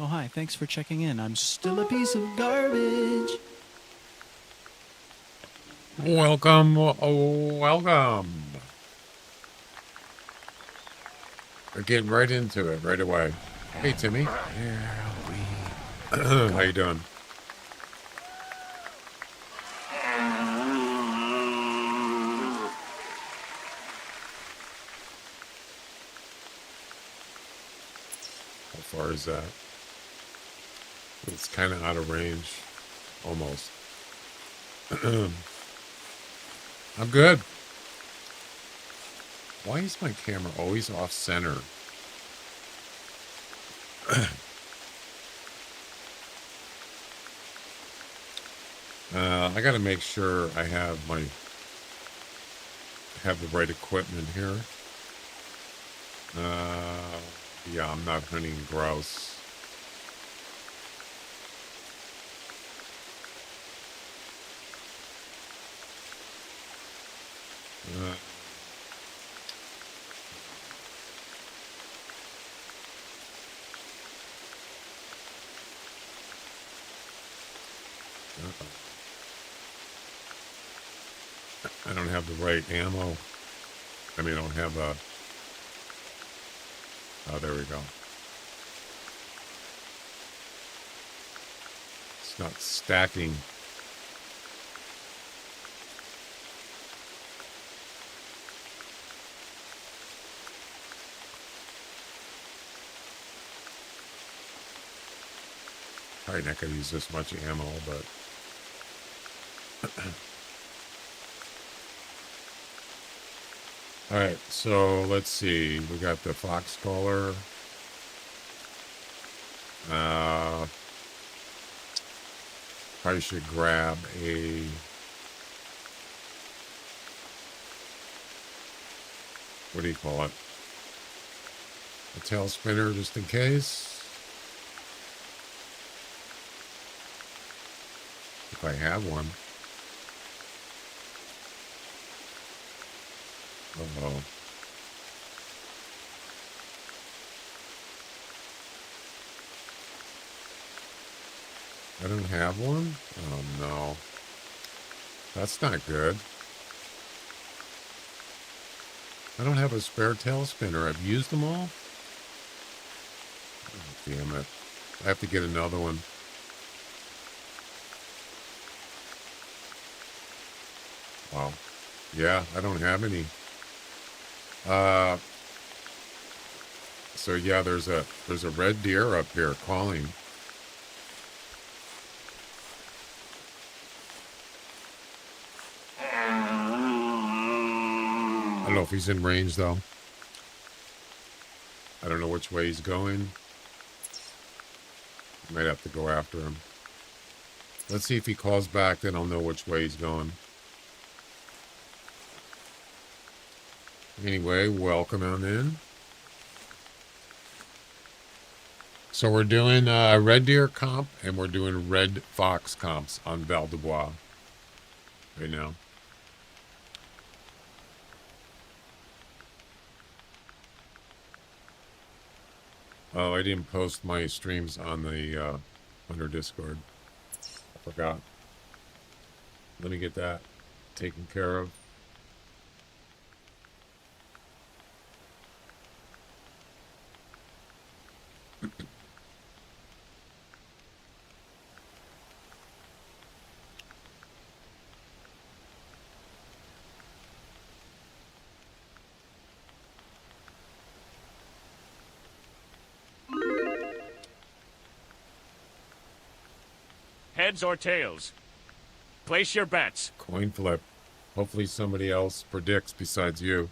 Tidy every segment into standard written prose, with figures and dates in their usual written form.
Oh, hi. Thanks for checking in. I'm still a piece of garbage. Welcome, welcome. We're getting right into it right away. Hey, Timmy. How you doing? How far is that? It's kind of out of range, almost. I'm good. Why is my camera always off center? I got to make sure I have the right equipment here. Yeah, I'm not hunting grouse. Uh, I don't have the right ammo. I mean, I don't have a... Oh, there we go. It's not stacking. Probably not going to use this much ammo, but... Alright, so let's see. We got the fox caller. Probably should grab a... What do you call it? A tail spinner, just in case. If I have one. Uh-oh. I don't have one? Oh, no. That's not good. I don't have a spare tail spinner. I've used them all. Oh, damn it. I have to get another one. Wow. Yeah, I don't have any. So yeah, there's a red deer up here calling. I don't know if he's in range though. I don't know which way he's going. Might have to go after him. Let's see if he calls back, then I'll know which way he's going. Anyway, welcome on in. So we're doing red deer comp, and we're doing red fox comps on Val de Bois right now. Oh, I didn't post my streams on the Hunter Discord. I forgot. Let me get that taken care of. Heads or tails? Place your bets. Coin flip. Hopefully somebody else predicts besides you.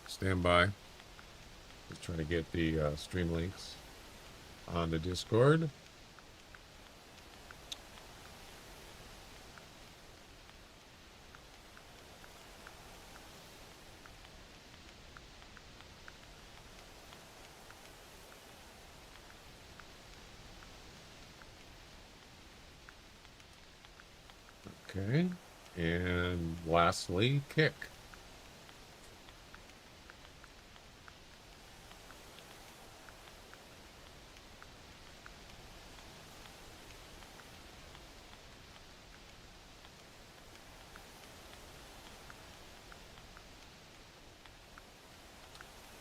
Stand by. Just trying to get the stream links on the Discord. Okay. And lastly, kick.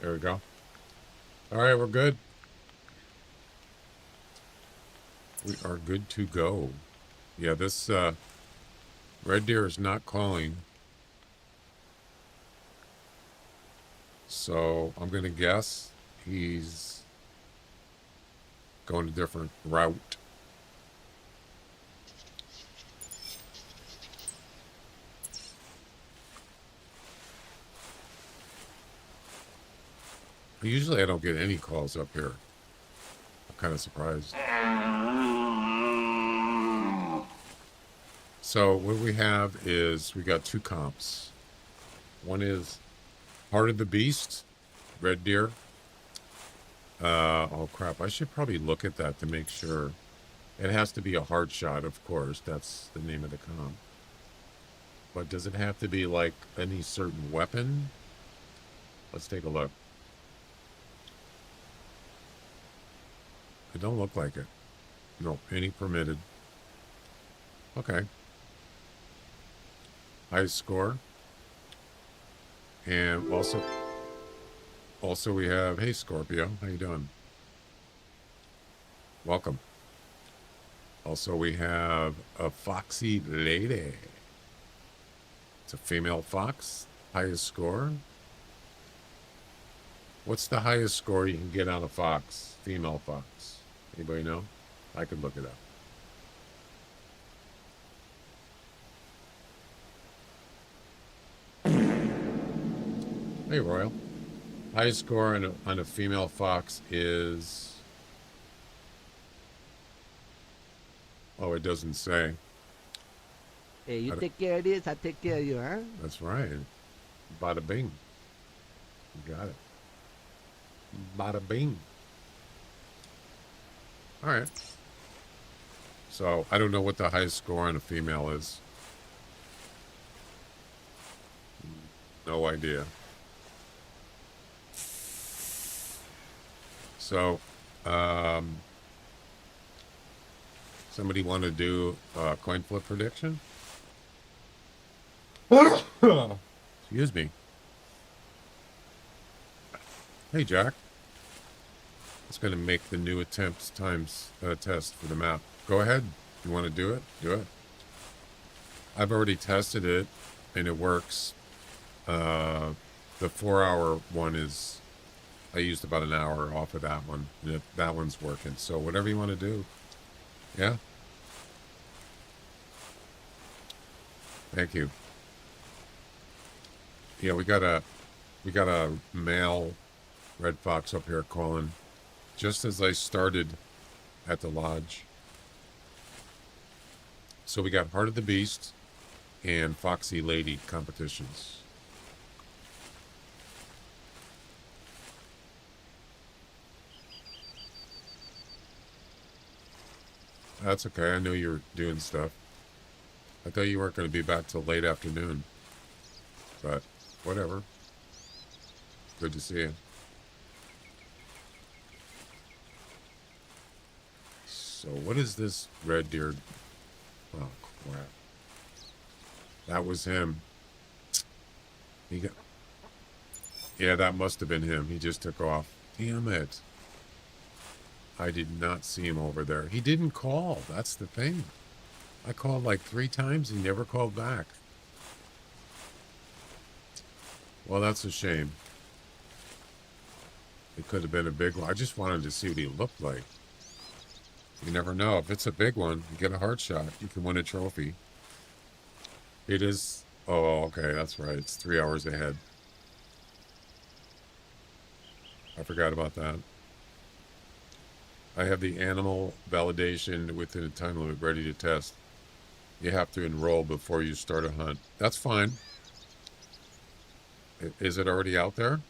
There we go. All right, we're good. We are good to go. Yeah, this red deer is not calling. So I'm going to guess he's going a different route. Usually I don't get any calls up here. I'm kind of surprised. So what we have is we got two comps. One is Heart of the Beast, red deer. Oh crap, I should probably look at that to make sure. It has to be a hard shot, of course. That's the name of the comp. But does it have to be like any certain weapon? Let's take a look. It don't look like it. No, any permitted. Okay. High score. And also we have, hey Scorpio, how you doing? Welcome. Also we have a foxy lady. It's a female fox. Highest score. What's the highest score you can get on a fox? Female fox. Anybody know? I could look it up. Hey, Royal. Highest score on a female fox is... Oh, it doesn't say. Hey, you take care of this, I take care of you, huh? That's right. Bada bing. You got it. Bada bing. All right. So, I don't know what the highest score on a female is. No idea. So, somebody want to do a coin flip prediction? Excuse me. Hey, Jack. It's going to make the new attempts times test for the map. Go ahead. You want to do it? Do it. I've already tested it, and it works. The 4-hour one is... I used about an hour off of that one. And that one's working. So whatever you want to do. Yeah? Thank you. Yeah, we got a male red fox up here calling just as I started at the lodge. So we got Heart of the Beast and Foxy Lady competitions. That's okay. I knew you were doing stuff. I thought you weren't going to be back till late afternoon. But whatever. Good to see you. So what is this red deer? Oh crap. That was him. He got... Yeah, that must have been him. He just took off. Damn it. I did not see him over there. He didn't call. That's the thing. I called like 3 times. He never called back. Well, that's a shame. It could have been a big one. I just wanted to see what he looked like. You never know. If it's a big one, you get a heart shot. You can win a trophy. It is... Oh, okay. That's right. It's 3 hours ahead. I forgot about that. I have the animal validation within a time limit ready to test. You have to enroll before you start a hunt. That's fine. Is it already out there?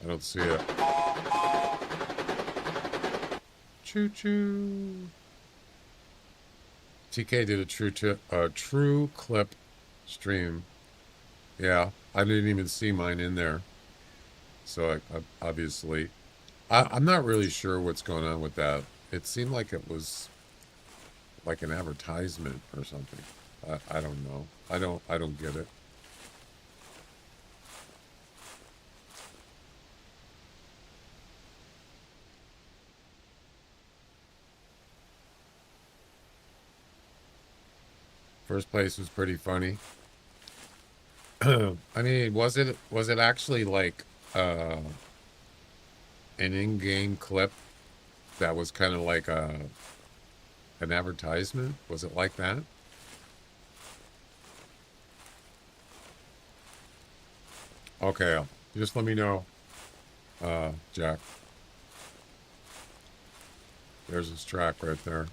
I don't see it. Choo choo. TK did a true clip stream. Yeah, I didn't even see mine in there. So I obviously, I'm not really sure what's going on with that. It seemed like it was like an advertisement or something. I don't know. I don't get it. First place was pretty funny. I mean, was it actually like an in-game clip that was kind of like an advertisement? Was it like that? Okay, just let me know, Jack. There's his track right there.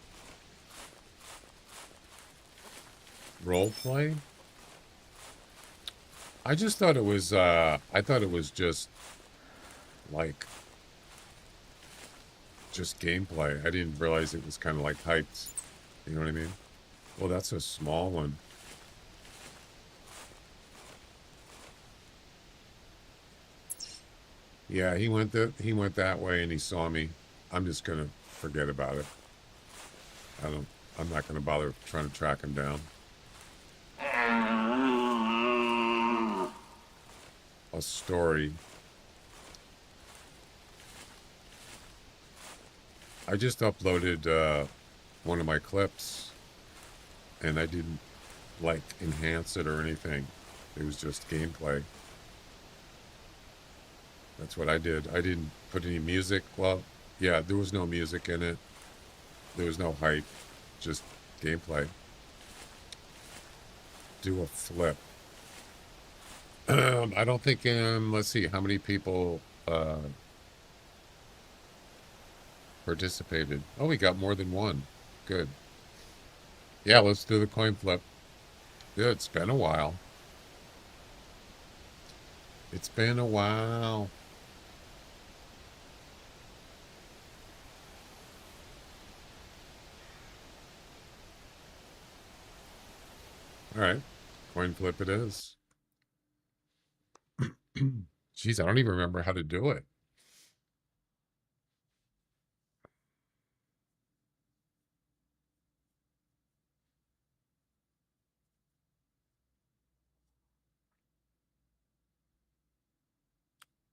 Role play? I just thought it was I thought it was just like gameplay. I didn't realize it was kind of like hyped. You know what I mean? Well, that's a small one. Yeah, he went that way and he saw me. I'm just gonna forget about it. I'm not gonna bother trying to track him down. A story. I just uploaded one of my clips and I didn't like enhance it or anything. It was just gameplay. That's what I did. I didn't put any music. Well, yeah, there was no music in it. There was no hype. Just gameplay. Do a flip. I don't think, let's see, how many people participated? Oh, we got more than one. Good. Yeah, let's do the coin flip. Yeah, it's been a while. It's been a while. All right. Coin flip it is. Jeez, I don't even remember how to do it.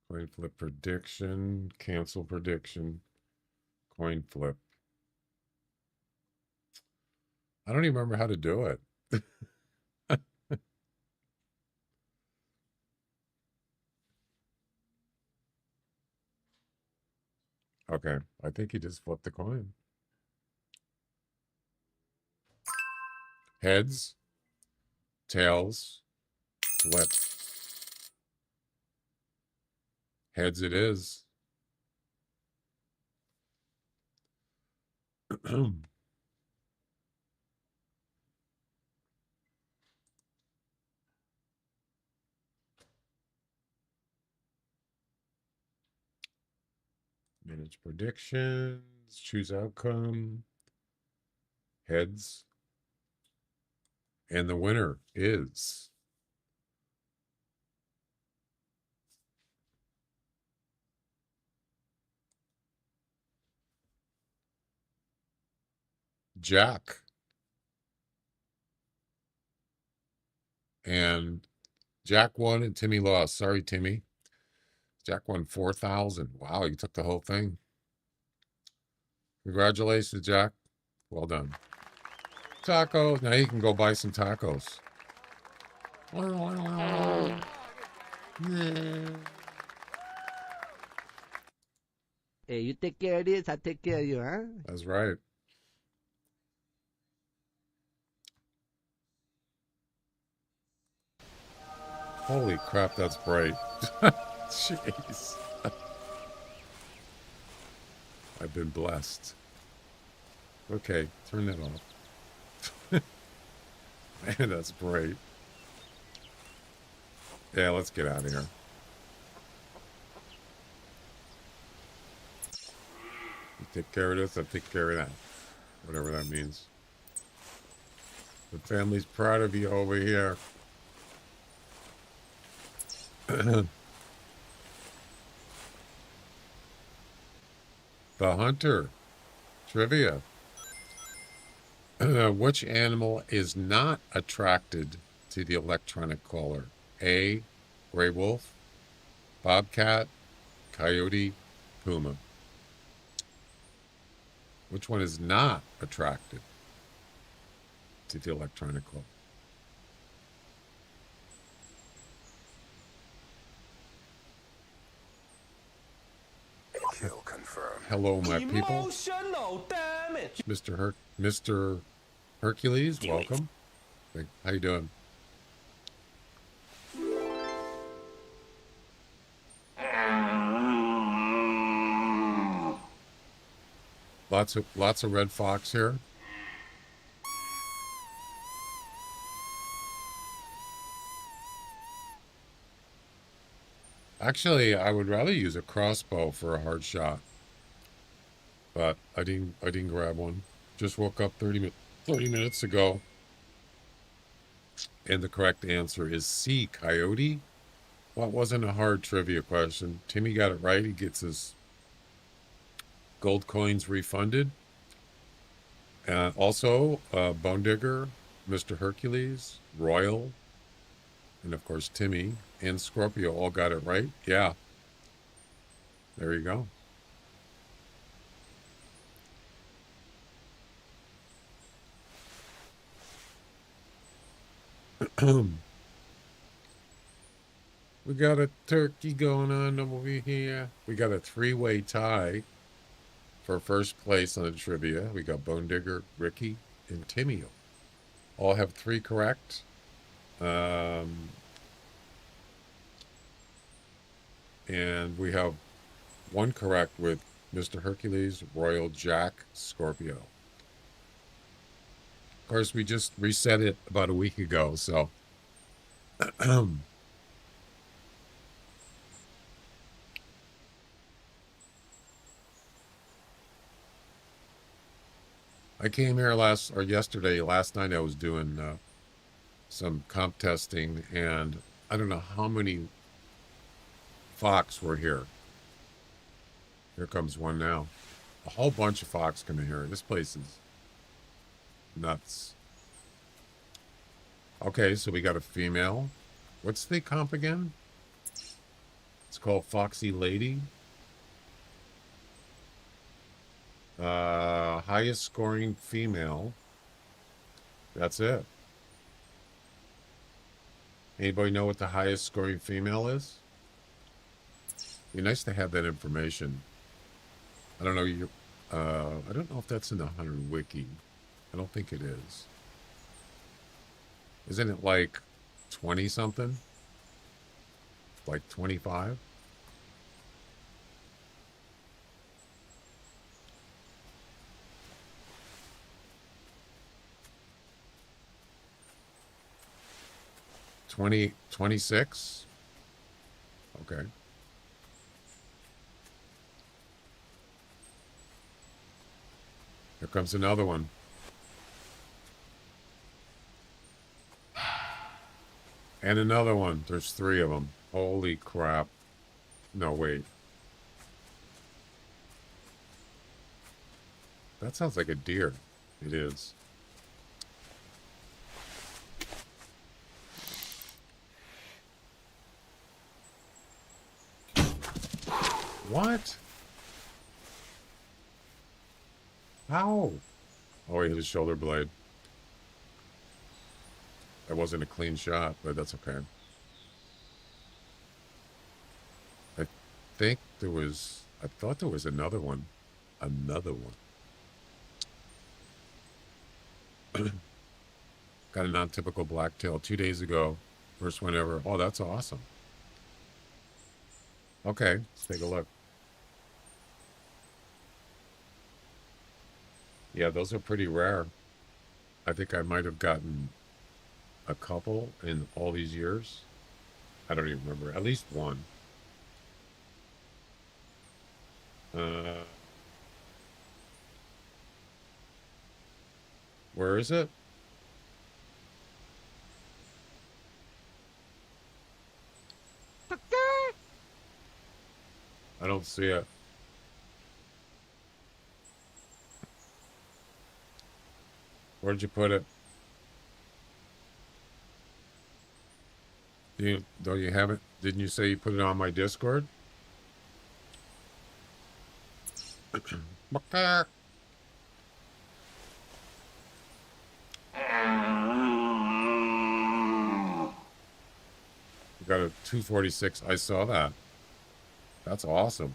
Coin flip prediction, cancel prediction, coin flip. I don't even remember how to do it. Okay, I think he just flipped the coin. Heads, tails, flip. Heads it is. Manage predictions, choose outcome, heads. And the winner is Jack. And Jack won and Timmy lost. Sorry, Timmy. Jack won 4,000. Wow, you took the whole thing. Congratulations, Jack. Well done. Tacos. Now you can go buy some tacos. Hey, you take care of this, I take care of you, huh? That's right. Holy crap, that's bright. Jeez. I've been blessed. Okay, turn that off. Man, that's bright. Yeah, let's get out of here. You take care of this, I take care of that. Whatever that means. The family's proud of you over here. The Hunter. Trivia. Which animal is not attracted to the electronic caller? A. Gray wolf, bobcat, coyote, puma. Which one is not attracted to the electronic caller? Kill confirmed. Hello, my people. Emotional damage. Mr. Hercules, welcome. How you doing? Lots of red fox here. Actually, I would rather use a crossbow for a hard shot, but I didn't grab one. Just woke up 30 minutes ago, and the correct answer is C, coyote. Well, it wasn't a hard trivia question. Timmy got it right. He gets his gold coins refunded. Also, Bone Digger, Mr. Hercules, Royal, and of course Timmy and Scorpio all got it right. Yeah. There you go. We got a turkey going on over here. We got a three-way tie for first place on the trivia. We got Bone Digger, Ricky, and Timmy. All have 3 correct. And we have 1 correct with Mr. Hercules, Royal, Jack, Scorpio. Of course, we just reset it about a week ago, so... I came here last night I was doing some comp testing, and I don't know how many fox were here. Here comes one now. A whole bunch of fox coming here. This place is nuts. Okay, so we got a female. What's the comp again? It's called Foxy Lady. Highest scoring female. That's it. Anybody know what the highest scoring female is? Be nice to have that information. I don't know. I don't know if that's in the Hunter Wiki. I don't think it is. Isn't it like 20 something? Like 25? $20, 26? Okay. Here comes another one. And another one. There's 3 of them. Holy crap. No, wait. That sounds like a deer. It is. What? How? Oh, he hit his shoulder blade. That wasn't a clean shot, but that's okay. I thought there was another one. Another one. Got a non-typical blacktail 2 days ago. First one ever. Oh, that's awesome. Okay, let's take a look. Yeah, those are pretty rare. I think I might have gotten a couple in all these years. I don't even remember. At least one. Where is it? I don't see it. Where'd you put it? Don't you have it? Didn't you say you put it on my Discord? Macaque. You got a 246. I saw that. That's awesome.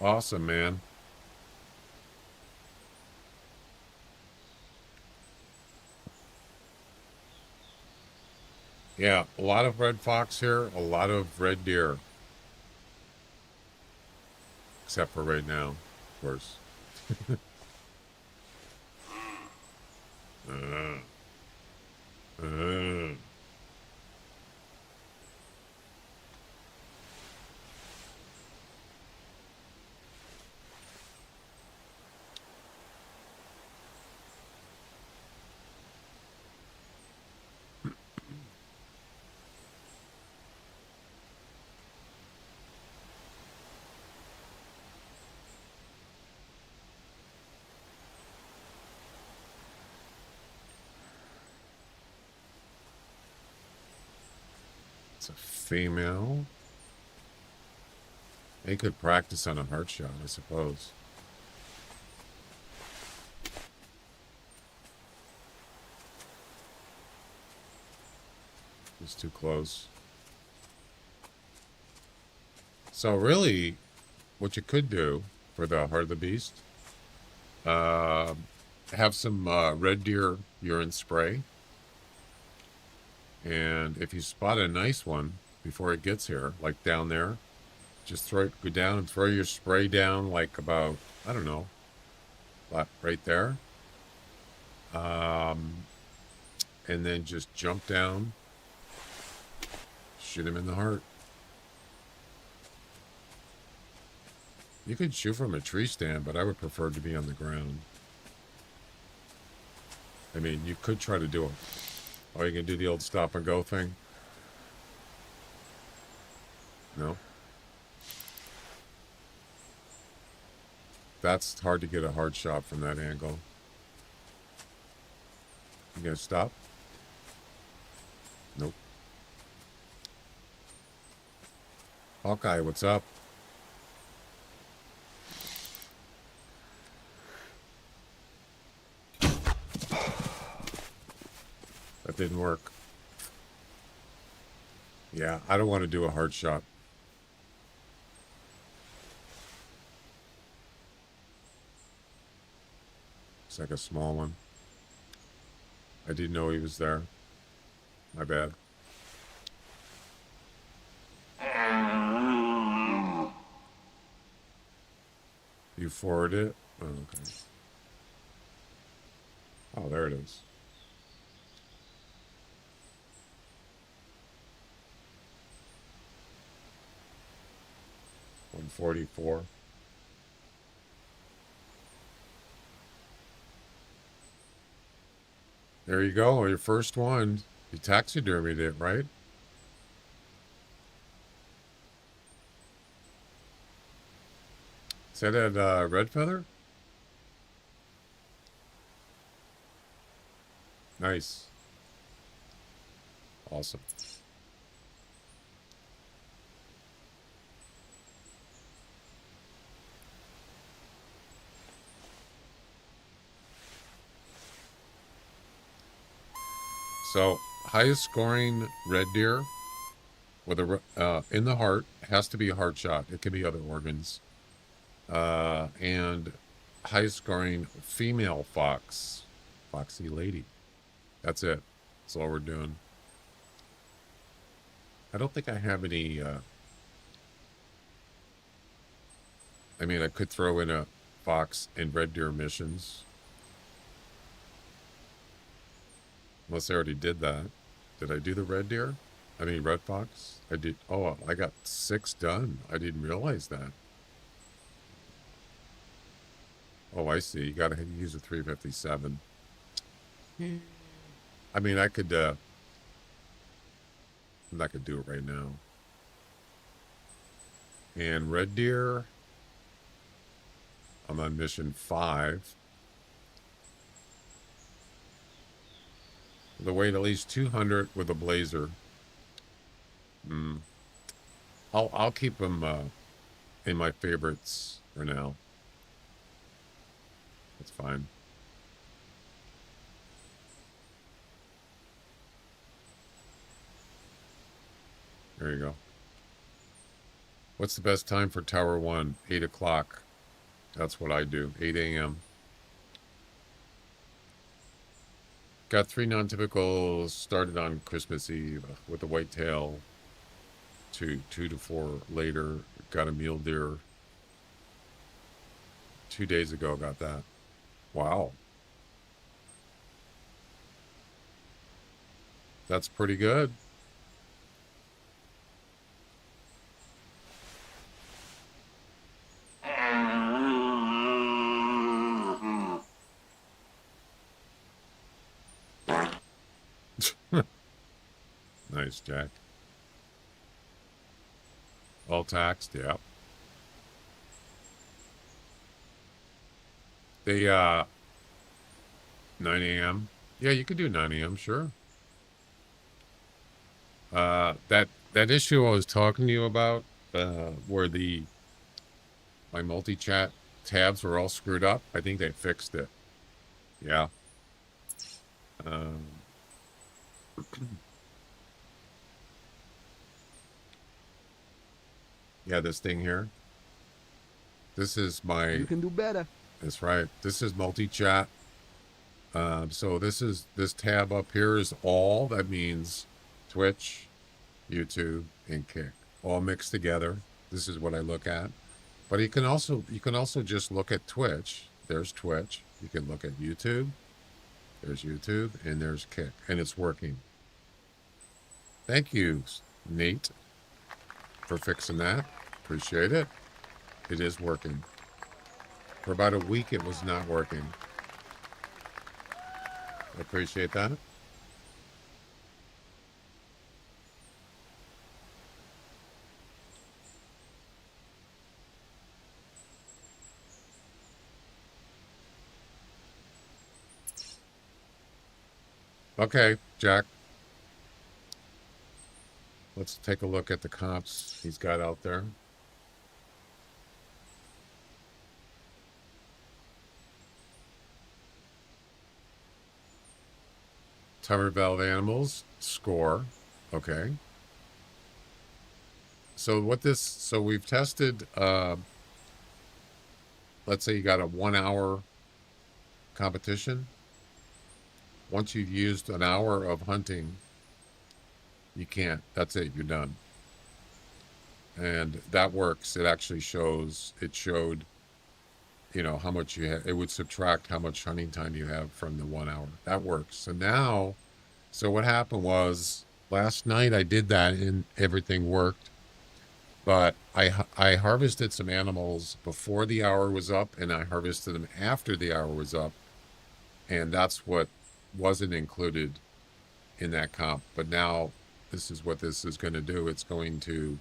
Awesome, man. Yeah, a lot of red fox here, a lot of red deer. Except for right now, of course. uh, uh. It's a female. They could practice on a heart shot, I suppose. It's too close. So really, what you could do for the Heart of the Beast, have some red deer urine spray. And if you spot a nice one before it gets here, like down there, just go down and throw your spray down like about, I don't know, right there. And then just jump down, shoot him in the heart. You could shoot from a tree stand, but I would prefer to be on the ground. I mean, you could try to do it. Oh, you can do the old stop and go thing? No? That's hard to get a hard shot from that angle. You gonna stop? Nope. Hawkeye, what's up? That didn't work. Yeah, I don't want to do a hard shot. It's like a small one. I didn't know he was there. My bad. You forward it? Oh, okay. Oh, there it is. $144. There you go, your first one. You taxidermied it, right? Is that at Red Feather? Nice. Awesome. So, highest scoring red deer with a in the heart has to be a heart shot. It can be other organs. And highest scoring female fox, foxy lady. That's it. That's all we're doing. I don't think I have any. I mean, I could throw in a fox and red deer missions. Unless I already did that. Did I do the red deer? I mean, Red Fox. I did. Oh, I got 6 done. I didn't realize that. Oh, I see. You got to use a 357. I mean, I could. I'm not gonna do it right now. And Red Deer. I'm on mission 5. The weight at least 200 with a blazer. I'll keep them in my favorites for now. That's fine. There you go. What's the best time for Tower 1? 8 o'clock. That's what I do. 8 a.m. Got 3 non-typicals. Started on Christmas Eve with a whitetail. 2 to 4 later. Got a mule deer. 2 days ago got that. Wow. That's pretty good. Nice, Jack. All taxed, yeah. They 9 a.m. Yeah, you could do 9 a.m. Sure. That issue I was talking to you about, where my multi-chat tabs were all screwed up. I think they fixed it. Yeah. Yeah, this thing here. This is my. You can do better. That's right. This is multi-chat. So this tab up here is all. That means Twitch, YouTube, and Kick, all mixed together. This is what I look at. But you can also just look at Twitch. There's Twitch. You can look at YouTube. There's YouTube, and there's Kick, and it's working. Thank you, Nate, for fixing that. Appreciate it. It is working. For about a week, it was not working. I appreciate that. Okay, Jack. Let's take a look at the comps he's got out there. Tower Valve Animals score. Okay. So we've tested, let's say you got a 1 hour competition. Once you've used an hour of hunting, you can't. That's it. You're done. And that works. It actually showed, how much you have. It would subtract how much hunting time you have from the 1 hour. That works. So what happened was last night I did that and everything worked. But I harvested some animals before the hour was up, and I harvested them after the hour was up. And that's what wasn't included in that comp. But now this is what this is going to do. It's going to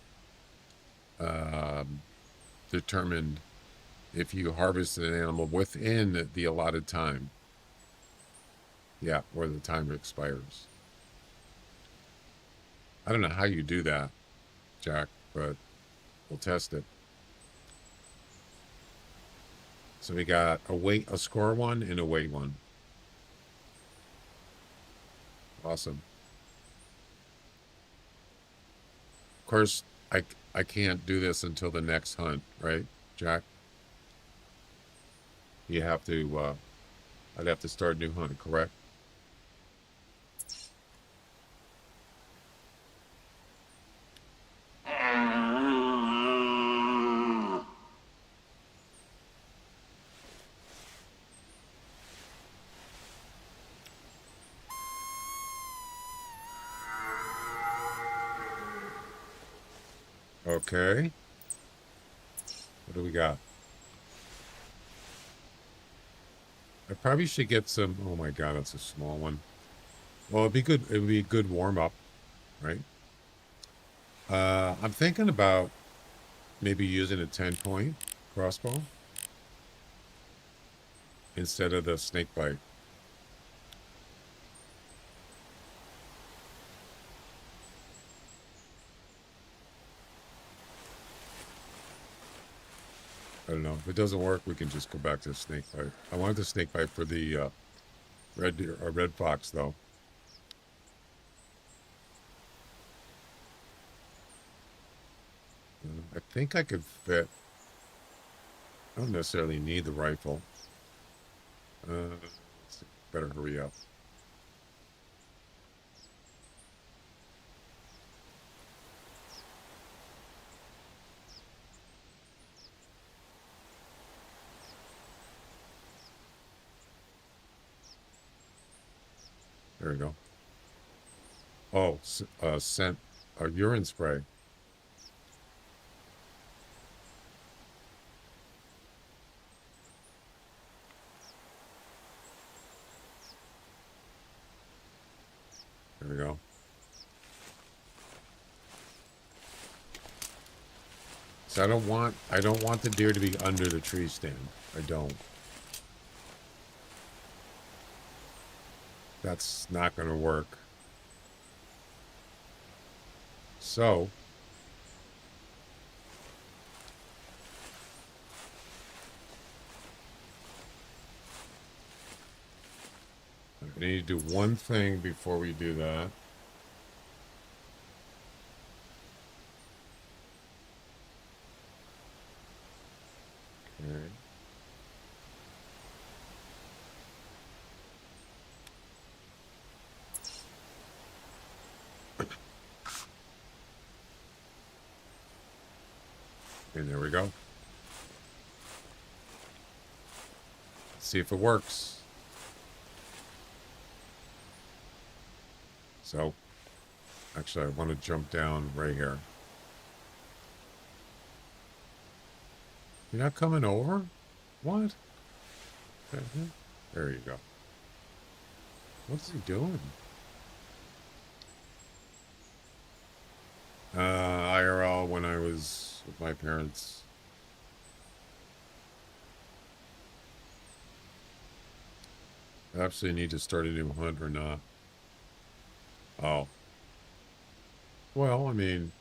determine if you harvested an animal within the allotted time. Yeah, or the time expires. I don't know how you do that, Jack, but we'll test it. So we got a score one and a weight one. Awesome. Of course, I can't do this until the next hunt, right, Jack? You have to, I'd have to start a new hunt, correct? Okay. What do we got? I probably should get some. Oh my god, that's a small one. Well, it'd be good. It would be a good warm up, right? I'm thinking about maybe using a 10-point crossbow instead of the snake bite. I don't know. If it doesn't work, we can just go back to the snake bite. I wanted the snake bite for the red deer or red fox, though. I think I could fit. I don't necessarily need the rifle. Better hurry up. There we go. Oh, scent, urine spray. There we go. So I don't want the deer to be under the tree stand. I don't. That's not going to work. So I need to do one thing before we do that. Okay. And there we go. Let's see if it works. So, actually, I want to jump down right here. You're not coming over? What? There you go. What's he doing? IRL when I was with my parents. I absolutely need to start a new hunt or not. Oh. Well, I mean...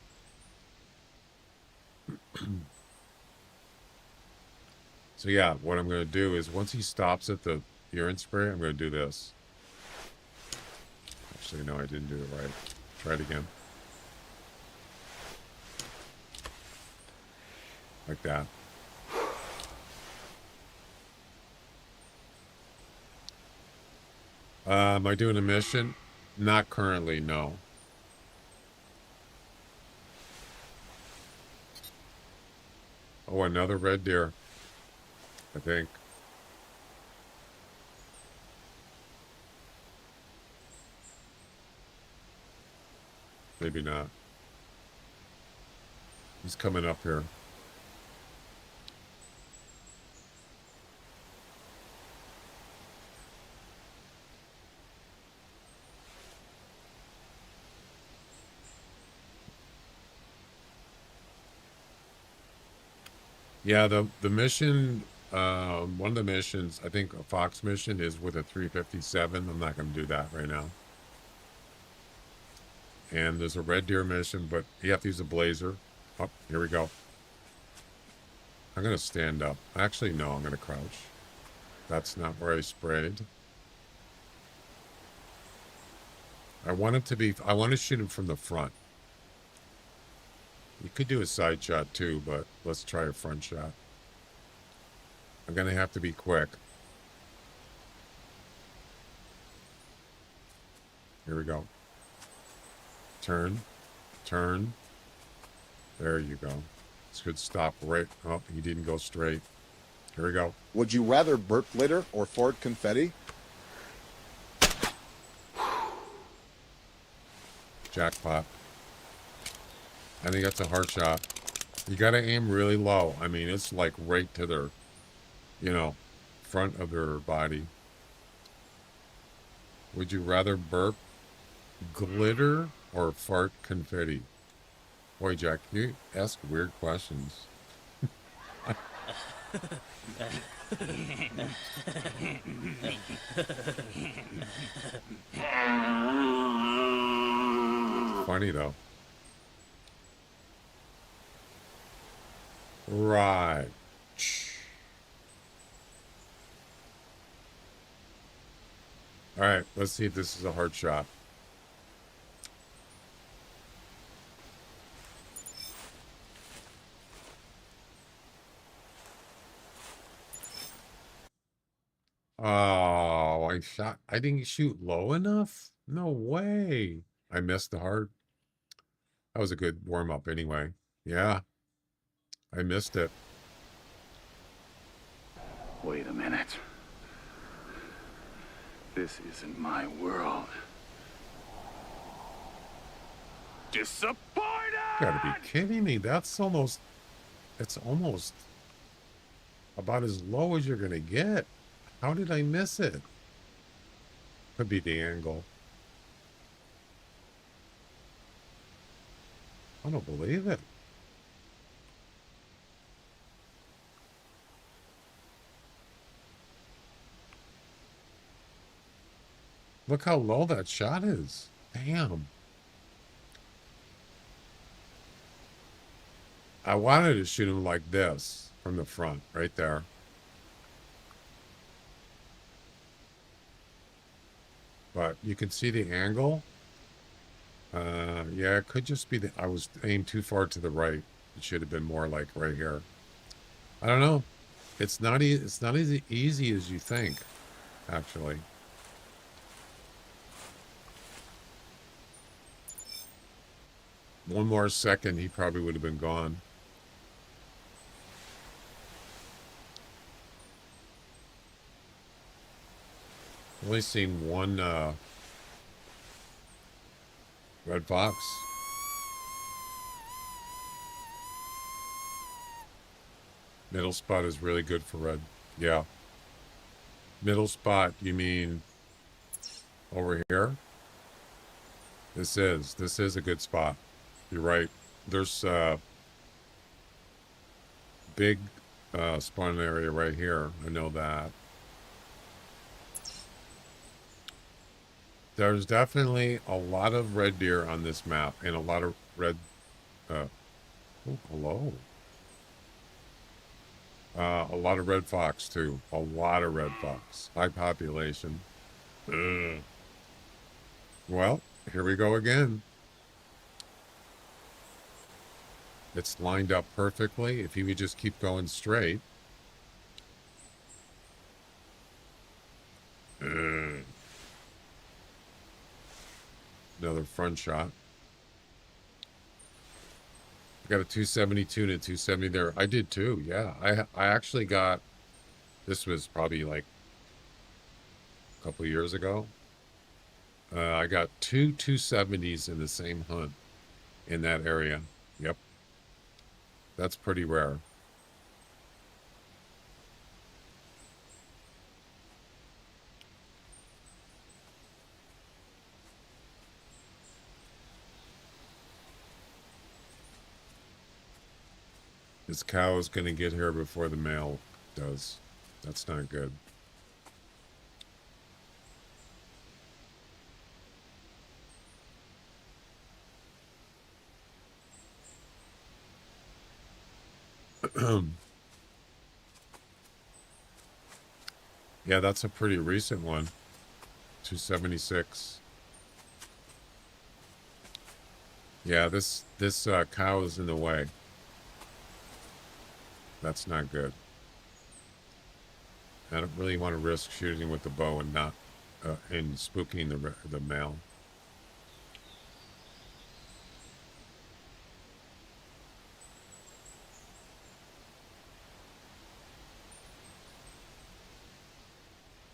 So yeah, what I'm going to do is once he stops at the urine spray, I'm going to do this. Actually, no, I didn't do it right. Try it again. Like that. Am I doing a mission? Not currently, no. Oh, another red deer. I think. Maybe not. He's coming up here. Yeah, the mission, one of the missions, I think a Fox mission is with a 357. I'm not going to do that right now. And there's a red deer mission, but you have to use a blazer. Oh, here we go. I'm going to stand up. Actually, no, I'm going to crouch. That's not where I sprayed. I want to shoot him from the front. You could do a side shot too, but let's try a front shot. I'm going to have to be quick. Here we go. Turn. Turn. There you go. This could stop right. Oh, he didn't go straight. Here we go. Would you rather burp litter or Ford confetti? Jackpot. I think that's a hard shot. You got to aim really low. I mean, it's like right to their, you know, front of their body. Would you rather burp glitter or fart confetti? Boy, Jack, you ask weird questions. Funny though. Right. All right, let's see if this is a hard shot. Oh, I didn't shoot low enough? No way. I missed the heart. That was a good warm up anyway. Yeah, I missed it. Wait a minute. This isn't my world. Disappointed! You gotta be kidding me. It's almost about as low as you're gonna get. How did I miss it? Could be the angle. I don't believe it. Look how low that shot is. Damn. I wanted to shoot him like this from the front, right there. But you can see the angle. Yeah, it could just be that I was aimed too far to the right. It should have been more like right here. I don't know. It's not as easy as you think, actually. One more second, he probably would have been gone. Only seen one red fox. Middle spot is really good for red. Yeah. Middle spot, you mean over here? This is a good spot. You're right. There's a big spawn area right here. I know that. There's definitely a lot of red deer on this map and a lot of red. Oh, hello. A lot of red fox too. A lot of red fox. High population. Ugh. Well, here we go again. It's lined up perfectly. If he would just keep going straight. Ugh. Another front shot. I got a 272 and a 270 there. I did too. Yeah, I actually got. This was probably like a couple years ago. I got two 270s in the same hunt in that area. Yep, that's pretty rare. This cow is going to get here before the male does. That's not good. Yeah, that's a pretty recent one. 276. Yeah, this cow is in the way. That's not good. I don't really want to risk shooting with the bow and not and spooking the male.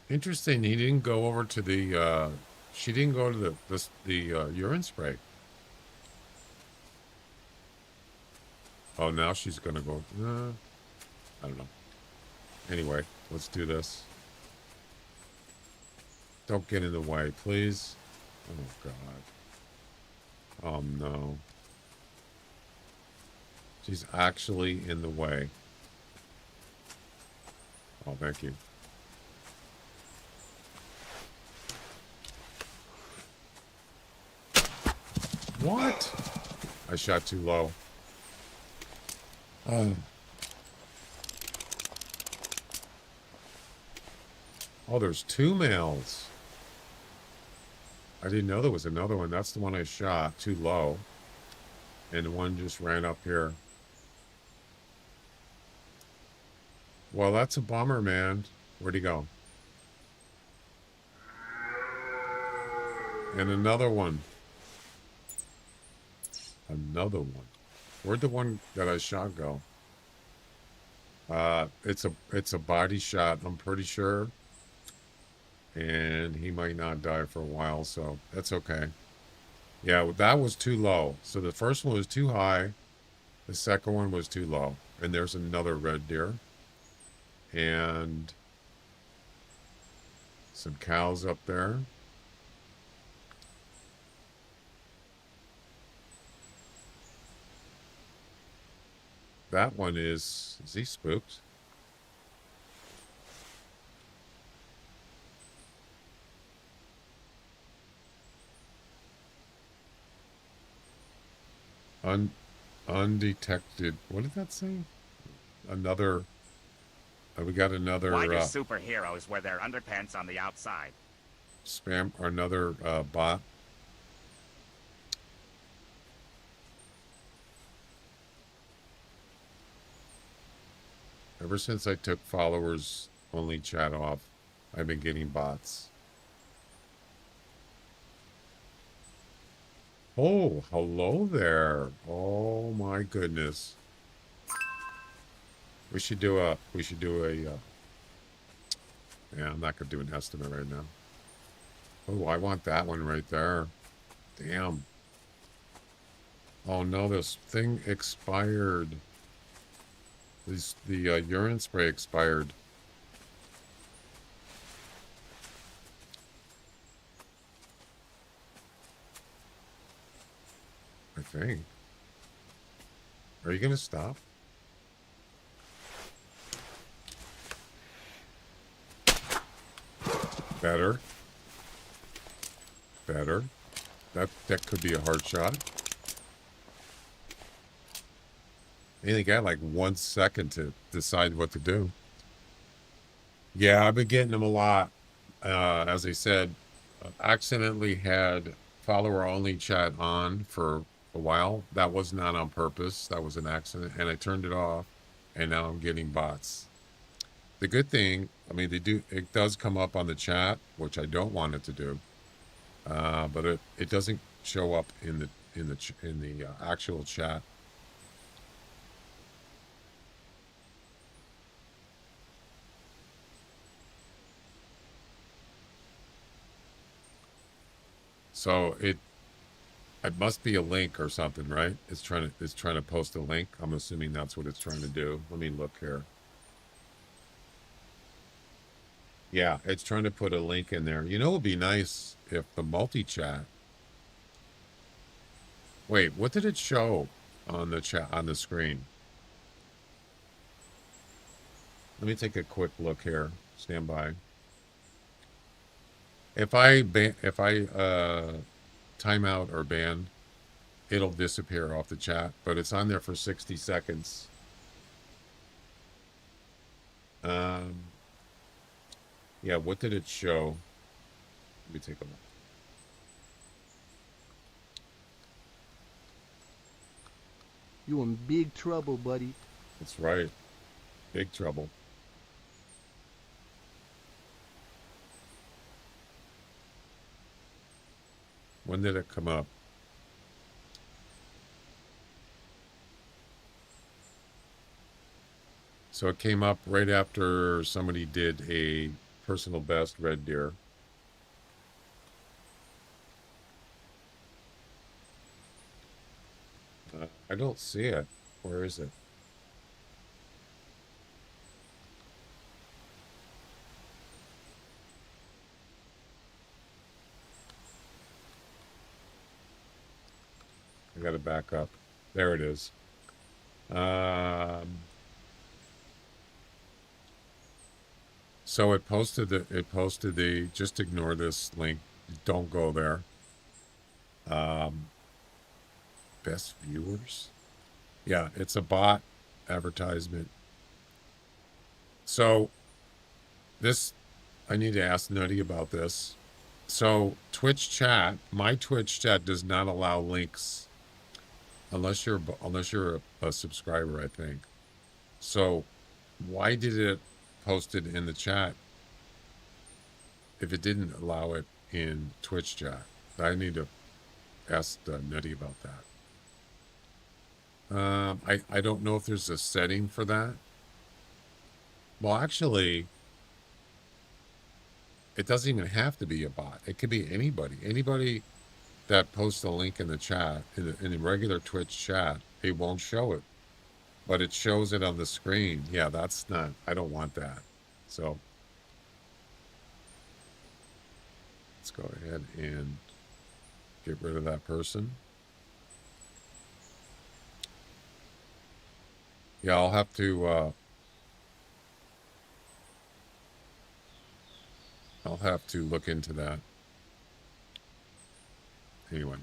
Interesting. He didn't go over to the. She didn't go to the urine spray. Oh, now she's gonna go. I don't know. Anyway, let's do this. Don't get in the way, please. Oh, God. Oh, no. She's actually in the way. Oh, thank you. What? I shot too low. Oh, there's two males. I didn't know there was another one. That's the one I shot too low. And the one just ran up here. Well, that's a bummer, man. Where'd he go? And another one. Another one. Where'd the one that I shot go? It's a body shot, I'm pretty sure. And he might not die for a while, so that's okay. Yeah, that was too low. So the first one was too high. The second one was too low. And there's another red deer. And some cows up there. That one is he spooked? Undetected. What did that say? Another. We got another. Why do superheroes wear their underpants on the outside? Spam or another bot. Ever since I took followers only chat off, I've been getting bots. Oh, hello there. Oh my goodness. We should do a yeah, I'm not gonna do an estimate right now. Oh, I want that one right there. Damn. Oh no, this thing expired. The urine spray expired. I think. Are you gonna stop? Better. Better. That could be a hard shot. You only got like 1 second to decide what to do. Yeah, I've been getting them a lot. As I said, accidentally had follower only chat on for a while. That was not on purpose. That was an accident, and I turned it off, and now I'm getting bots. The good thing, I mean, it does come up on the chat, which I don't want it to do, but it doesn't show up in the actual chat. So it must be a link or something, right? It's trying to post a link. I'm assuming that's what it's trying to do. Let me look here. Yeah, it's trying to put a link in there. You know, it would be nice if the multi-chat. Wait, what did it show on the chat on the screen? Let me take a quick look here. Stand by. If I time out or ban, it'll disappear off the chat, but it's on there for 60 seconds. Yeah, what did it show? Let me take a look. You in big trouble, buddy. That's right. Big trouble. When did it come up? So it came up right after somebody did a personal best red deer. I don't see it. Where is it? I gotta back up. There it is. So it posted the, just ignore this link. Don't go there. Best viewers? Yeah, it's a bot advertisement. So this, I need to ask Nutty about this. So Twitch chat, my Twitch chat does not allow links unless you're a subscriber, I think. So why did it post it in the chat if it didn't allow it in Twitch chat? I need to ask Nutty about that. I don't know if there's a setting for that. Well, actually, it doesn't even have to be a bot. It could be anybody. Anybody that posts a link in the chat, in the regular Twitch chat, it won't show it. But it shows it on the screen. Yeah, that's not, I don't want that. So let's go ahead and get rid of that person. Yeah, I'll have to look into that. Anyway.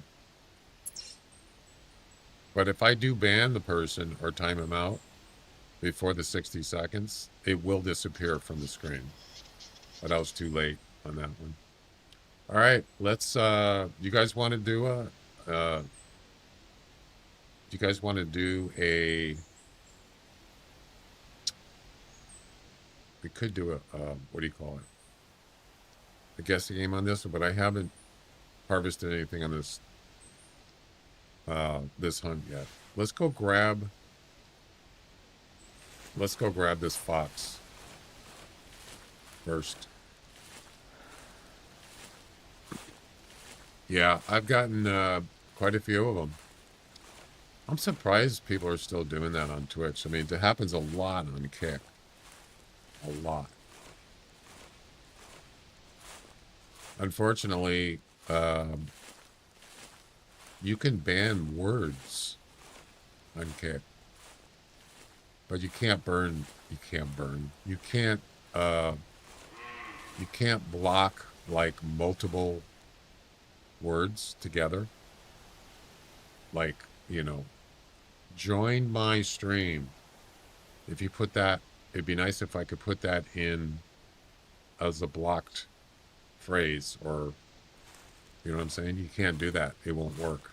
But if I do ban the person or time him out before the 60 seconds, it will disappear from the screen. But I was too late on that one. All right, let's, you guys want to do a, we could do a, what do you call it? A guessing game on this, but I haven't harvested anything on this, this hunt yet. Let's go grab this fox first. Yeah, I've gotten quite a few of them. I'm surprised people are still doing that on Twitch. I mean, it happens a lot on Kick. A lot. Unfortunately, you can ban words on Kick. But you can't burn. You can't block like multiple words together. Like, you know, join my stream. If you put that, it'd be nice if I could put that in as a blocked phrase, or, you know what I'm saying? You can't do that. It won't work.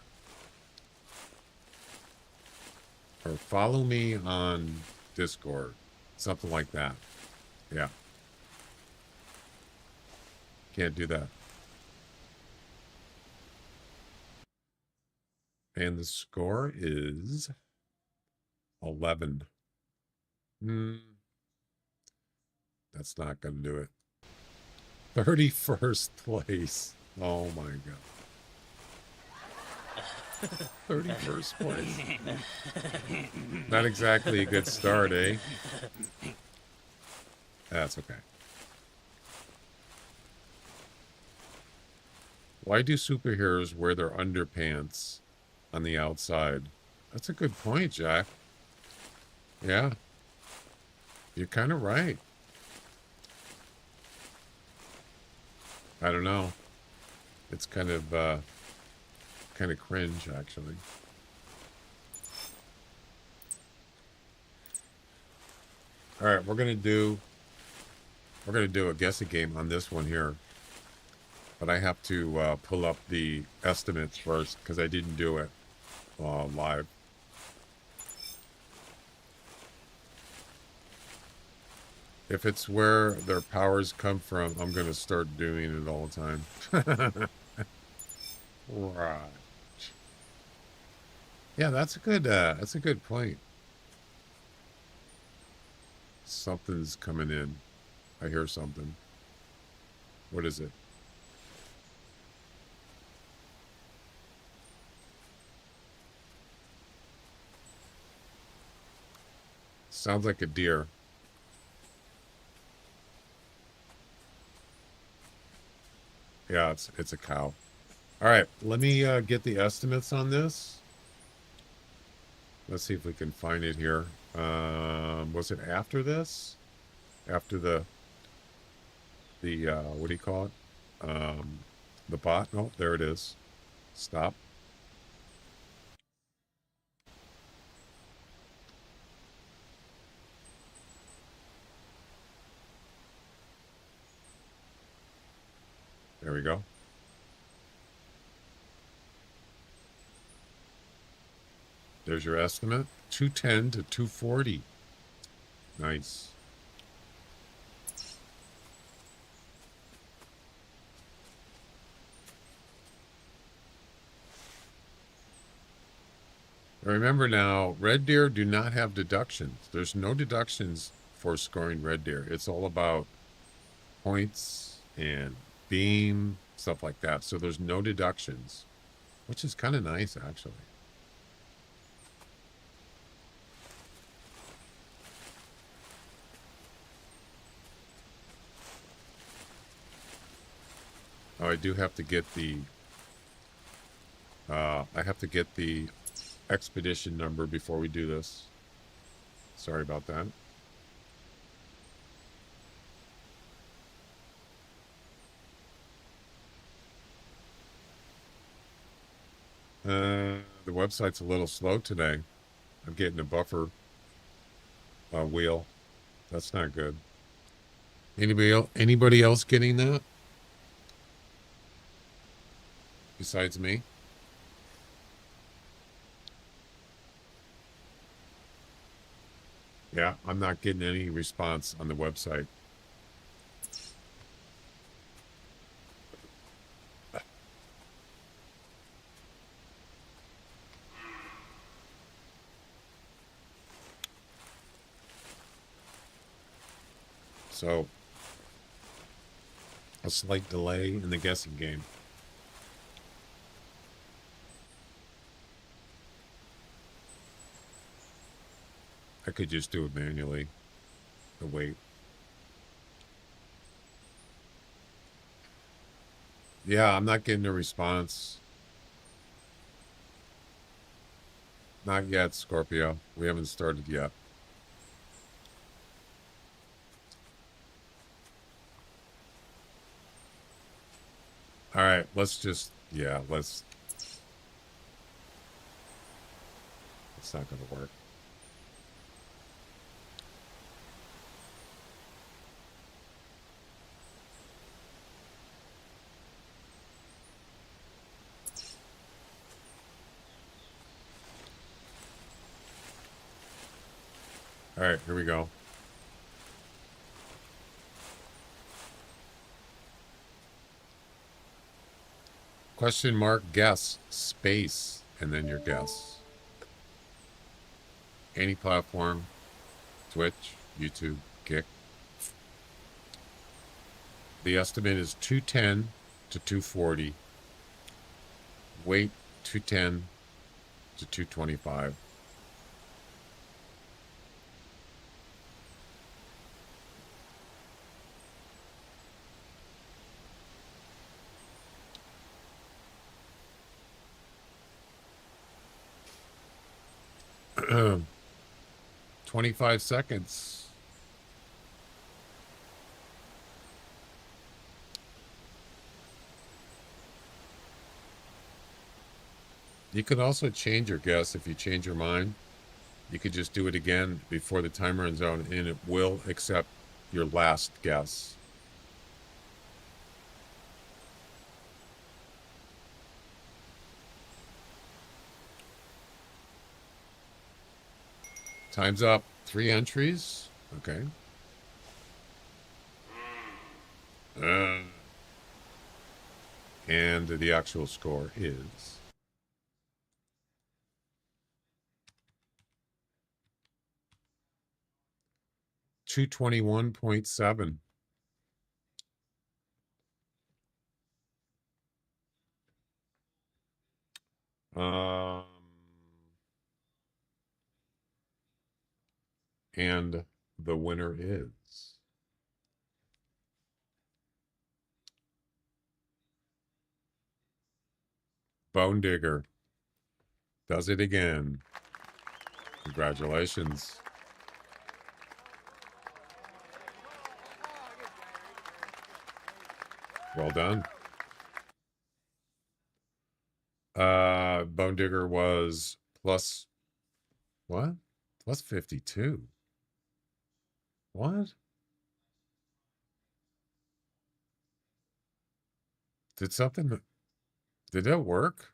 Or follow me on Discord. Something like that. Yeah. Can't do that. And the score is 11. That's not going to do it. 31st place. Oh my God. 31st place. Not exactly a good start, eh? That's okay. Why do superheroes wear their underpants on the outside? That's a good point, Jack. Yeah. You're kind of right. I don't know. It's kind of cringe, actually. All right, we're gonna do a guessing game on this one here, but I have to pull up the estimates first because I didn't do it live. If it's where their powers come from, I'm gonna start doing it all the time. Right. Yeah, that's a good point. Something's coming in. I hear something. What is it? Sounds like a deer. Yeah, it's a cow. All right, let me get the estimates on this. Let's see if we can find it here. Was it after this? After the what do you call it? The bot? No, there it is. Stop. There we go. There's your estimate. 210 to 240. Nice. Remember now, red deer do not have deductions. There's no deductions for scoring red deer. It's all about points and beam, stuff like that. So there's no deductions, which is kind of nice, actually. Oh, I do have to get the I have to get the expedition number before we do this. Sorry about that. The website's a little slow today. I'm getting a buffer wheel. That's not good. Anybody else getting that? Besides me? Yeah, I'm not getting any response on the website. So, a slight delay in the guessing game. I could just do it manually. The weight. Yeah, I'm not getting a response. Not yet, Scorpio. We haven't started yet. All right, let's just, yeah, let's. It's not going to work. All right, here we go. Question mark, guess, space, and then your guess. Any platform, Twitch, YouTube, Kick. The estimate is 210 to 240. Weight, 210 to 225. 25 seconds. You could also change your guess if you change your mind. You could just do it again before the timer runs out, and it will accept your last guess. Time's up. 3 entries. Okay. And the actual score is 221.7. And the winner is Bone Digger. Does it again. Congratulations. Well done. Bone Digger was plus what? Plus 52. What? Did that work?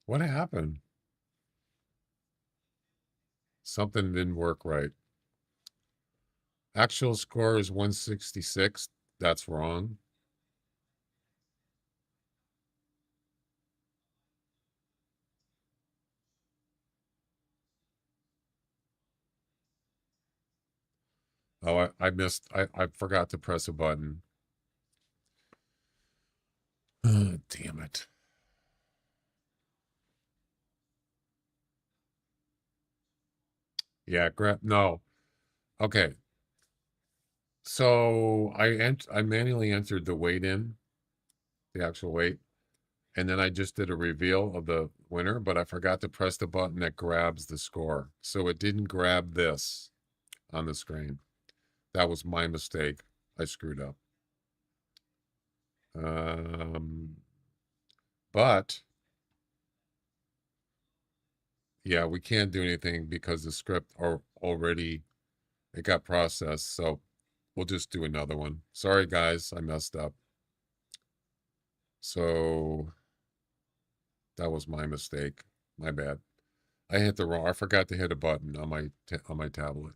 What happened? Something didn't work right. Actual score is 166. That's wrong. Oh, I missed. I forgot to press a button. Damn it. Yeah, no. Okay. So I manually entered the weight in, the actual weight, and then I just did a reveal of the winner, but I forgot to press the button that grabs the score. So it didn't grab this on the screen. That was my mistake. I screwed up. But yeah, we can't do anything because the script already it got processed. So we'll just do another one. Sorry guys, I messed up. So that was my mistake. My bad. I forgot to hit a button on my tablet.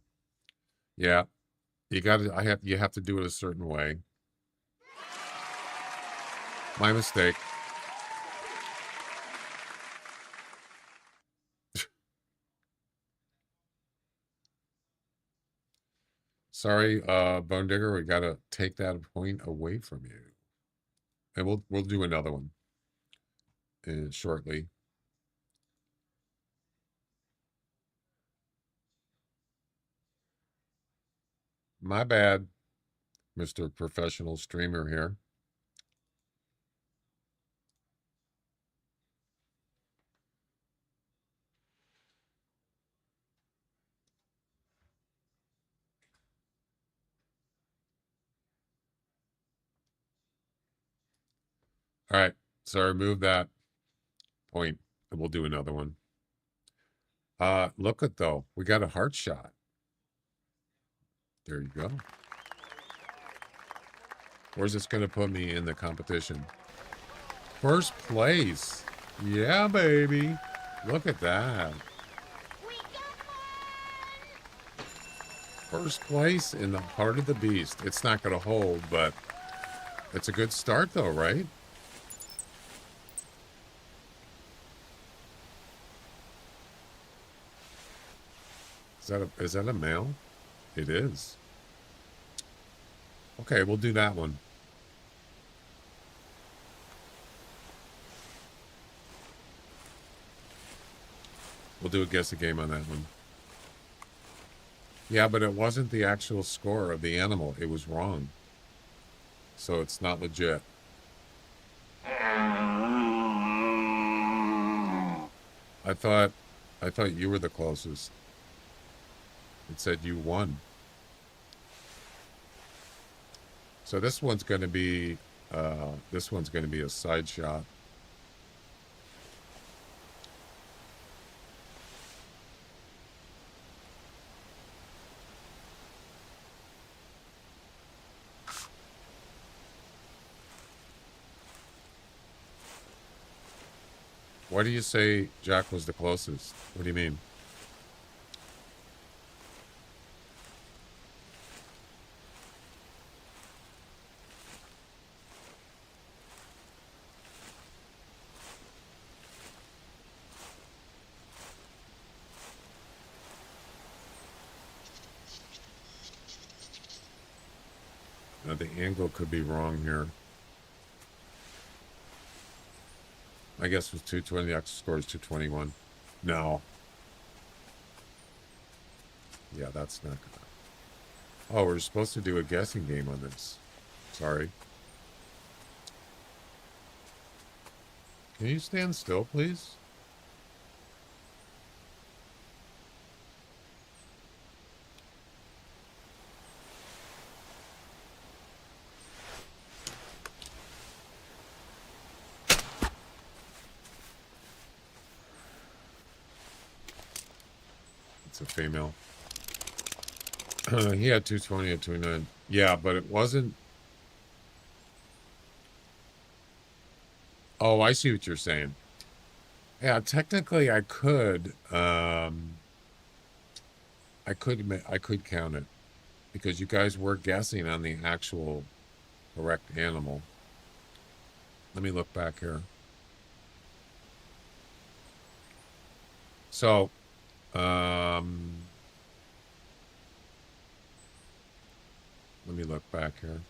Yeah. You have to do it a certain way. My mistake. Sorry, Bone Digger, we gotta take that point away from you. And we'll do another one shortly. My bad, Mr. Professional Streamer here. All right, so remove that point, and we'll do another one. Look at though, we got a heart shot. There you go. Where's this going to put me in the competition? First place. Yeah, baby. Look at that. First place in the heart of the beast. It's not going to hold, but it's a good start though, right? Is that a male? It is. Okay, we'll do that one. We'll do a guess a game on that one. Yeah, but it wasn't the actual score of the animal. It was wrong. So it's not legit. I thought you were the closest. It said you won. So this one's going to be a side shot. Why do you say Jack was the closest? What do you mean? Now the angle could be wrong here. I guess it was 220. The actual score is 221. No. Yeah, that's not good. Oh, we're supposed to do a guessing game on this. Sorry. Can you stand still, please? It's a female. He had 220 at 29. Yeah, but it wasn't. Oh, I see what you're saying. Yeah, technically I could. I could count it because you guys were guessing on the actual correct animal. Let me look back here. So, let me look back here.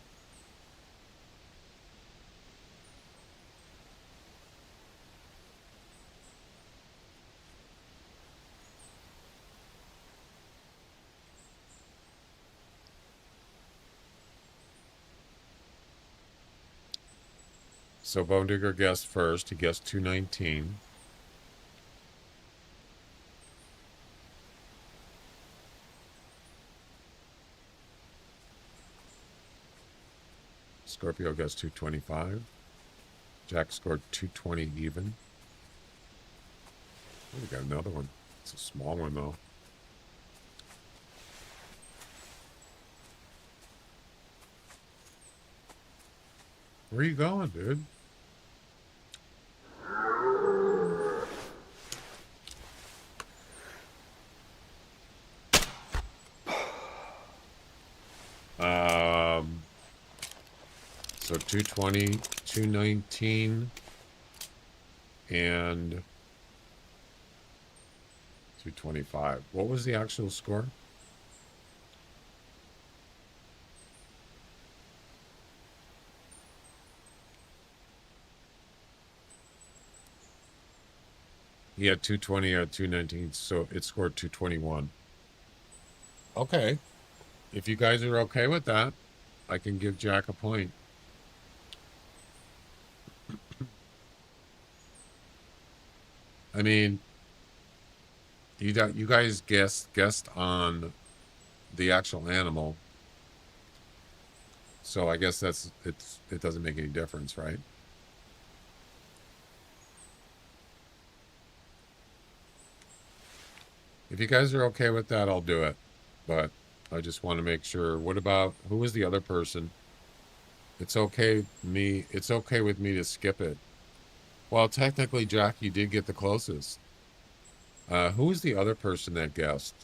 So Bone Digger guessed first. He guessed 219. Scorpio guessed 225. Jack scored 220 even. Oh, we got another one. It's a small one though. Where are you going, dude? So 220, 219, and 225. What was the actual score? He had 220 at 219, so it scored 221. Okay. If you guys are okay with that, I can give Jack a point. I mean, you guys guessed on the actual animal, so I guess it doesn't make any difference, right? If you guys are okay with that, I'll do it. But I just want to make sure. What about who was the other person? It's okay with me to skip it. Well, technically, Jack, you did get the closest. Who was the other person that guessed?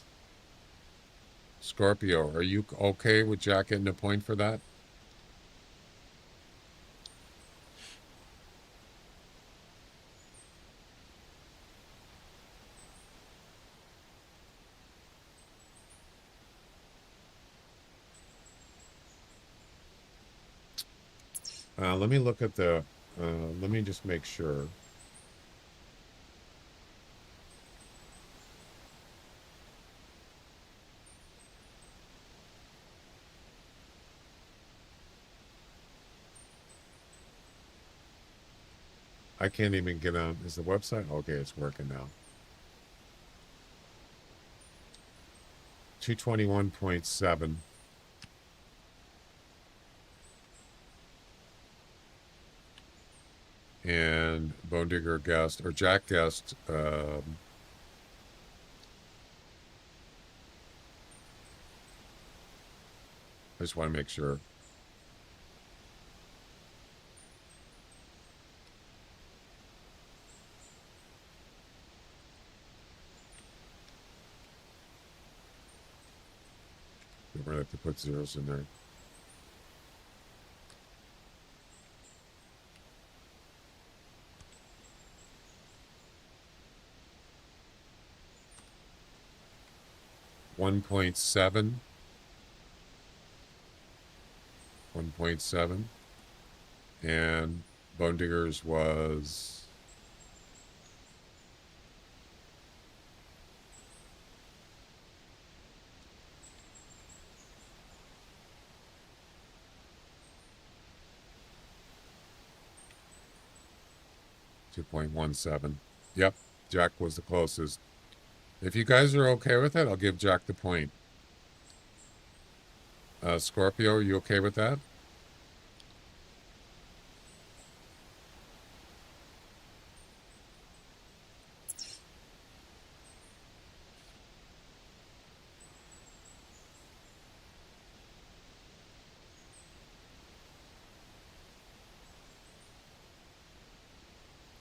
Scorpio. Are you okay with Jack getting a point for that? Let me look at the, let me just make sure. I can't even get on. Is the website? Okay, it's working now. 221.7. And Bone Digger guessed, or Jack guessed, I just want to make sure. We're going to have to put zeros in there. One point seven. 1.7. And Bone Diggers was 2.17. Yep, Jack was the closest. If you guys are okay with it, I'll give Jack the point. Scorpio, are you okay with that?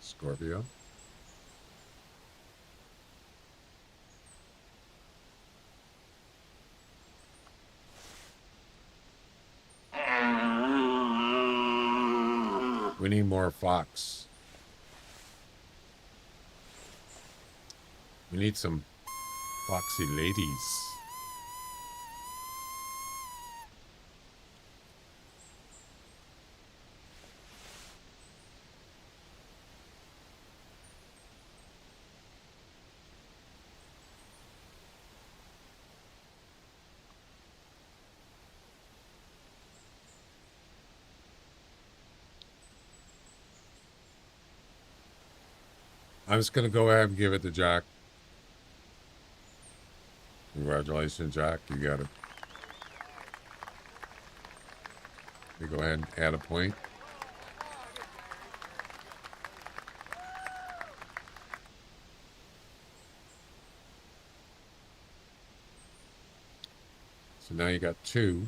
Scorpio. We need more fox. We need some foxy ladies. I'm just going to go ahead and give it to Jack. Congratulations, Jack. You got it. We go ahead and add a point. So now you got 2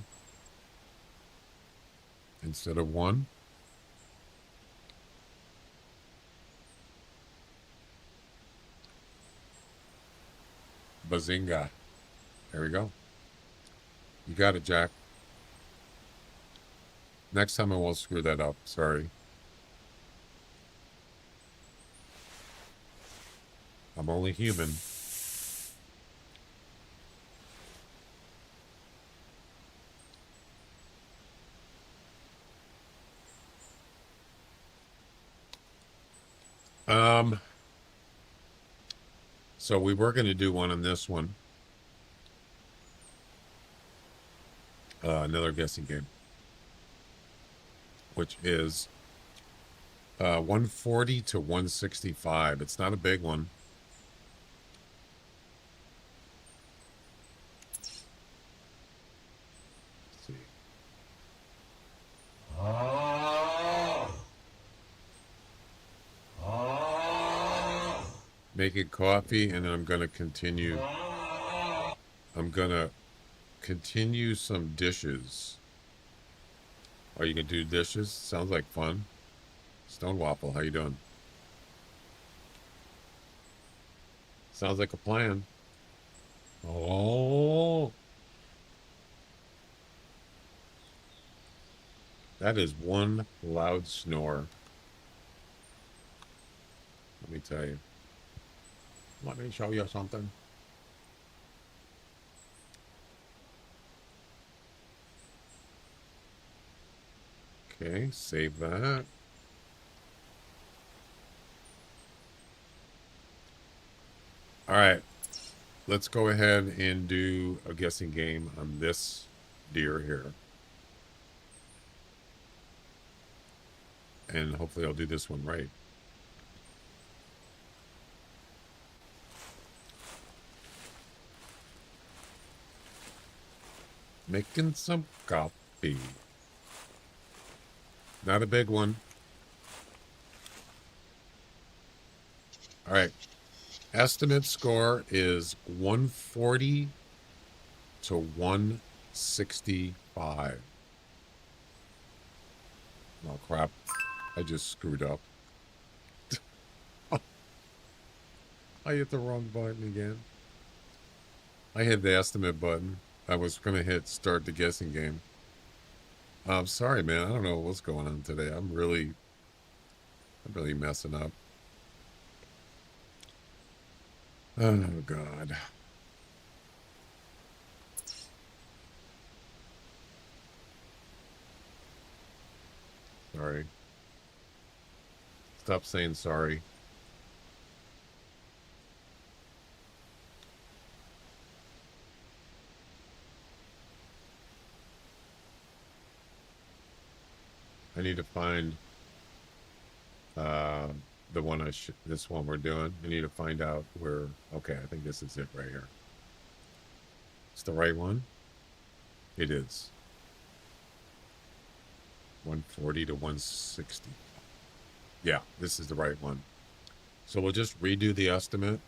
instead of 1. Bazinga. There we go. You got it, Jack. Next time I won't screw that up. Sorry. I'm only human. So we were going to do one on this one. Another guessing game. Which is 140 to 165. It's not a big one. Let's see. Making coffee, and then I'm going to continue. I'm going to continue some dishes. Are you going to do dishes? Sounds like fun. Stone Waffle, how you doing? Sounds like a plan. Oh. That is one loud snore. Let me tell you. Let me show you something. Okay, save that. All right, let's go ahead and do a guessing game on this deer here. And hopefully I'll do this one right. Making some coffee. Not a big one. All right. Estimate score is 140 to 165. Oh, crap. I just screwed up. I hit the wrong button again. I hit the estimate button. I was going to hit start the guessing game. I'm sorry, man. I don't know what's going on today. I'm really messing up. Oh, God. Sorry. Stop saying sorry. I need to find the one this one we're doing. I need to find out where. Okay, I think this is it right here. It's the right one. It is. 140 to 160. Yeah, this is the right one. So we'll just redo the estimate.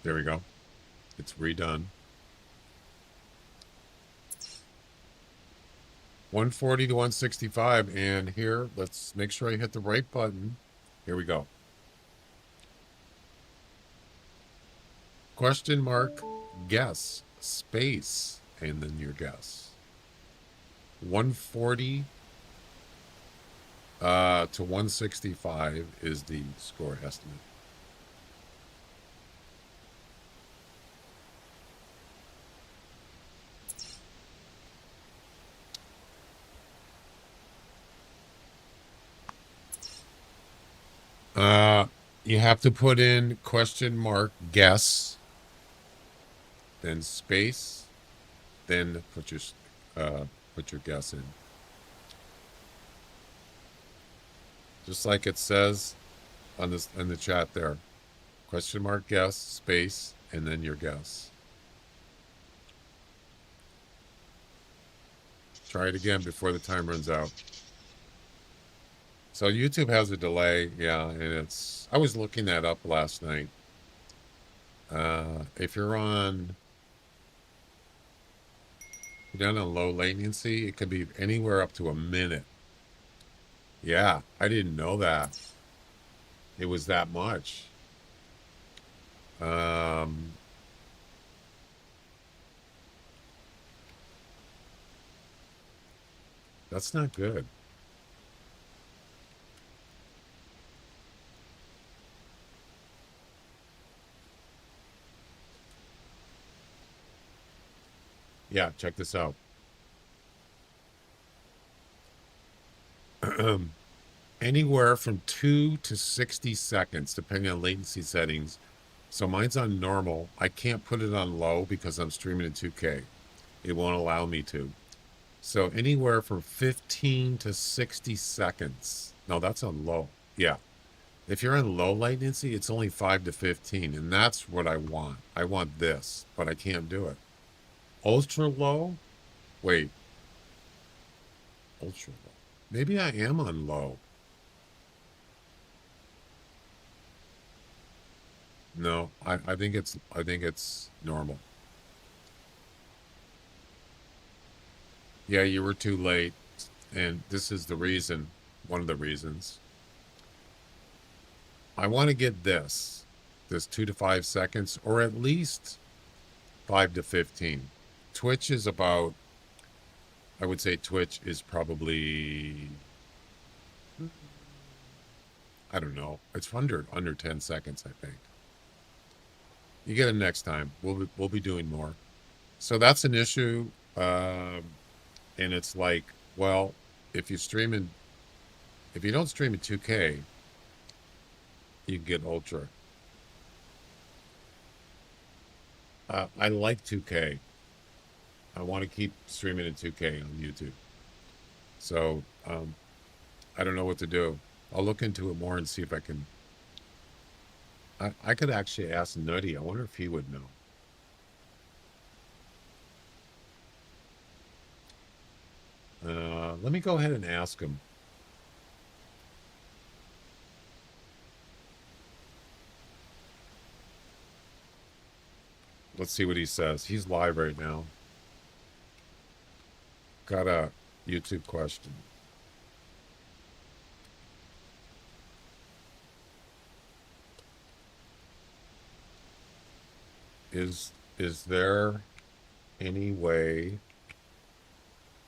There we go. It's redone. 140 to 165. And here, let's make sure I hit the right button. Here we go. Question mark, guess, space, and then your guess. 140 to 165 is the score estimate. You have to put in question mark, guess, then space, then put your guess in. Just like it says on this in the chat there. Question mark, guess, space, and then your guess. Try it again before the time runs out. So YouTube has a delay, yeah, and it's, I was looking that up last night. If you're down on low latency, it could be anywhere up to a minute. Yeah, I didn't know that. It was that much. That's not good. Yeah, check this out. Anywhere from 2 to 60 seconds, depending on latency settings. So mine's on normal. I can't put it on low because I'm streaming in 2K. It won't allow me to. So anywhere from 15 to 60 seconds. No, that's on low. Yeah. If you're on low latency, it's only 5 to 15. And that's what I want. I want this, but I can't do it. Ultra low? Wait. Ultra low. Maybe I am on low. No, I think it's normal. Yeah, you were too late. And this is the reason, one of the reasons. I want to get this 2 to 5 seconds, or at least 5 to 15. Twitch is about, I would say Twitch is probably, I don't know. It's under 10 seconds, I think. You get it next time. We'll be doing more. So that's an issue. And it's like, well, if you don't stream in 2K, you can get Ultra. I like 2K. I want to keep streaming in 2K on YouTube. So I don't know what to do. I'll look into it more and see if I can. I could actually ask Nutty. I wonder if he would know. Let me go ahead and ask him. Let's see what he says. He's live right now. Got a YouTube question. Is there any way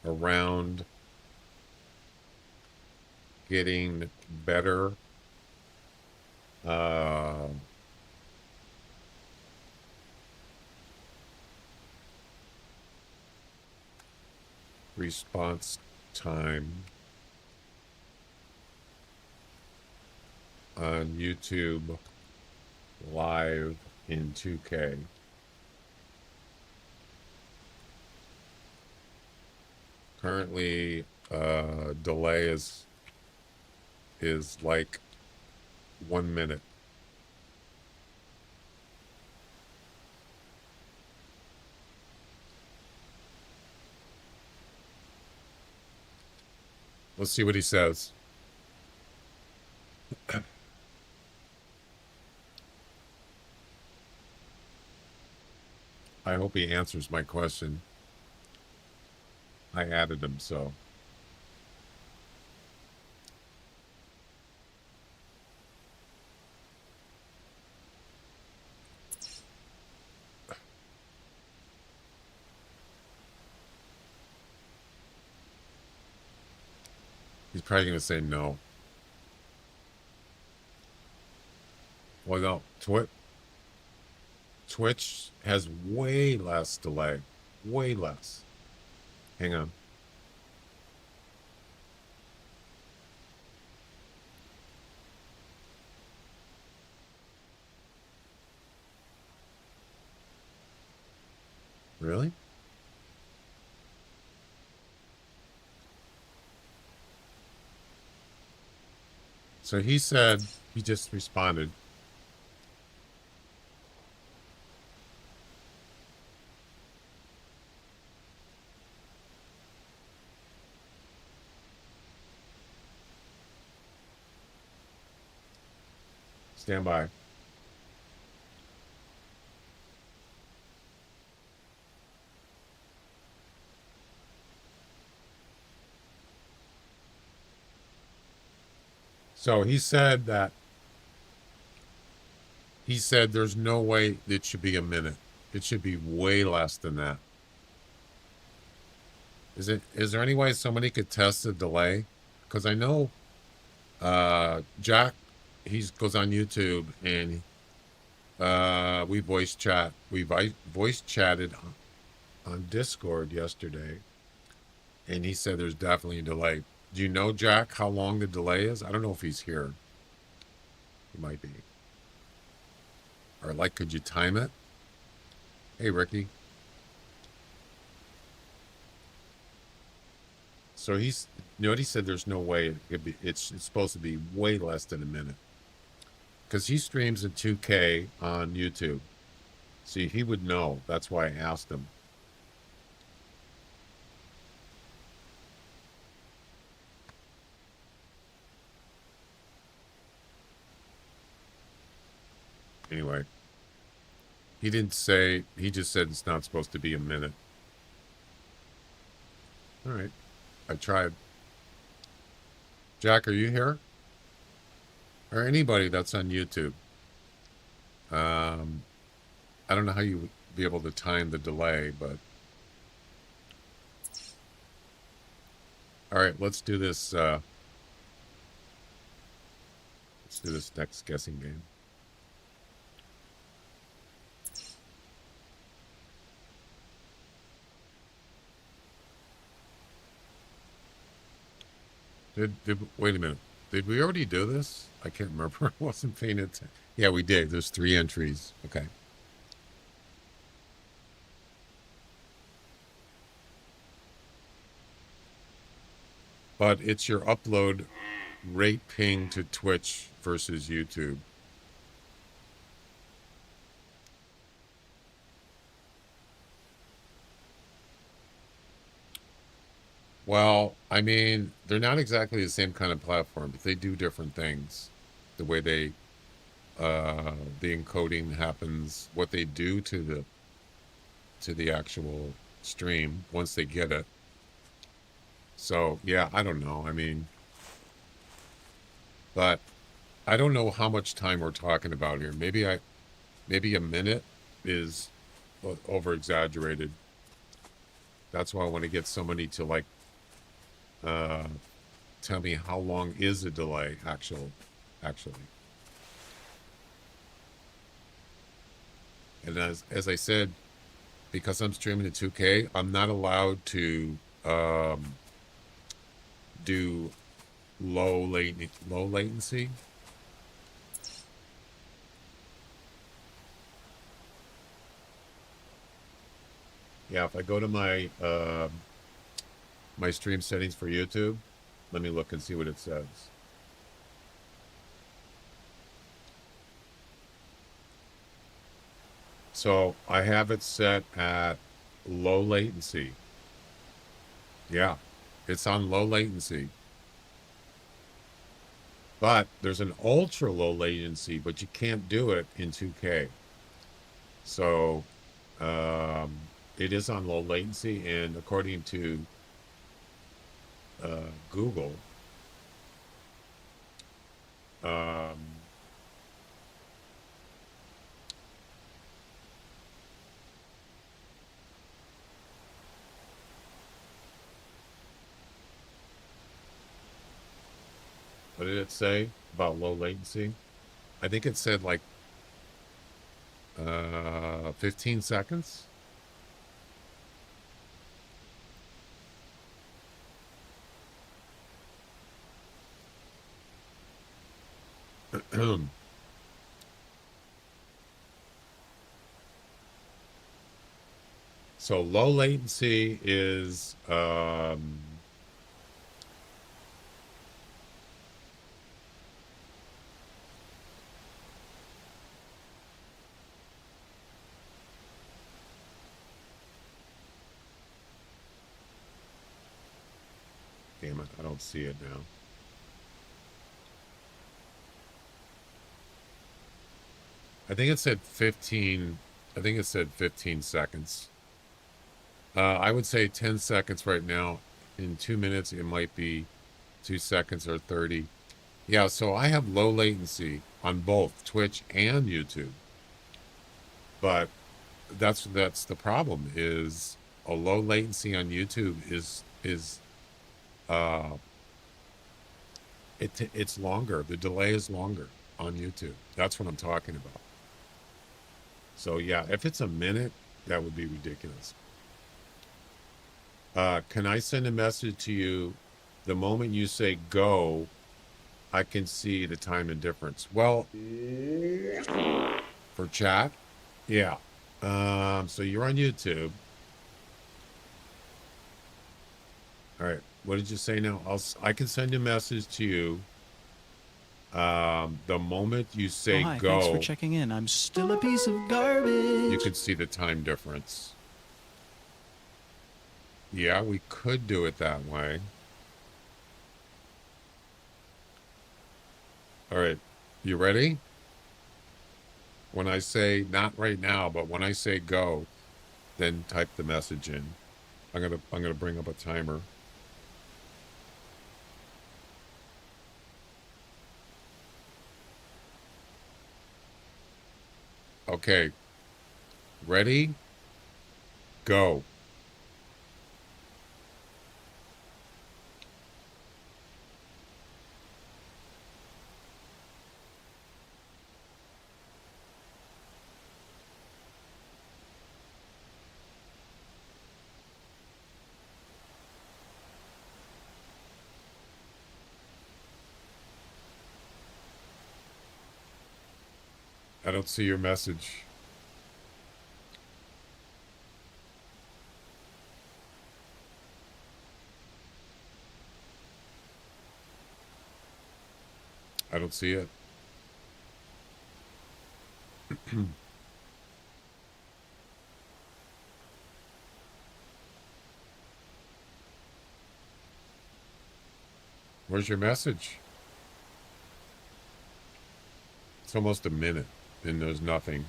around getting better response time on YouTube live in 2K? Apparently, delay is like 1 minute. Let's see what he says. I hope he answers my question. I added him, so. He's probably going to say no. Well, no. Twitch has way less delay. Way less. Hang on. Really? So he said, he just responded. Stand by. So he said there's no way it should be a minute. It should be way less than that. Is there any way somebody could test the delay? Because I know Jack, he goes on YouTube and we voice chatted on Discord yesterday, and he said there's definitely a delay. Do you know, Jack, how long the delay is? I don't know if he's here. He might be. Or like, could you time it? Hey, Ricky. So you know what he said? There's no way it's supposed to be way less than a minute. Because he streams in 2K on YouTube. See, he would know. That's why I asked him. Anyway, he didn't say, he just said it's not supposed to be a minute. All right, I tried. Jack, are you here? Or anybody that's on YouTube? I don't know how you would be able to time the delay, but all right, let's do this. Let's do this next guessing game. Wait a minute. Did we already do this? I can't remember. I wasn't paying attention. Yeah, we did. There's 3 entries. Okay. But it's your upload rate ping to Twitch versus YouTube. Well, I mean, they're not exactly the same kind of platform, but they do different things. The way the encoding happens, what they do to the actual stream once they get it. So yeah, I don't know. I mean, but I don't know how much time we're talking about here. Maybe a minute is over exaggerated. That's why I want to get somebody to like tell me how long is the delay actually. And as I said, because I'm streaming in 2K, I'm not allowed to do low latency. Yeah, if I go to my My stream settings for YouTube. Let me look and see what it says. So I have it set at low latency. Yeah, it's on low latency. But there's an ultra low latency, but you can't do it in 2K. So it is on low latency, and according to Google, what did it say about low latency? I think it said like 15 seconds. So low latency is damn it, I don't see it now. I think it said 15. I think it said 15 seconds. I would say 10 seconds right now. In 2 minutes, it might be 2 seconds or 30. Yeah, so I have low latency on both Twitch and YouTube. But that's the problem, is a low latency on YouTube is it's longer. The delay is longer on YouTube. That's what I'm talking about. So yeah, if it's a minute, that would be ridiculous. Can I send a message to you the moment you say go? I can see the time and difference. Well, for chat, yeah. So you're on YouTube. All right. What did you say now? I can send a message to you. The moment you say hi, go, thanks for checking in. I'm still a piece of garbage. you can see the time difference. Yeah, we could do it that way. All right. You ready? When I say, not right now, but when I say go, then type the message in. I'm gonna bring up a timer. Okay. Ready? Go. I don't see your message. I don't see it. Where's your message? It's almost a minute and there's nothing.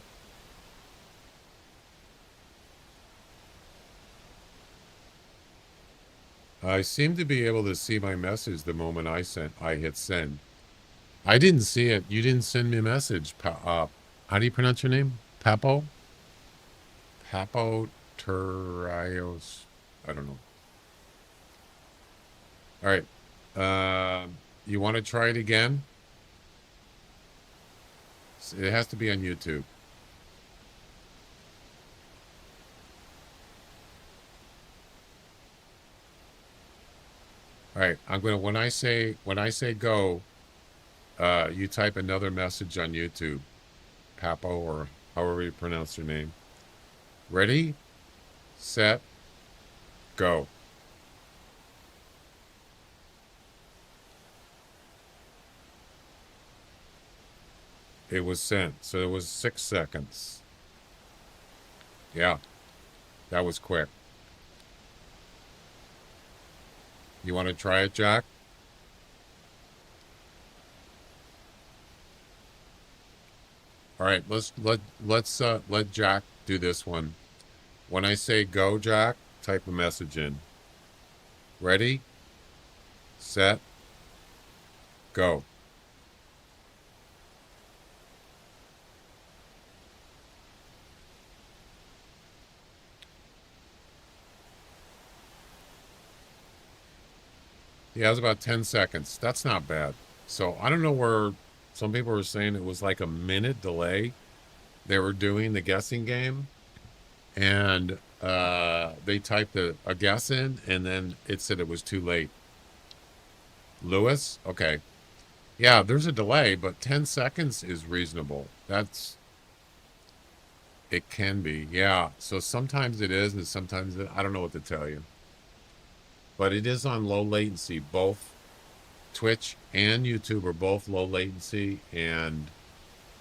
I seem to be able to see my message the moment I hit send. I didn't see it. You didn't send me a message. How do you pronounce your name? Papo? Papo Turrios. I don't know. All right. You want to try it again? It has to be on YouTube. All right. When I say go, you type another message on YouTube. Papo, or however you pronounce your name. Ready, set, go. It was sent. So it was 6 seconds. Yeah, that was quick. You want to try it, Jack? All right, let Jack do this one. When I say go, Jack, type a message in. Ready, set, go. Yeah, it was about 10 seconds. That's not bad. So I don't know where some people were saying it was like a minute delay. They were doing the guessing game, and they typed a guess in, and then it said it was too late. Lewis? Okay. Yeah, there's a delay, but 10 seconds is reasonable. It can be. Yeah. So sometimes it is, and sometimes I don't know what to tell you. But it is on low latency. Both Twitch and YouTube are both low latency, and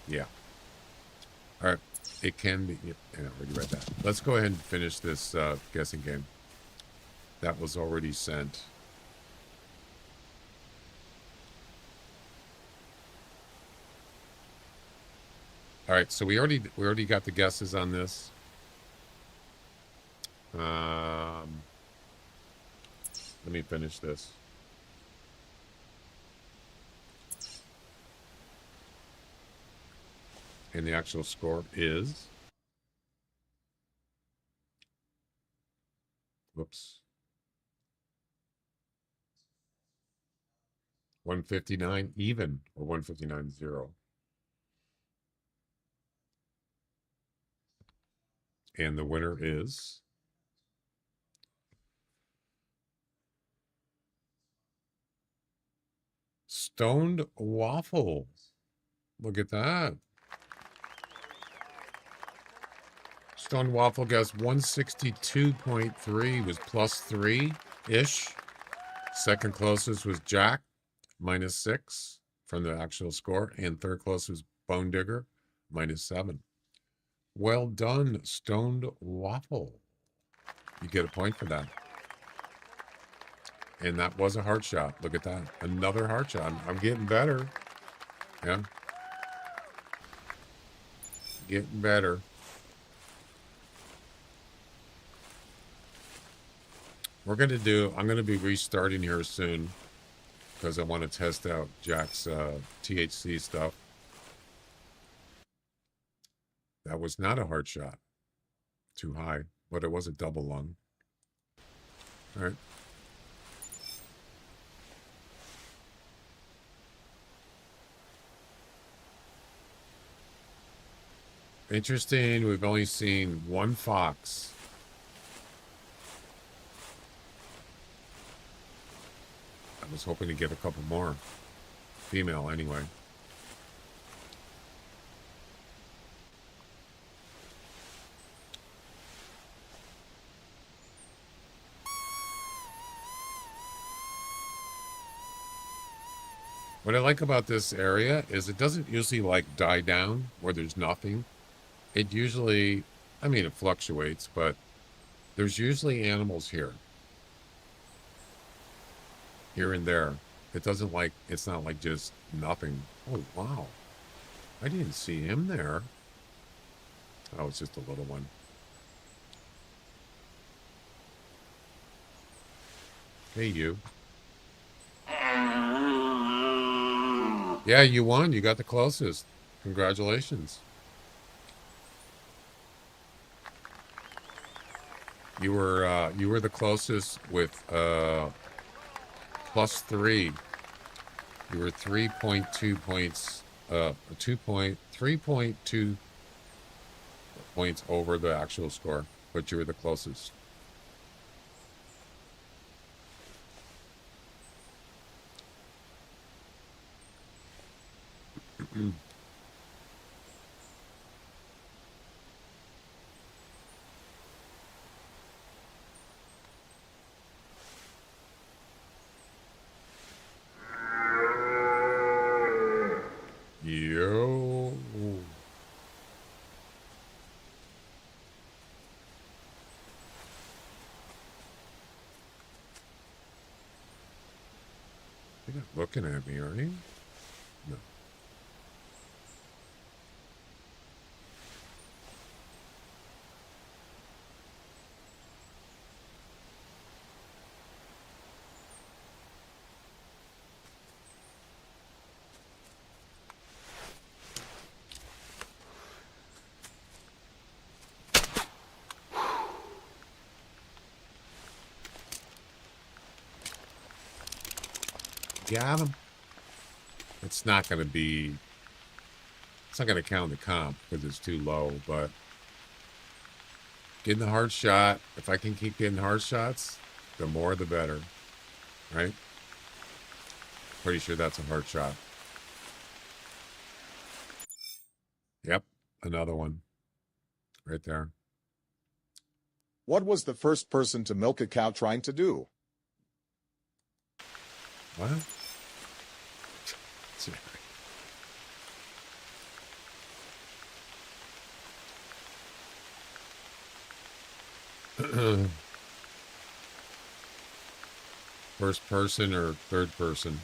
yeah. All right. It can be. Yeah, I already read that. Let's go ahead and finish this guessing game. That was already sent. All right, so we already got the guesses on this. Let me finish this. And the actual score is, whoops, 159 even, or 159.0. And the winner is Stoned Waffle. Look at that. Stoned Waffle guessed 162.3, was plus 3-ish. Second closest was Jack, -6 from the actual score. And third closest was Bone Digger, -7. Well done, Stoned Waffle. You get a point for that. And that was a heart shot. Look at that. Another heart shot. I'm getting better. Yeah. Getting better. I'm going to be restarting here soon because I want to test out Jack's THC stuff. That was not a heart shot. Too high, but it was a double lung. All right. Interesting. We've only seen one fox. I was hoping to get a couple more. Female, anyway. What I like about this area is it doesn't usually like die down where there's nothing. It usually, I mean, it fluctuates, but there's usually animals here. Here and there. It doesn't like, it's not like just nothing. Oh, wow. I didn't see him there. Oh, it's just a little one. Hey, you. Yeah, you won. You got the closest. Congratulations. You were the closest with +3. You were 3.2 points, 3.2 points over the actual score, but you were the closest. Yo. You're not looking at me, are you? No. Got him. It's not going to be... It's not going to count the comp because it's too low, but... Getting the hard shot. If I can keep getting hard shots, the more the better. Right? Pretty sure that's a hard shot. Yep. Another one. Right there. What was the first person to milk a cow trying to do? What? First person or third person?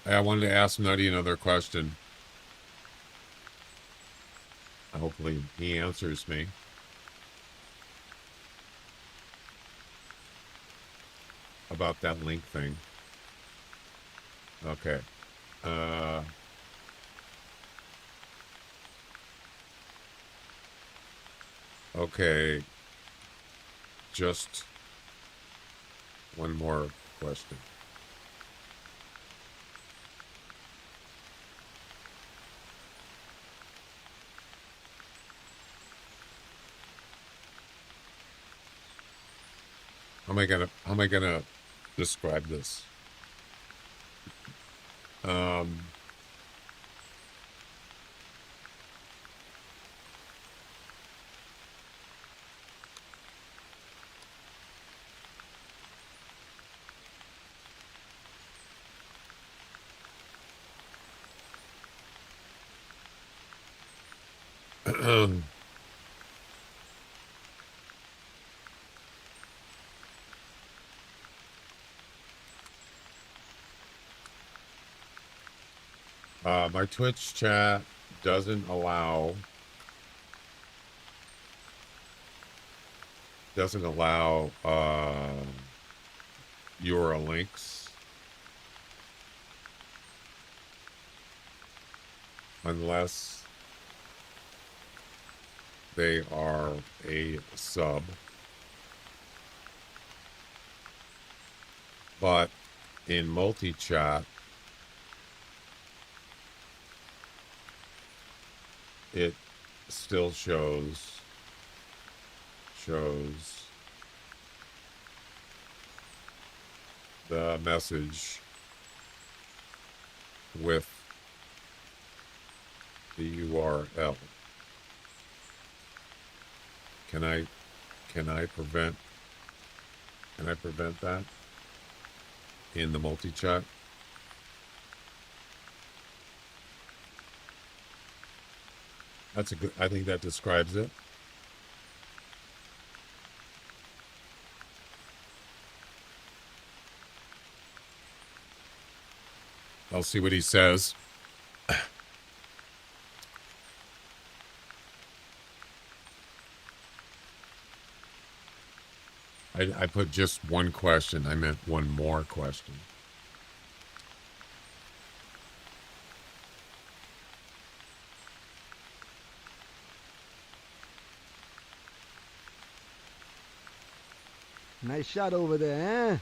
I wanted to ask Nutty another question. Hopefully he answers me. About that link thing. Okay. Okay. Just one more question. How am I gonna describe this? My Twitch chat doesn't allow URL links unless they are a sub. But in multi-chat, it still shows the message with the URL. Can I prevent that in the multi-chat? That's a good, I think that describes it. I'll see what he says. I put just one question. I meant one more question. Nice shot over there, eh?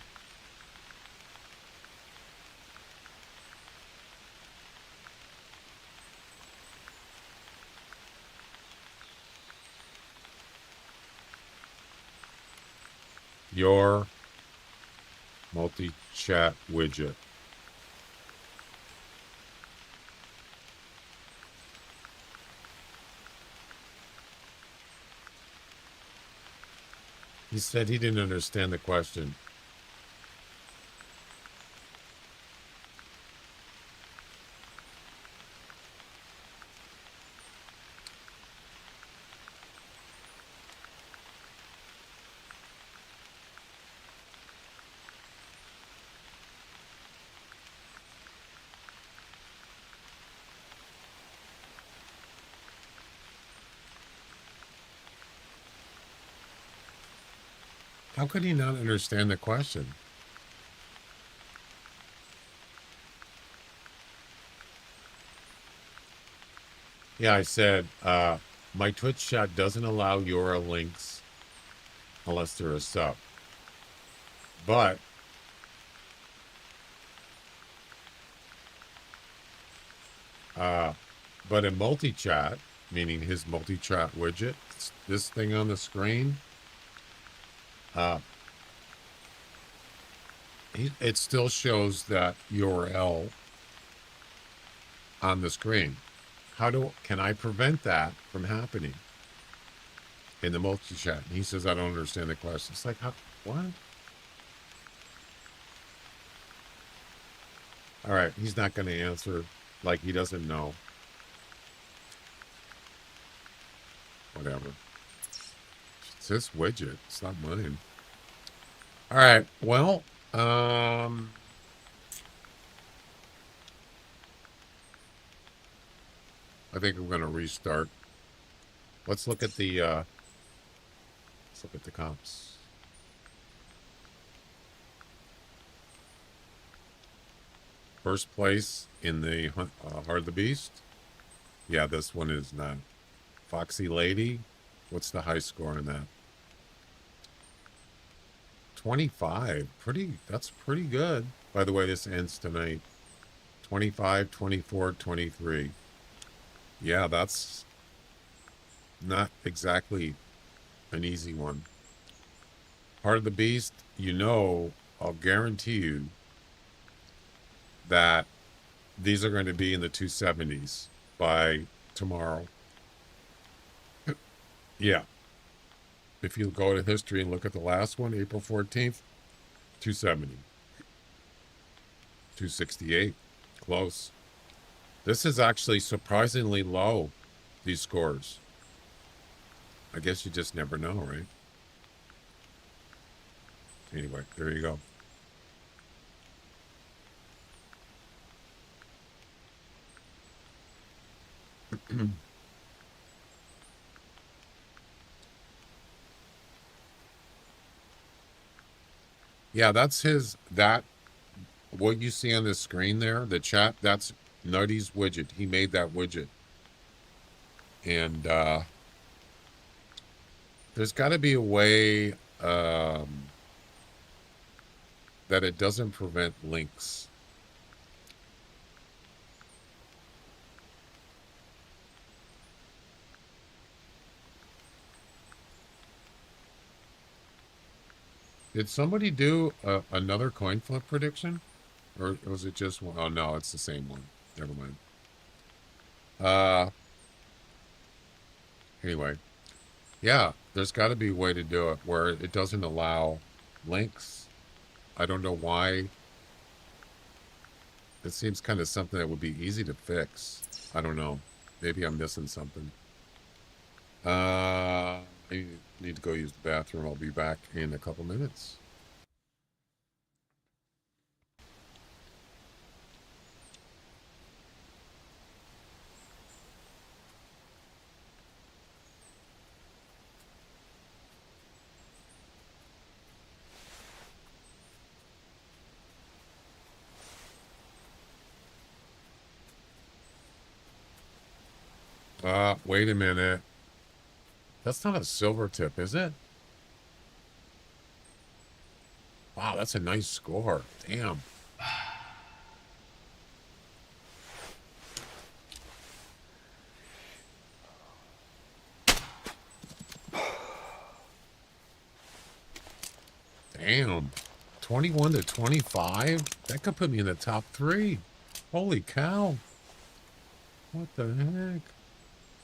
Your multi-chat widget He said he didn't understand the question. How could he not understand the question? Yeah, I said, my Twitch chat doesn't allow URL links unless they're a sub. But in multi-chat, meaning his multi-chat widget, this thing on the screen, it still shows that URL on the screen. Can I prevent that from happening in the multi-chat? And he says, I don't understand the question. It's like, what? All right, he's not going to answer like he doesn't know. Whatever. It's this widget. It's not mine. All right, well, I think I'm going to restart. Let's look at the comps. First place in the Heart of the Beast. Yeah, this one is not. Foxy Lady. What's the high score on that? 25. That's pretty good. By the way, this ends tonight. 25, 24, 23. Yeah, that's not exactly an easy one. Heart of the Beast, I'll guarantee you that these are going to be in the 270s by tomorrow. Yeah. If you go to history and look at the last one, April 14th, 270. 268. Close. This is actually surprisingly low, these scores. I guess you just never know, right? Anyway, there you go. Yeah, what you see on the screen there, the chat, that's Nutty's widget. He made that widget. And there's got to be a way that it doesn't prevent links. Did somebody do another coin flip prediction? Or was it just one? Oh, no, it's the same one. Never mind. Anyway. Yeah, there's got to be a way to do it where it doesn't allow links. I don't know why. It seems kind of something that would be easy to fix. I don't know. Maybe I'm missing something. I need to go use the bathroom. I'll be back in a couple minutes. Wait a minute. That's not a silver tip, is it? Wow, that's a nice score. Damn. Damn. 21 to 25? That could put me in the top 3. Holy cow. What the heck?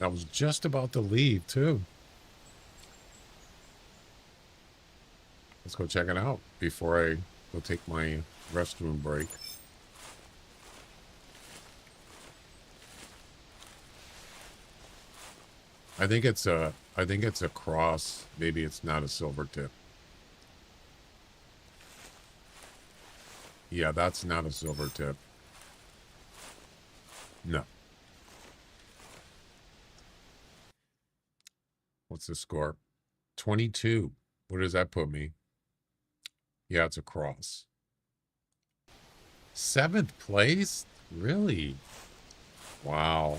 I was just about to leave, too. Let's go check it out before I go take my restroom break. I think it's a cross. Maybe it's not a silver tip. Yeah, that's not a silver tip. No. What's the score? 22. Where does that put me? Yeah, it's a cross. 7th place? Really? Wow.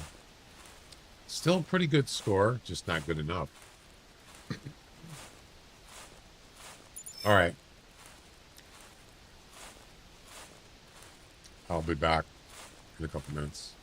Still a pretty good score, just not good enough. All right. I'll be back in a couple minutes.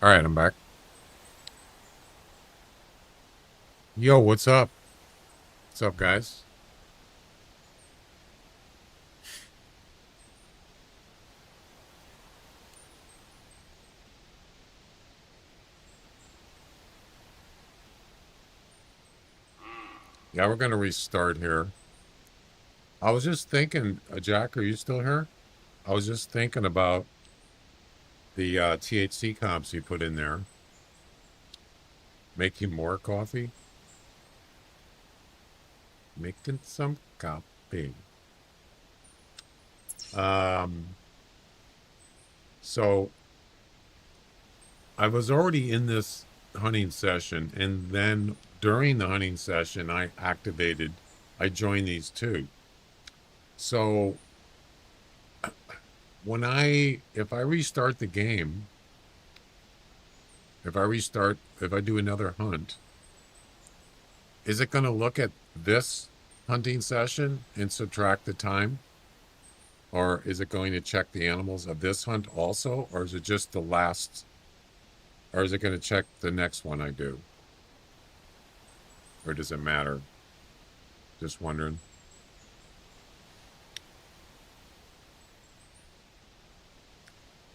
All right, I'm back. Yo, what's up? What's up, guys? Yeah, we're going to restart here. I was just thinking, Jack, are you still here? I was just thinking about the THC comps you put in there. Making more coffee? Making some coffee. So I was already in this hunting session, and then during the hunting session, I joined these two. So if I restart the game, if I do another hunt, is it going to look at this hunting session and subtract the time? Or is it going to check the animals of this hunt also? Or is it just the last? Or is it going to check the next one I do? Or does it matter? Just wondering.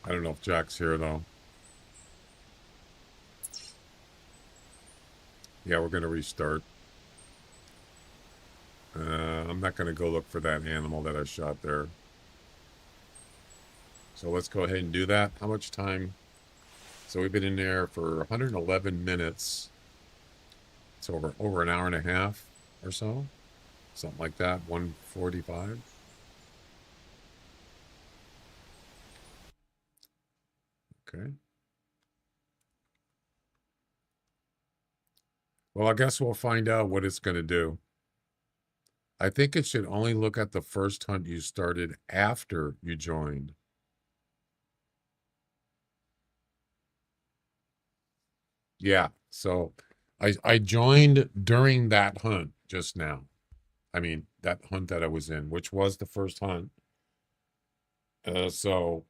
I don't know if Jack's here though. Yeah, we're going to restart. I'm not going to go look for that animal that I shot there. So let's go ahead and do that. How much time? So we've been in there for 111 minutes. It's over an hour and a half or so. Something like that, 145. Okay. Well, I guess we'll find out what it's going to do. I think it should only look at the first hunt you started after you joined. Yeah, so I joined during that hunt just now. I mean, that hunt that I was in, which was the first hunt. So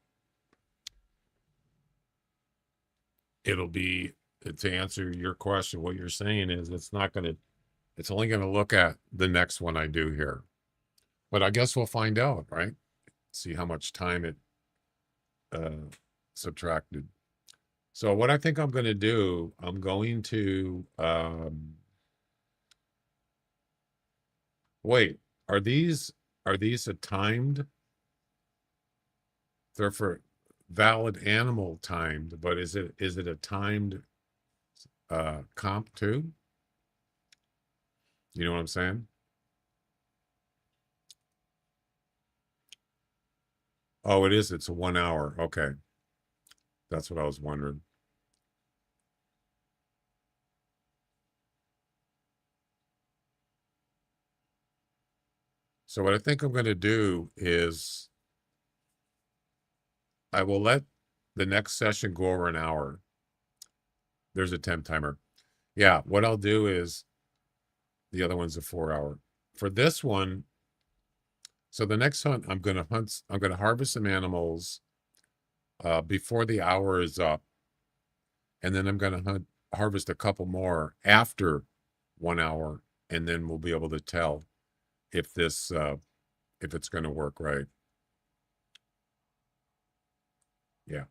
it'll be, to answer your question, what you're saying is it's only going to look at the next one I do here. But I guess we'll find out, right? See how much time it subtracted. So what I think I'm going to do, I'm going to, wait, are these a timed? They're for valid animal timed, but is it a timed comp too? You know what I'm saying? Oh, it is. It's a 1 hour. Okay. That's what I was wondering. So what I think I'm going to do is I will let the next session go over an hour. There's a temp timer. Yeah, what I'll do is the other one's a 4 hour. For this one, so the next hunt, I'm going to harvest some animals before the hour is up. And then I'm going to harvest a couple more after 1 hour. And then we'll be able to tell if this, if it's going to work right. Yeah.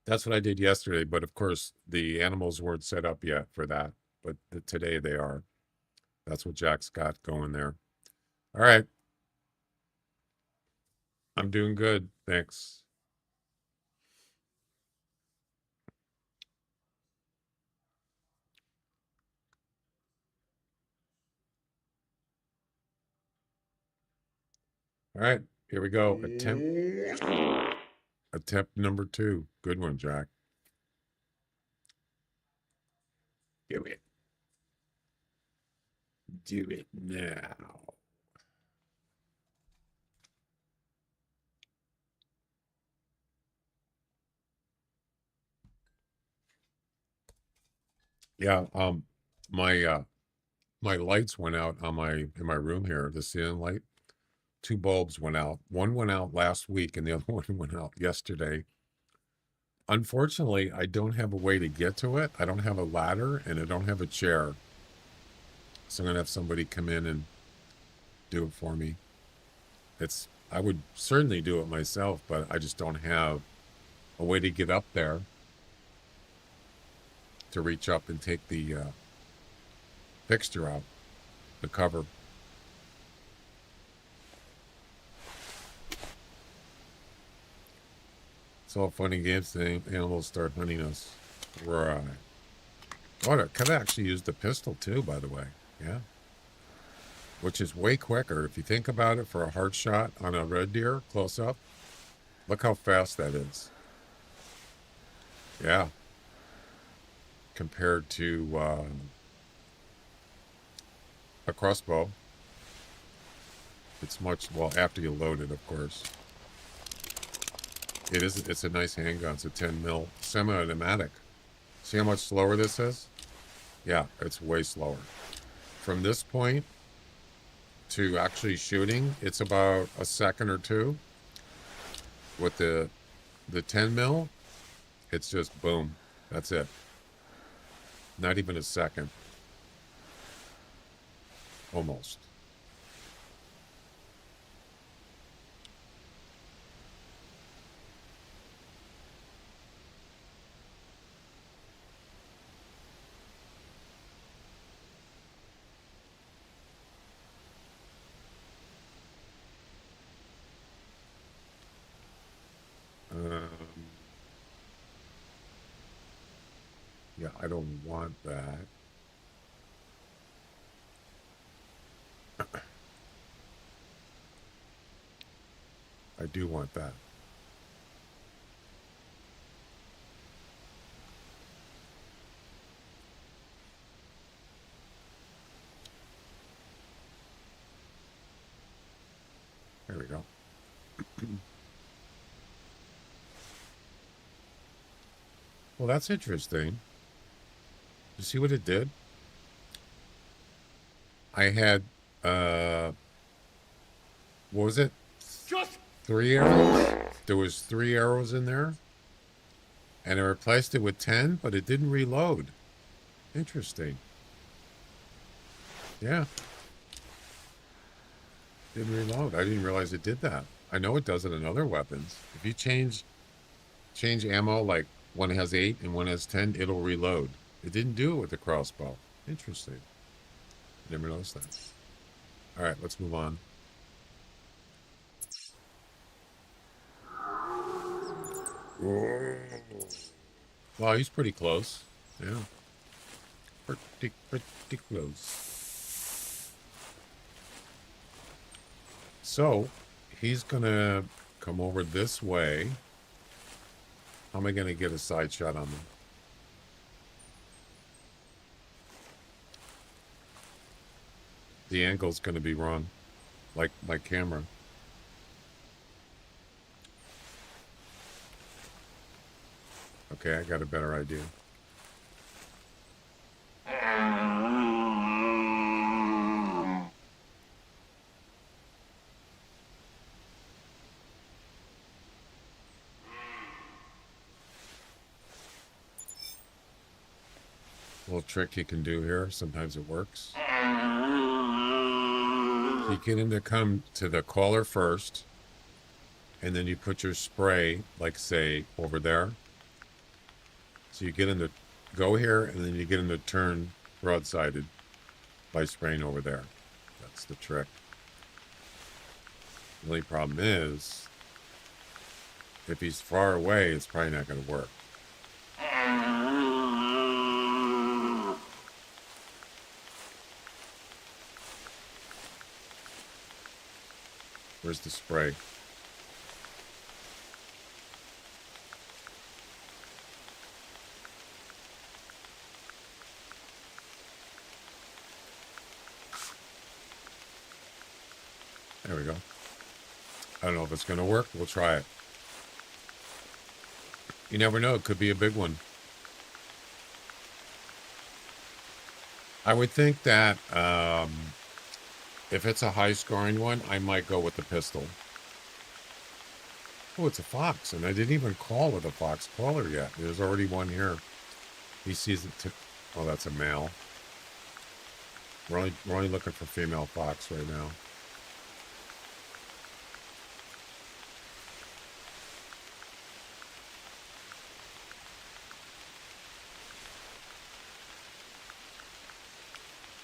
That's what I did yesterday. But of course, the animals weren't set up yet for that. But today they are. That's what Jack's got going there. All right. I'm doing good. Thanks. All right. Here we go. Attempt number 2. Good one, Jack. Do it. Do it now. Yeah, my my lights went out on in my room here, the ceiling light. 2 bulbs went out. One went out last week and the other one went out yesterday. Unfortunately, I don't have a way to get to it. I don't have a ladder and I don't have a chair. So I'm going to have somebody come in and do it for me. I would certainly do it myself, but I just don't have a way to get up there to reach up and take the fixture out, the cover. It's all fun and games. The animals start hunting us. Right. Oh, I could actually use the pistol too, by the way. Yeah. Which is way quicker. If you think about it, for a hard shot on a red deer close up, look how fast that is. Yeah. Compared to a crossbow. It's much, well, after you load it, of course. It's a nice handgun. It's a 10 mil semi-automatic. See how much slower this is? Yeah, it's way slower. From this point to actually shooting, it's about a second or two. With the 10 mil, it's just boom. That's it. Not even a second. Almost. Yeah, I don't want that. I do want that. There we go. Well, that's interesting. You see what it did? I had, what was it? 3 arrows? There was 3 arrows in there. And I replaced it with 10, but it didn't reload. Interesting. Yeah. Didn't reload. I didn't realize it did that. I know it does it in other weapons. If you change ammo, like one has 8 and one has 10, it'll reload. It didn't do it with the crossbow. Interesting. Never noticed that. All right, let's move on. Whoa. Wow, he's pretty close. Yeah. Pretty close. So, he's going to come over this way. How am I going to get a side shot on him? The angle's going to be wrong, like my camera. Okay, I got a better idea. Little trick you can do here. Sometimes it works. You get him to come to the collar first, and then you put your spray, like say, over there. So you get him to go here, and then you get him to turn broadsided by spraying over there. That's the trick. The only problem is, if he's far away, it's probably not going to work. Where's the spray? There we go. I don't know if it's going to work. We'll try it. You never know. It could be a big one. I would think that If it's a high-scoring one, I might go with the pistol. Oh, it's a fox, and I didn't even call with a fox caller yet. There's already one here. He sees it. Oh, that's a male. We're only looking for female fox right now.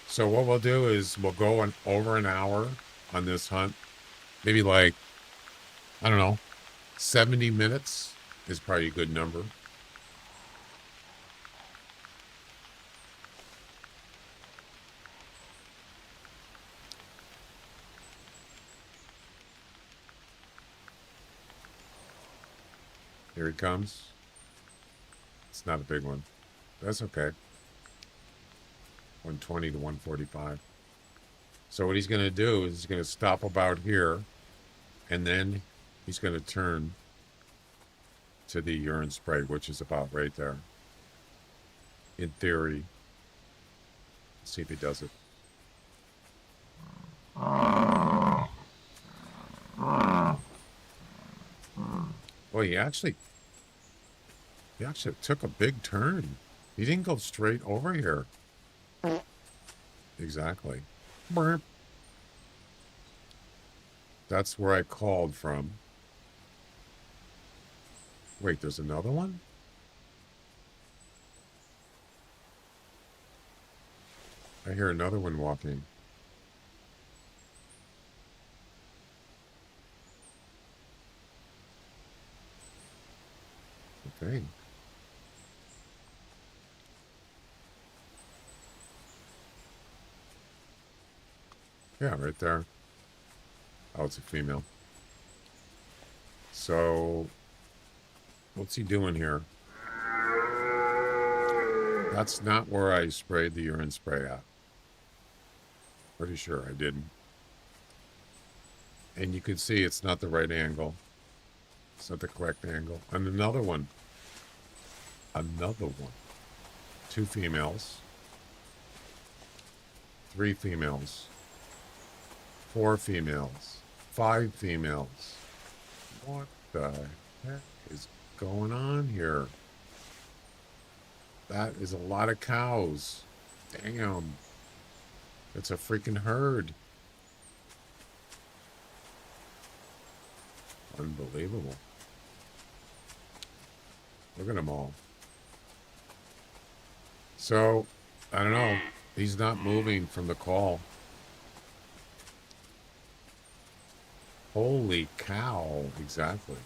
So what we'll do is we'll go over an hour on this hunt. Maybe like, I don't know, 70 minutes is probably a good number. Here he comes. It's not a big one. That's okay. 120 to 145. So what he's going to do is he's going to stop about here, and then he's going to turn to the urine spray, which is about right there. In theory. Let's see if he does it. Well, he actually took a big turn. He didn't go straight over here. Exactly. Burp. That's where I called from. Wait, there's another one? I hear another one walking. Okay. Yeah, right there. Oh, it's a female. So, what's he doing here? That's not where I sprayed the urine spray at. Pretty sure I didn't. And you can see it's not the right angle. It's not the correct angle. And another one. Another one. 2 females. 3 females. 4 females. 5 females. What the heck is going on here? That is a lot of cows. Damn. It's a freaking herd. Unbelievable. Look at them all. So, I don't know. He's not moving from the call. Holy cow. Exactly.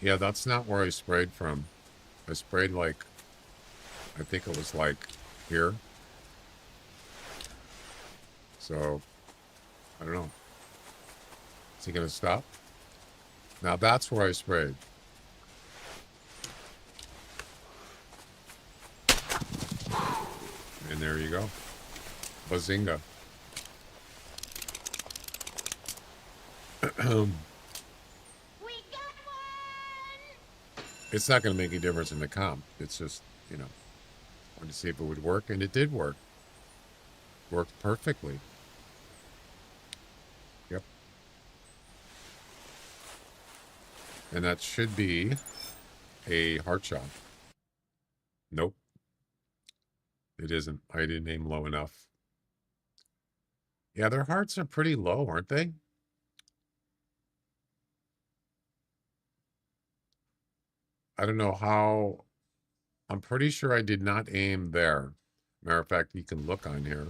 Yeah, that's not where I sprayed from. I sprayed like, I think it was like here. So, I don't know. Is he going to stop? Now that's where I sprayed. And there you go. Bazinga. It's not going to make any difference in the comp. It's just, you know, I wanted to see if it would work, and it did work. Worked perfectly. Yep. And that should be a heart shot. Nope. It isn't. I didn't aim low enough. Yeah, their hearts are pretty low, aren't they? I don't know how. I'm pretty sure I did not aim there. Matter of fact, you can look on here.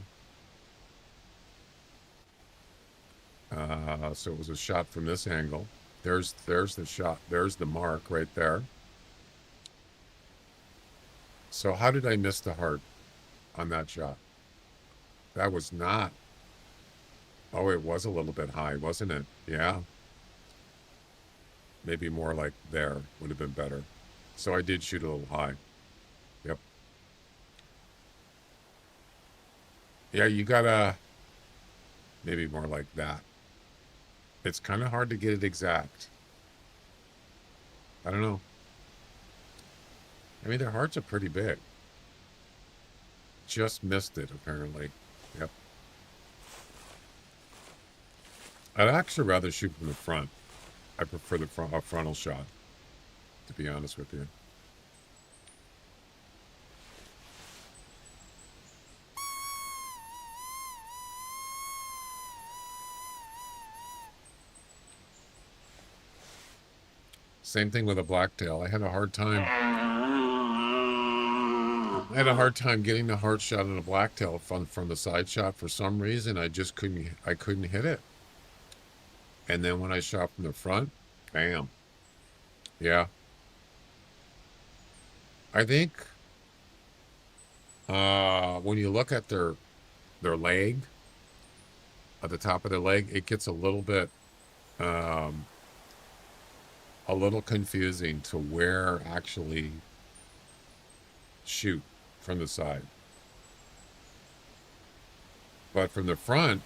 So it was a shot from this angle. There's the shot. There's the mark right there. So how did I miss the heart on that shot? That was not. Oh, it was a little bit high, wasn't it? Yeah. Maybe more like there would have been better. So I did shoot a little high. Yep. Yeah, you gotta maybe more like that. It's kind of hard to get it exact. I don't know. I mean, their hearts are pretty big. just missed it, apparently. Yep. I'd actually rather shoot from the front. I prefer the frontal shot, to be honest with you. Same thing with a blacktail. I had a hard time getting the hard shot on a blacktail from the side shot. For some reason, I couldn't hit it. And then when I shot from the front, bam. Yeah. I think when you look at their leg, at the top of their leg, it gets a little bit a little confusing to where actually shoot from the side. But from the front,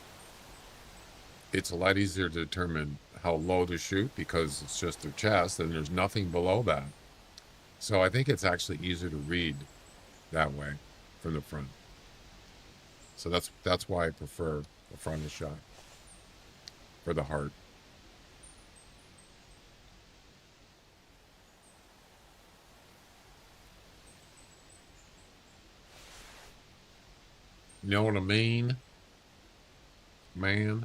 it's a lot easier to determine how low to shoot because it's just their chest and there's nothing below that. So I think it's actually easier to read that way from the front. So that's why I prefer a frontal shot for the heart. You know what I mean, man?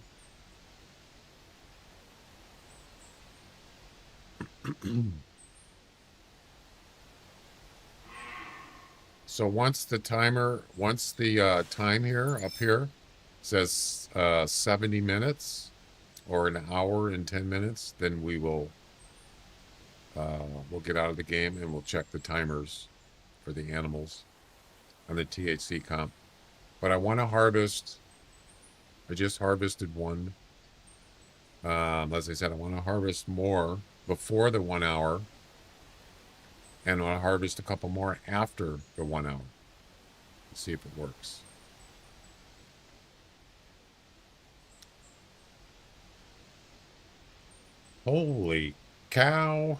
So once the time here up here says 70 minutes or an hour and 10 minutes, then we'll get out of the game and we'll check the timers for the animals on the THC comp. But I want to harvest. I just harvested one. As I said, I want to harvest more before the 1 hour. And I want to harvest a couple more after the 1 hour. Let's see if it works. Holy cow.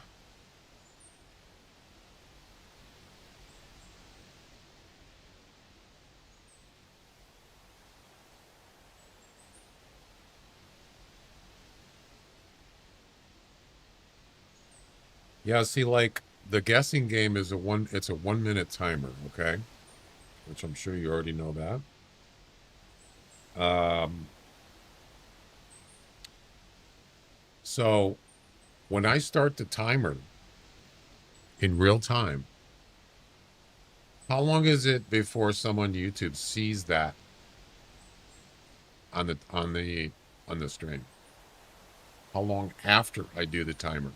Yeah, see, like the guessing game is it's a 1 minute timer, okay? Which I'm sure you already know that. So when I start the timer in real time, how long is it before someone on YouTube sees that on the stream? How long after I do the timer?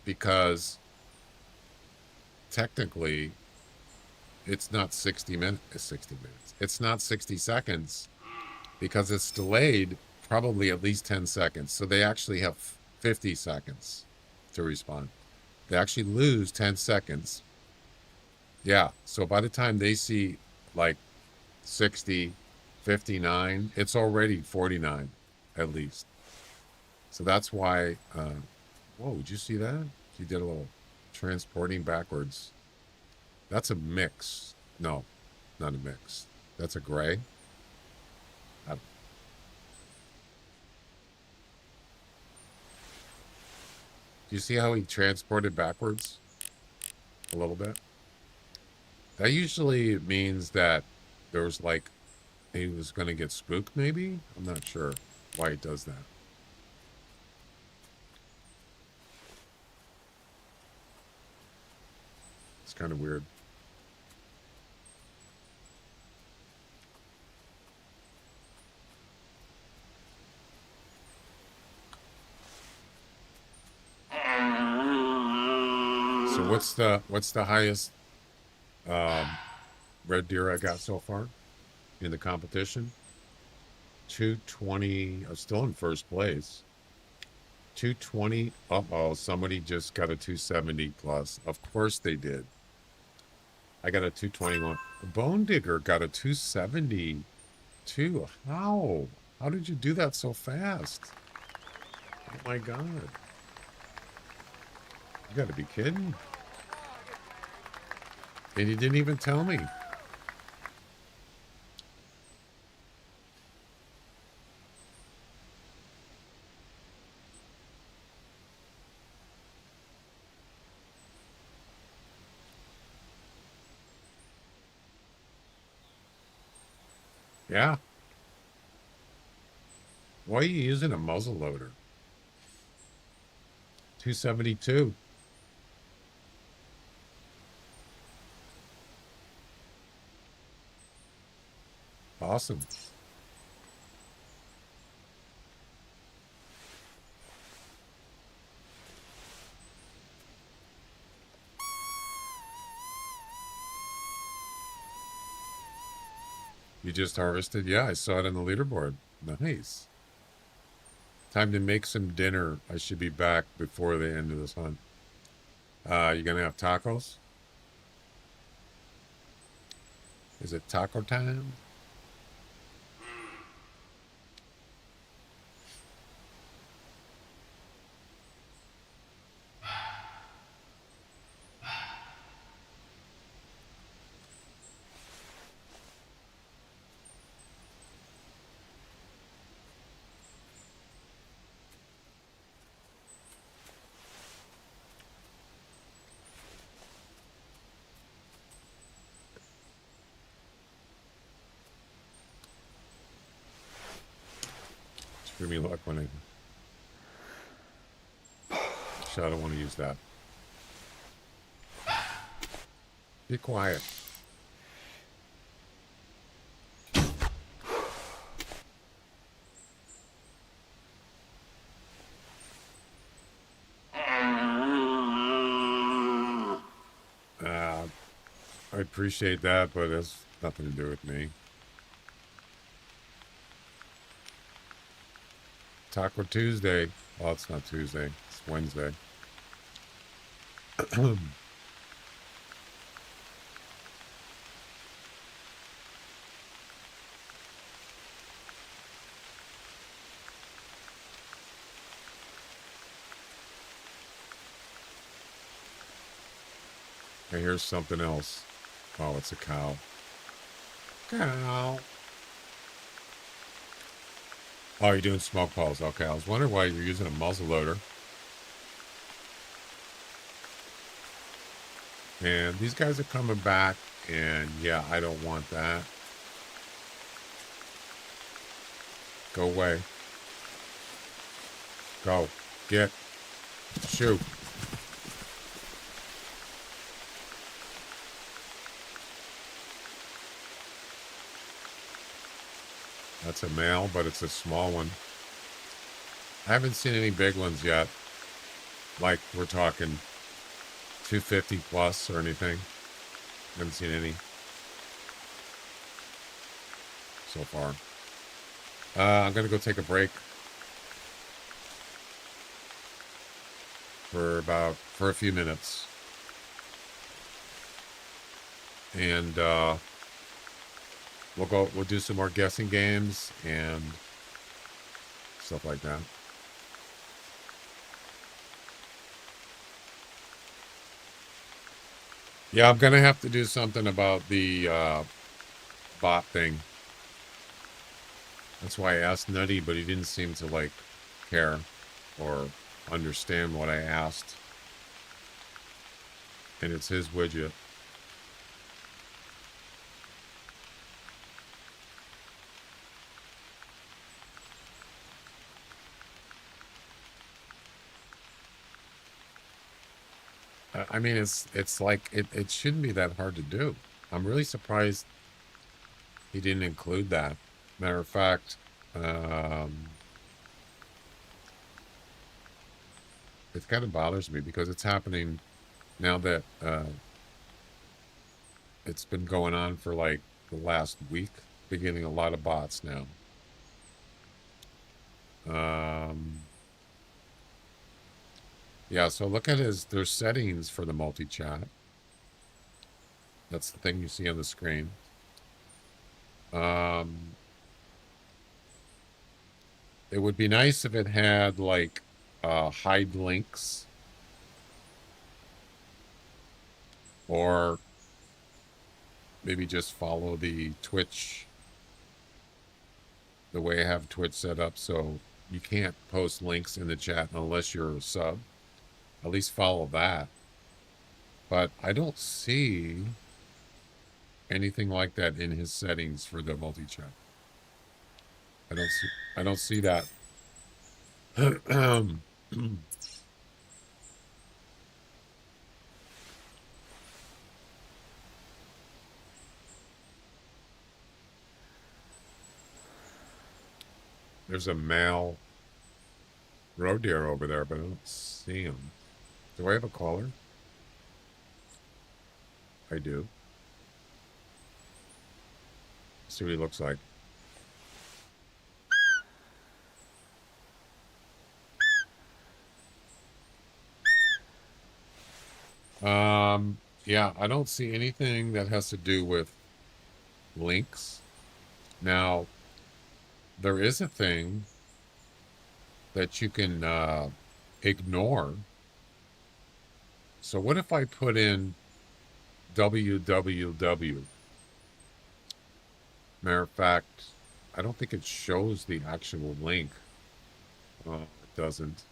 Because technically it's not 60 minutes. It's not 60 seconds because it's delayed probably at least 10 seconds. So they actually have 50 seconds to respond. They actually lose 10 seconds. Yeah. So by the time they see like 60, 59, it's already 49 at least. So that's why, whoa, did you see that? He did a little transporting backwards. That's a mix. No, not a mix. That's a gray. Do you see how he transported backwards? A little bit. That usually means that there was like, he was going to get spooked maybe? I'm not sure why it does that. It's kind of weird. So what's the highest red deer I got so far in the competition? 220. I'm still in first place. 220. Uh-oh, somebody just got a 270 plus. Of course they did. I got a 221. Bone Digger got a 272. How? How did you do that so fast? Oh my God. You gotta be kidding. And you didn't even tell me. Yeah. Why are you using a muzzle loader? 272. Awesome. You just harvested? Yeah, I saw it on the leaderboard. Nice. Time to make some dinner. I should be back before the end of this hunt. You gonna have tacos? Is it taco time? Screw me luck when I... Shit, I don't want to use that. Be quiet. I appreciate that, but it's nothing to do with me. Taco Tuesday. Well, it's not Tuesday. It's Wednesday. Okay, here's something else. Oh, it's a cow. Cow. Oh, you're doing smoke balls. Okay, I was wondering why you're using a muzzle loader. And these guys are coming back, and yeah, I don't want that. Go away. Go. Get. Shoot. That's a male, but it's a small one. I haven't seen any big ones yet. Like, we're talking 250 plus or anything. Haven't seen any so far. I'm going to go take a break for a few minutes. And we'll do some more guessing games and stuff like that. Yeah, I'm gonna have to do something about the bot thing. That's why I asked Nutty, but he didn't seem to like care or understand what I asked. And it's his widget. I mean, it's like it shouldn't be that hard to do. I'm really surprised he didn't include that. Matter of fact, it kind of bothers me because it's happening now that it's been going on for like the last week, beginning a lot of bots now. Yeah, so look at their settings for the multi-chat. That's the thing you see on the screen. It would be nice if it had like hide links or maybe just follow the Twitch, the way I have Twitch set up, so you can't post links in the chat unless you're a sub. At least follow that. But I don't see anything like that in his settings for the multi-chat. I don't see that. There's a male road deer over there, but I don't see him. Do I have a caller? I do. Let's see what he looks like. Yeah, I don't see anything that has to do with links. Now, there is a thing that you can ignore. So what if I put in www? Matter of fact, I don't think it shows the actual link. Oh, it doesn't.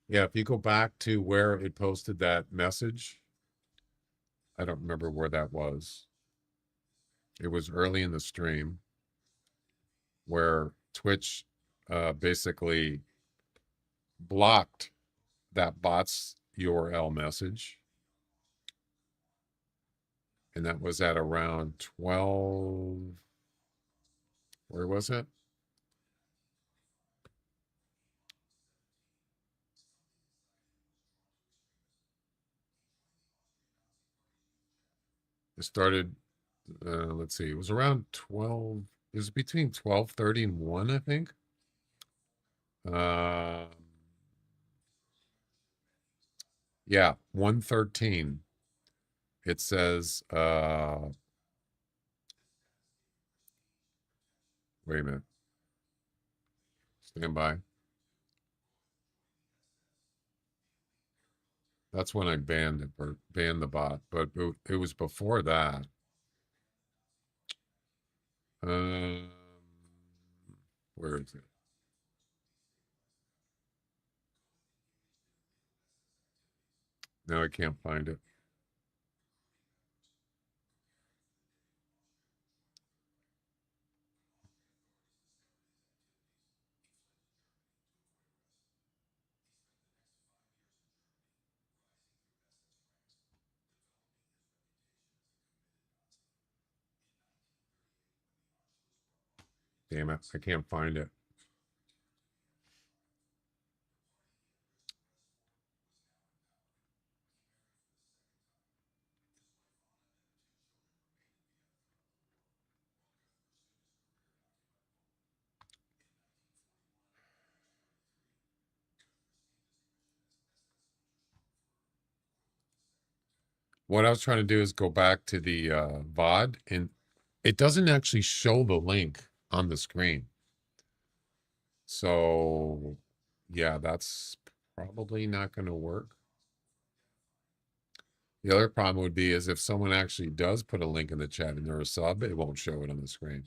Yeah, if you go back to where it posted that message, I don't remember where that was. It was early in the stream where Twitch basically blocked that bot's URL message. And that was at around 12. Where was it? It started, let's see, it was around 12. It was between 12:30 and 1, I think. Yeah, 1:13. It says, wait a minute. Stand by. That's when I banned it, or banned the bot, but it was before that. Where is it? Now I can't find it. Damn it, I can't find it. What I was trying to do is go back to the VOD, and it doesn't actually show the link on the screen. So, yeah, that's probably not going to work. The other problem would be is if someone actually does put a link in the chat and they're a sub, it won't show it on the screen.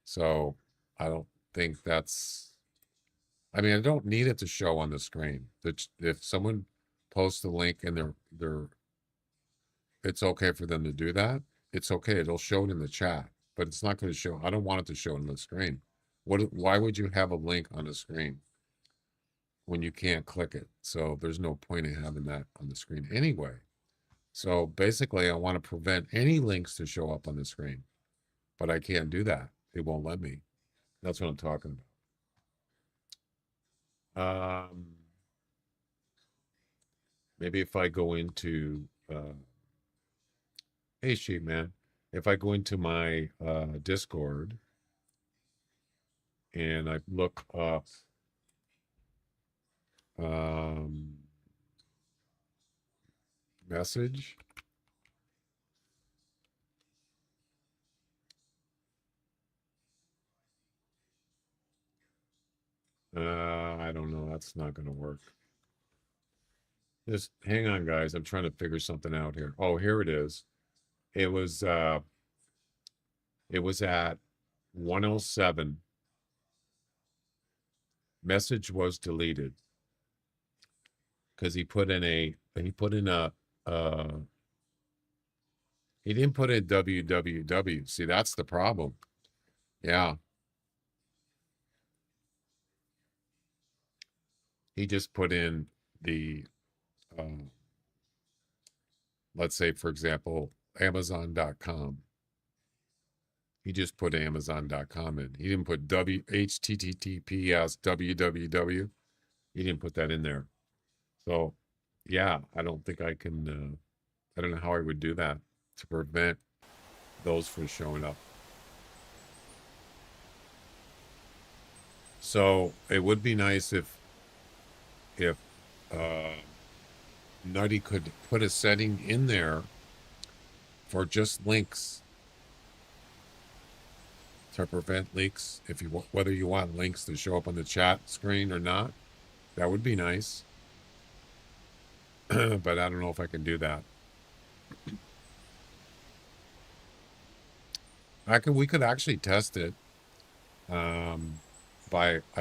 So I don't think that's, I mean, I don't need it to show on the screen. That if someone posts a link and they're it's okay for them to do that. It's okay. It'll show it in the chat, but it's not going to show. I don't want it to show on the screen. Why would you have a link on the screen when you can't click it? So there's no point in having that on the screen anyway. So basically, I want to prevent any links to show up on the screen, but I can't do that. It won't let me. That's what I'm talking about. Maybe if I go into, hey, Sheep Man, if I go into my Discord and I look up message. I don't know. That's not going to work. Just hang on, guys. I'm trying to figure something out here. Oh, here it is. It was at 107. Message was deleted because he put in a uh he didn't put in www. See, that's the problem. Yeah. He just put in the let's say, for example, Amazon.com. He just put Amazon.com in. He didn't put HTTPS www. He didn't put that in there. So, yeah, I don't think I can. I don't know how I would do that to prevent those from showing up. So it would be nice if uh, Nutty could put a setting in there for just links to prevent leaks. If you whether you want links to show up on the chat screen or not, that would be nice. But I don't know if I can do that. We could actually test it. I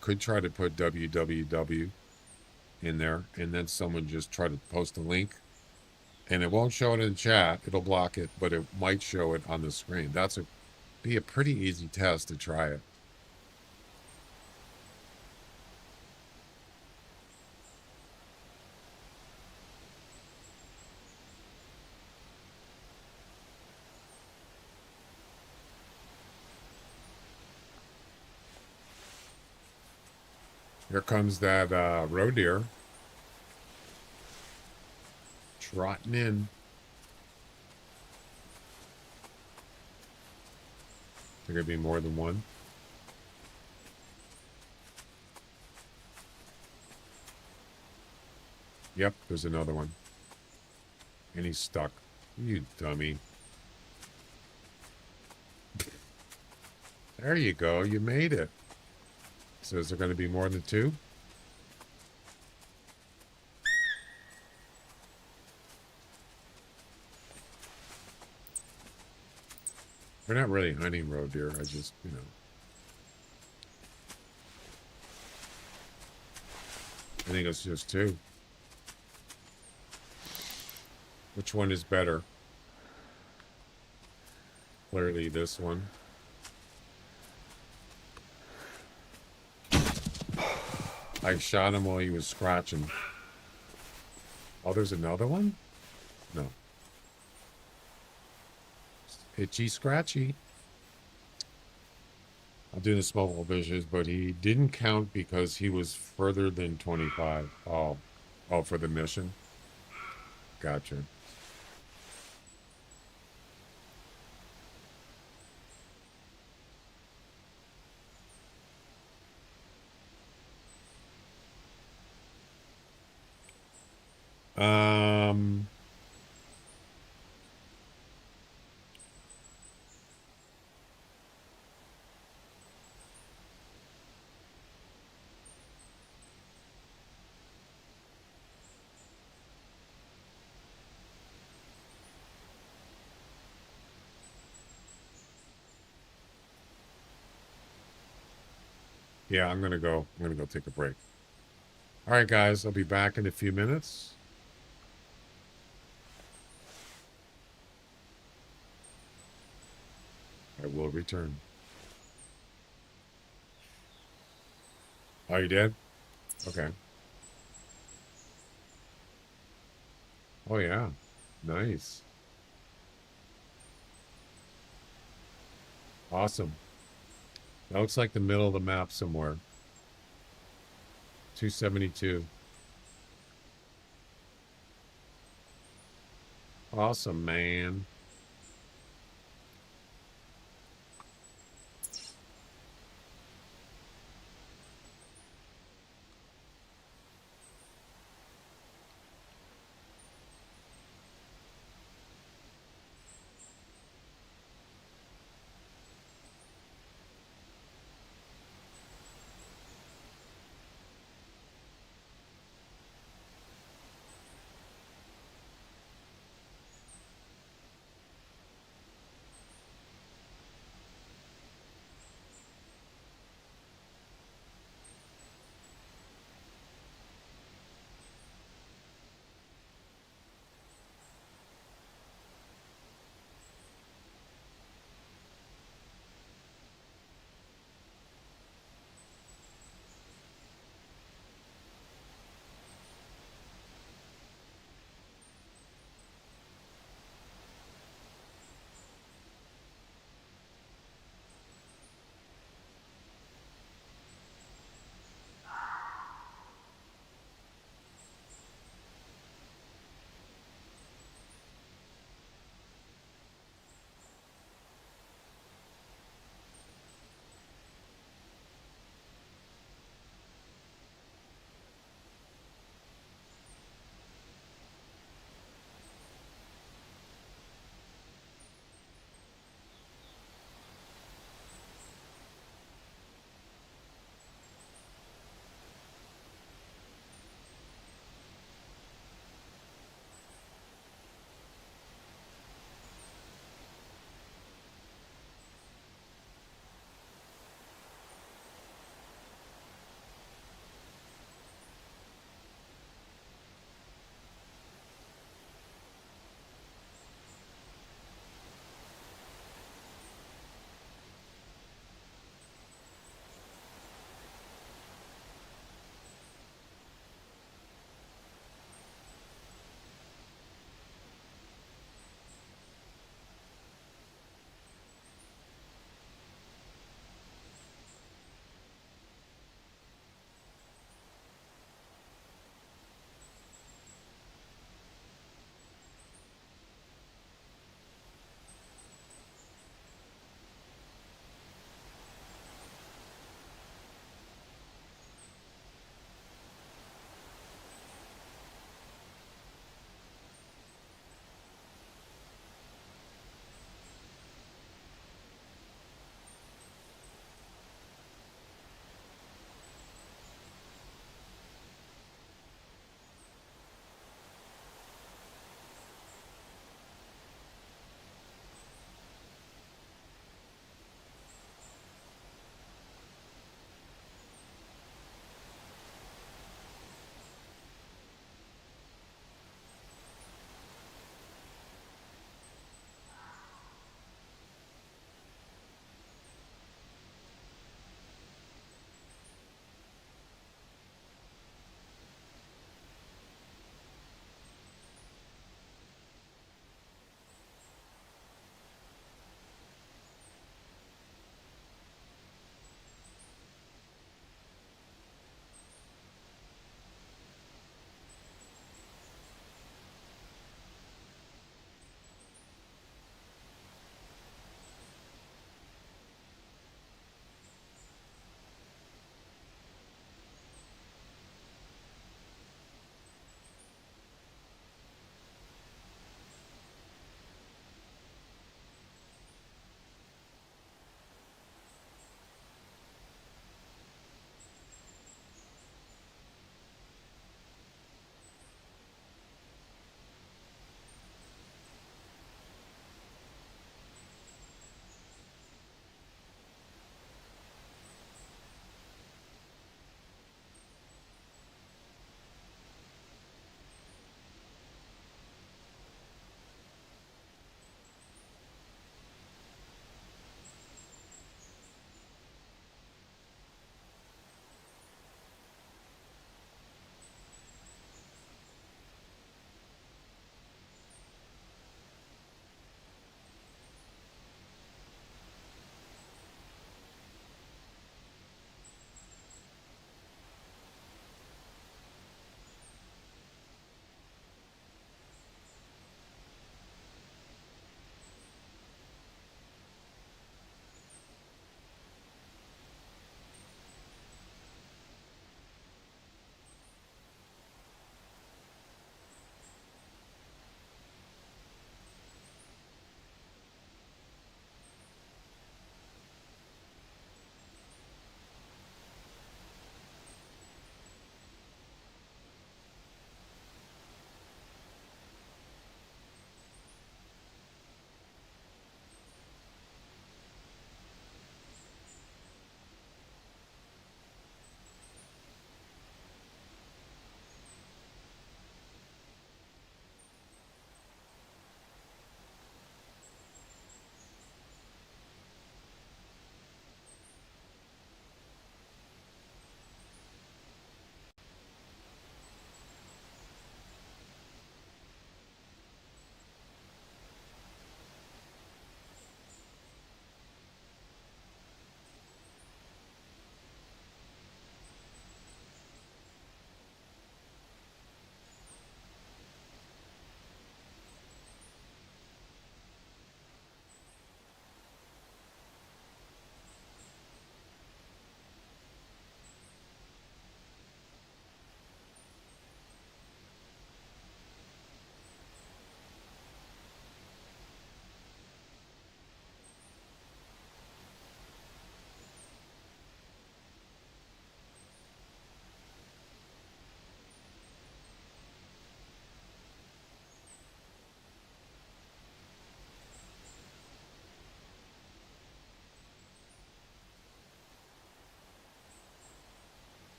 could try to put www in there, and then someone just try to post a link, and it won't show it in chat. It'll block it, but it might show it on the screen. Be a pretty easy test to try it. Here comes that roe deer trotting in. There could be more than one. Yep, there's another one. And he's stuck. You dummy. There you go. You made it. So is there going to be more than two? We're not really hunting roe deer. I just, I think it's just two. Which one is better? Clearly this one. I shot him while he was scratching. Oh, there's another one? No. Itchy scratchy. I'll do the small fishes, but he didn't count because he was further than 25. Oh, for the mission? Gotcha. Yeah, I'm gonna go take a break. All right, guys, I'll be back in a few minutes. I will return. Oh, you did? Okay. Oh, yeah. Nice. Awesome. That looks like the middle of the map somewhere. 272. Awesome, man.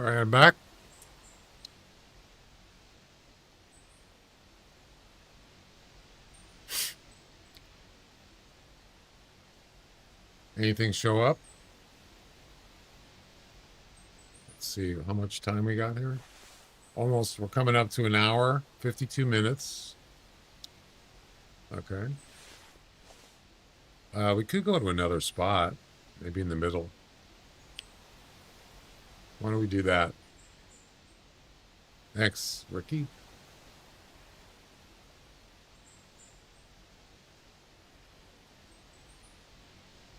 All right, I'm back. Anything show up? Let's see how much time we got here. Almost, we're coming up to an hour, 52 minutes. Okay. We could go to another spot, maybe in the middle. Why don't we do that? Thanks, Ricky.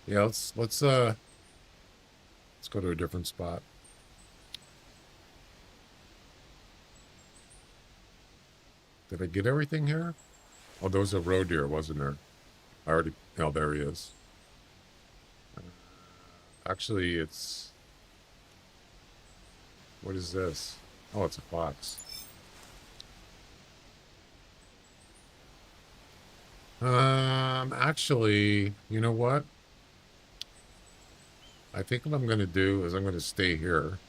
Yeah, let's go to a different spot. Did I get everything here? Oh, there was a roe deer, wasn't there? I already. Oh, there he is. Actually, it's. What is this? Oh, it's a fox. Actually, you know what? I think what I'm going to do is I'm going to stay here.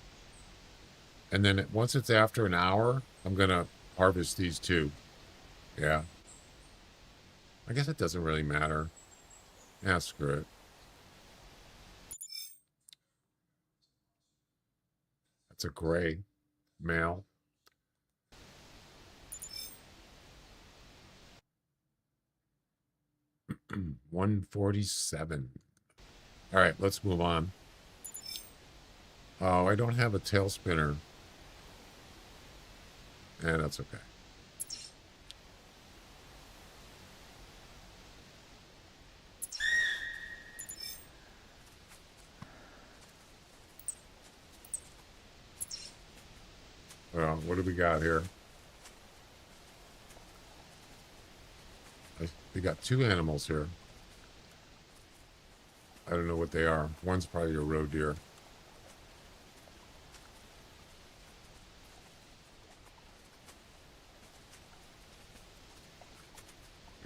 And then once it's after an hour, I'm going to harvest these two. Yeah. I guess it doesn't really matter. Yeah, screw it. That's a gray male. $147. All right, let's move on. Oh, I don't have a tail spinner. Yeah, that's okay. Well, what do we got here? We got two animals here. I don't know what they are. One's probably a roe deer.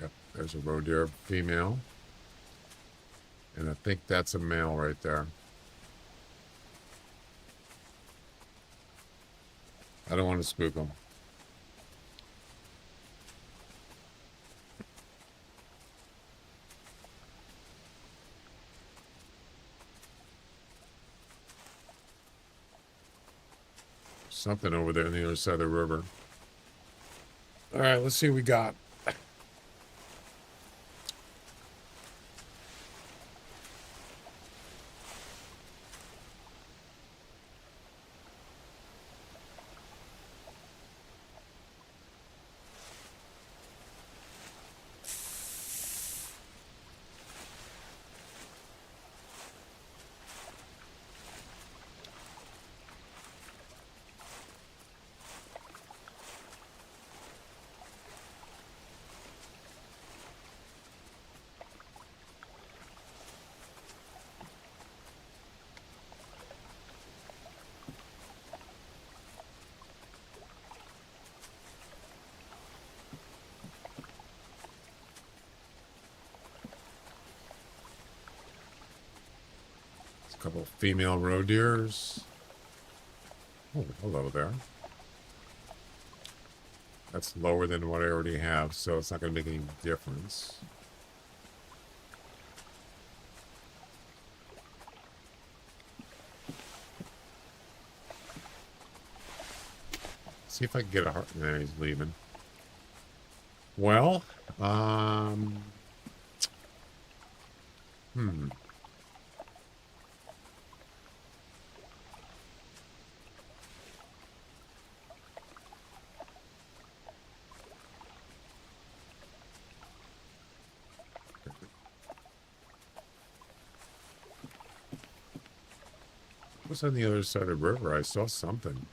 Yep, there's a roe deer female. And I think that's a male right there. I don't want to spook them. Something over there on the other side of the river. All right, let's see what we got. A couple of female roe deers. Oh, hello there. That's lower than what I already have, so it's not going to make any difference. See if I can get a heart. Nah, he's leaving. Well, what's on the other side of the river? I saw something.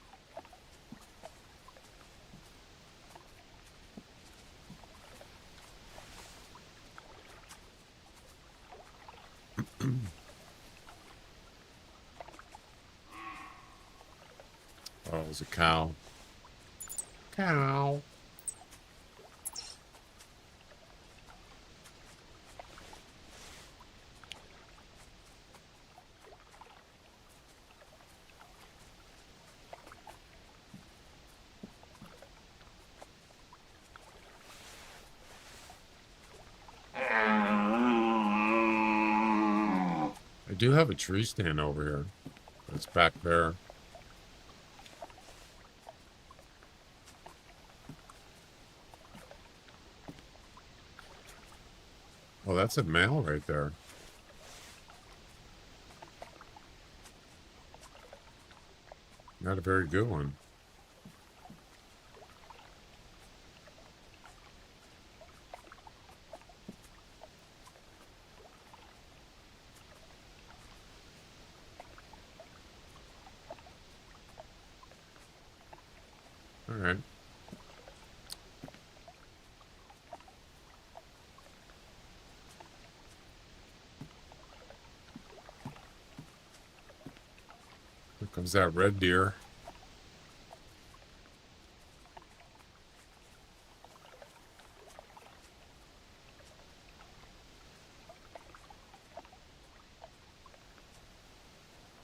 Oh, it was a cow. Cow. I do have a tree stand over here. It's back there. Oh, that's a male right there. Not a very good one. All right. Here comes that red deer.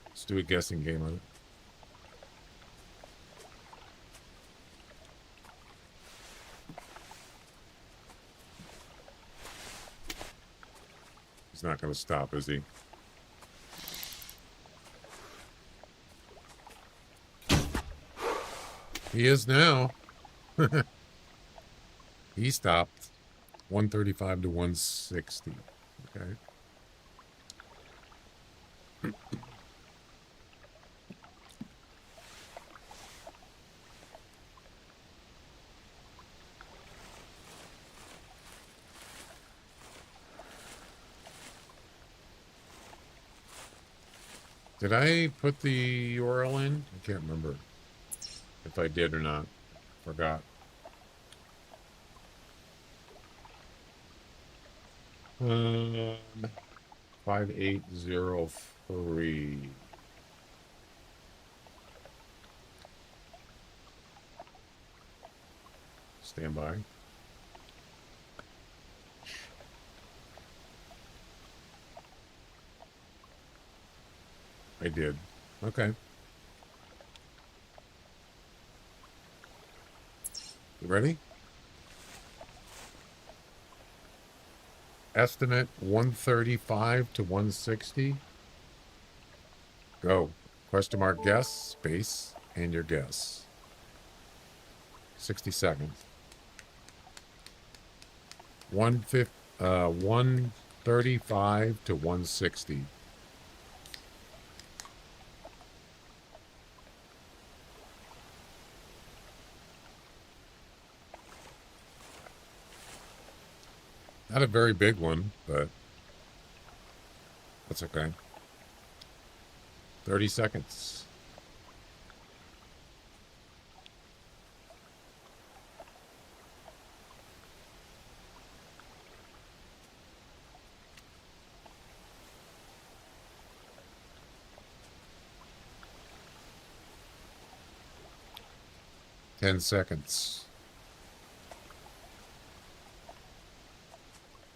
Let's do a guessing game on it. He's not going to stop, is he? He is now. He stopped. 135 to 160. Okay. Did I put the URL in? I can't remember if I did or not. Forgot. 5803. Stand by. I did. Okay. You ready? Estimate 135 to 160. Go. Question mark guess, space, and your guess. 60 seconds. 135 to 160. Not a very big one, but that's okay. 30 seconds. Ten seconds.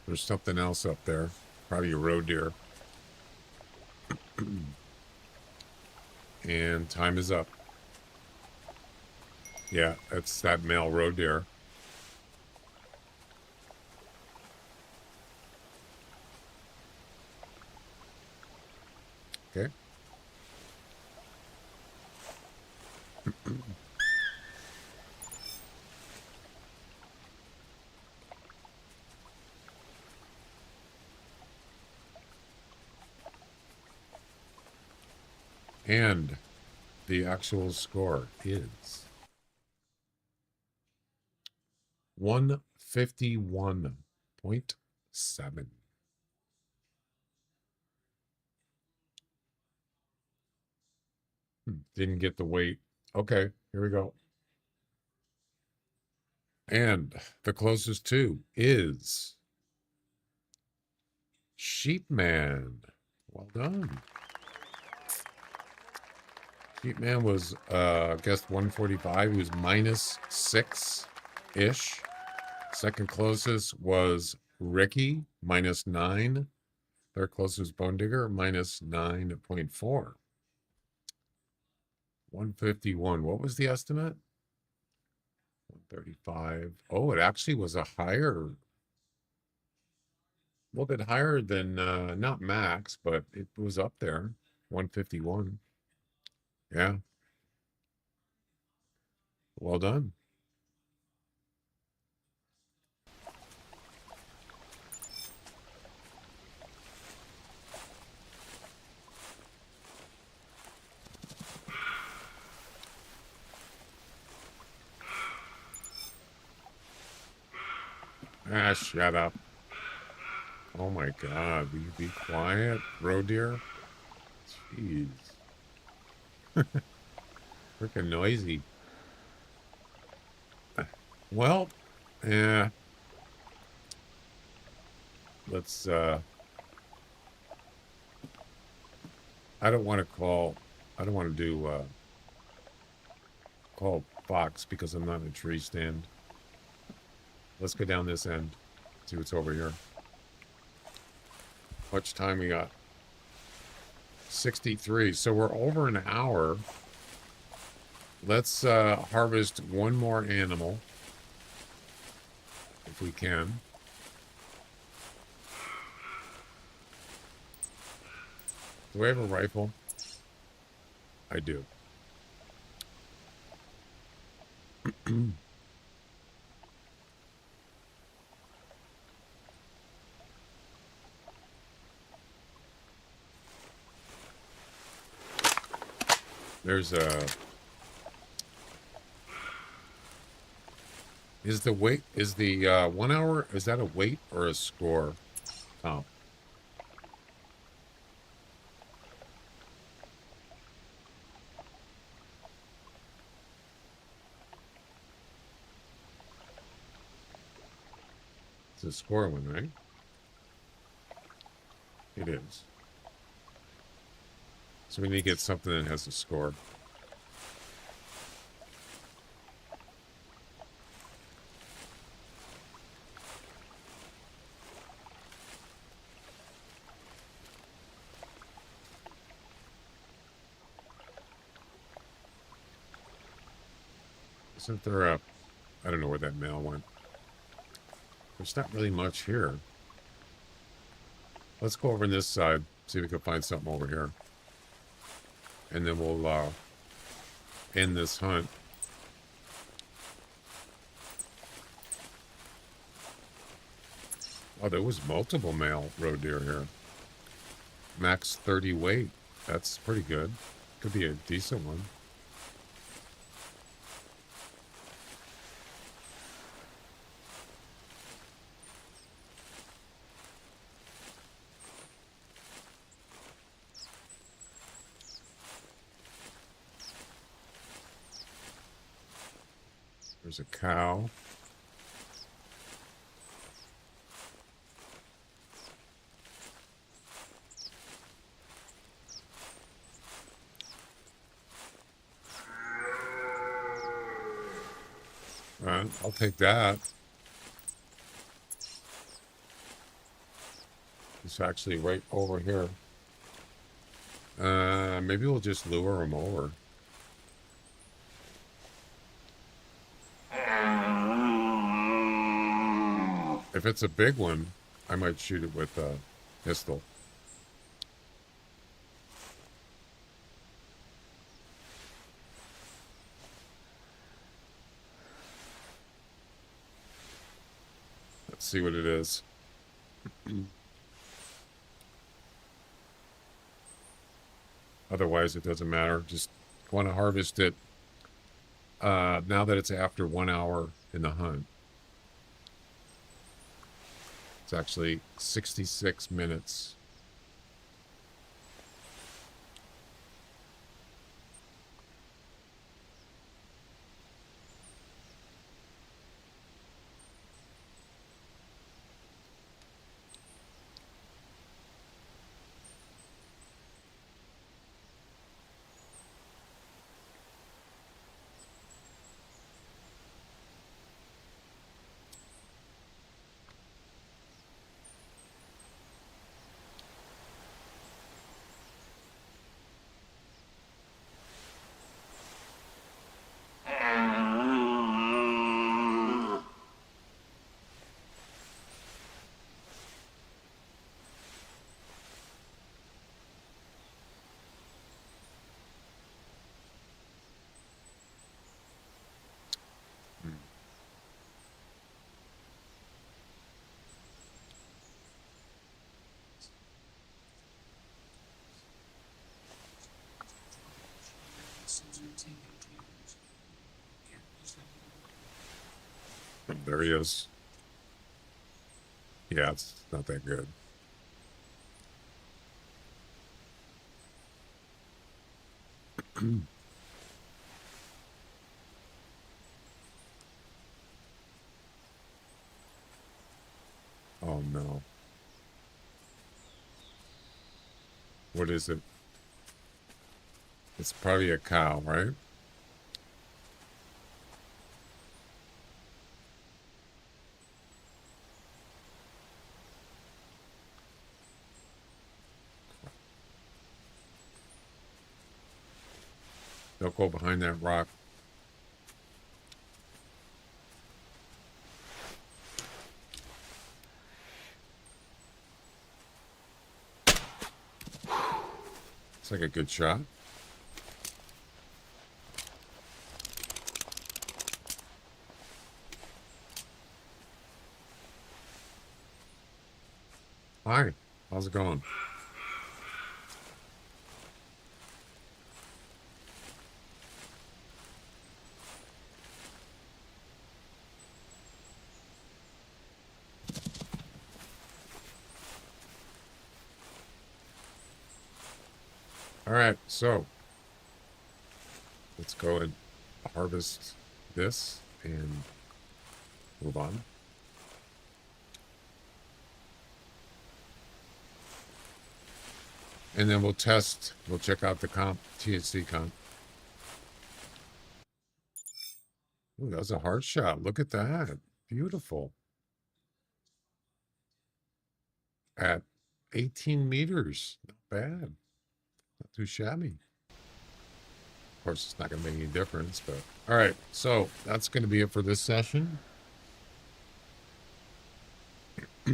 There's something else up there. Probably a roe deer. And time is up. Yeah, that's that male roe deer. Okay. And the actual score is 151.7. Didn't get the weight. Okay, here we go. And the closest to is Sheepman. Well done. Sheepman was guessed 145. He was -6-ish. Second closest was Ricky, -9. Third closest Bone Digger, -9.4. 151. What was the estimate? 135. Oh, it actually was a higher. little bit higher than not max, but it was up there. 151. Yeah. Well done. Ah, shut up. Oh my God, will you be quiet, roe deer? Jeez. Freaking noisy. Well, yeah. Let's, I don't want to do, call Fox because I'm not in a tree stand. Let's go down this end, see what's over here. Much time we got? 63. So we're over an hour. Let's harvest one more animal if we can. Do I have a rifle? I do. There's a... Is the 1 hour, is that a weight or a score? Oh. It's a score one, right? It is. So we need to get something that has a score. Isn't there a... I don't know where that mail went. There's not really much here. Let's go over on this side, see if we can find something over here. And then we'll end this hunt. Oh, there was multiple male roe deer here. Max 30 weight. That's pretty good. Could be a decent one. There's a cow. I'll take that. It's actually right over here. Maybe we'll just lure him over. If it's a big one, I might shoot it with a pistol. Let's see what it is. Otherwise, it doesn't matter. Just want to harvest it now that it's after 1 hour in the hunt. It's actually 66 minutes. There he is. Yeah, it's not that good. Oh no. What is it? It's probably a cow, right? Don't go behind that rock. It's like a good shot. Hi, how's it going? All right, so let's go and harvest this and move on. And then we'll check out the THC comp. Ooh, that was a hard shot. Look at that. Beautiful. At 18 meters. Not bad. Not too shabby. Of course, it's not going to make any difference, but all right. So that's going to be it for this session. All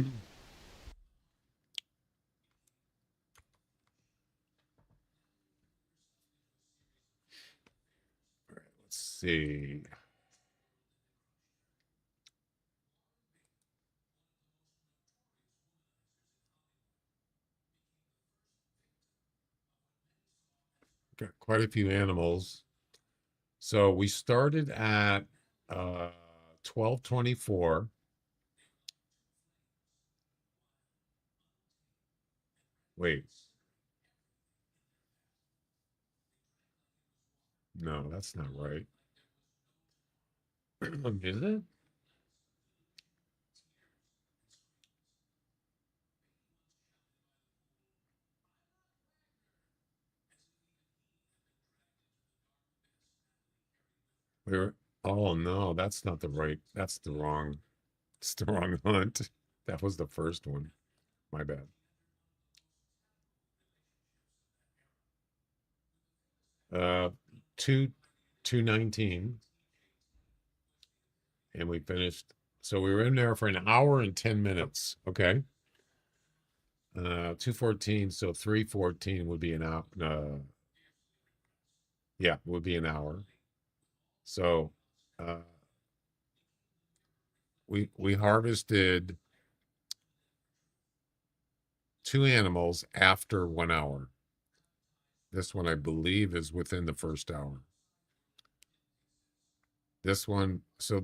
right, let's see. Got quite a few animals. So we started at 1224. Wait. No, that's not right. Is it? We were, oh no, that's not the right. That's the wrong. It's the wrong hunt. That was the first one. My bad. Uh, two 219, and we finished. So we were in there for an hour and 10 minutes. Okay. 214. So 314 would be an hour. Yeah, would be an hour. So we harvested 2 animals after 1 hour. This one, I believe, is within the first hour. This one, so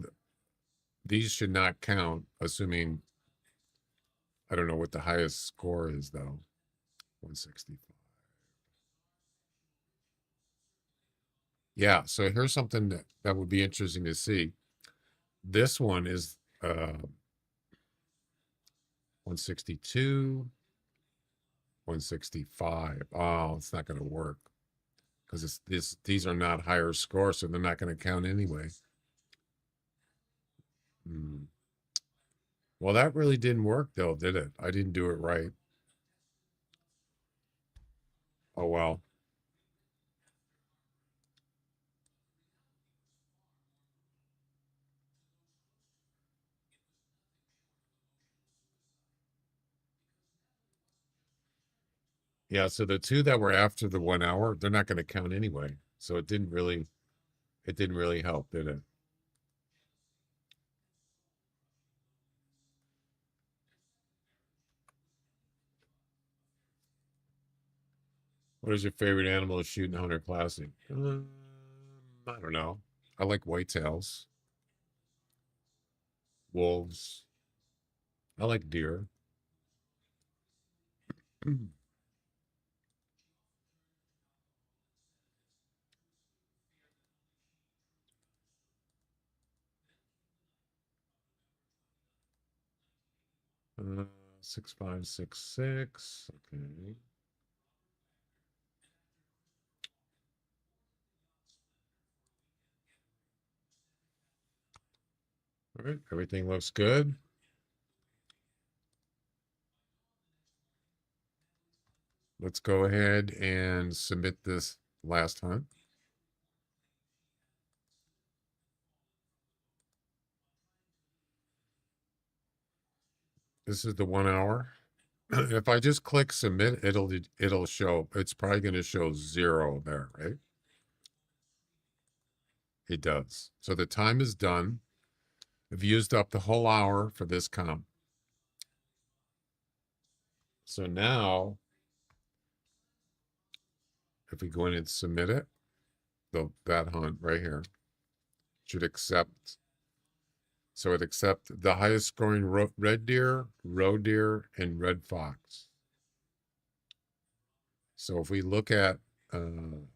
these should not count, assuming, I don't know what the highest score is, though. 165. Yeah, so here's something that would be interesting to see. This one is 162, 165. Oh, it's not going to work because these are not higher scores, so they're not going to count anyway. Well, that really didn't work, though, did it? I didn't do it right. Oh, well. Yeah, so the 2 that were after the 1 hour, they're not going to count anyway. So it didn't really help, did it? What is your favorite animal to shoot in Hunter Classic? I don't know. I like whitetails. wolves. I like deer. 6566. Okay. All right, everything looks good. Let's go ahead and submit this last hunt. This is the 1 hour. If I just click submit, it'll show. It's probably going to show 0 there, right? It does. So the time is done. I've used up the whole hour for this comp. So now, if we go in and submit it, that hunt right here should accept. So it accepts the highest scoring red deer, roe deer, and red fox. So if we look at the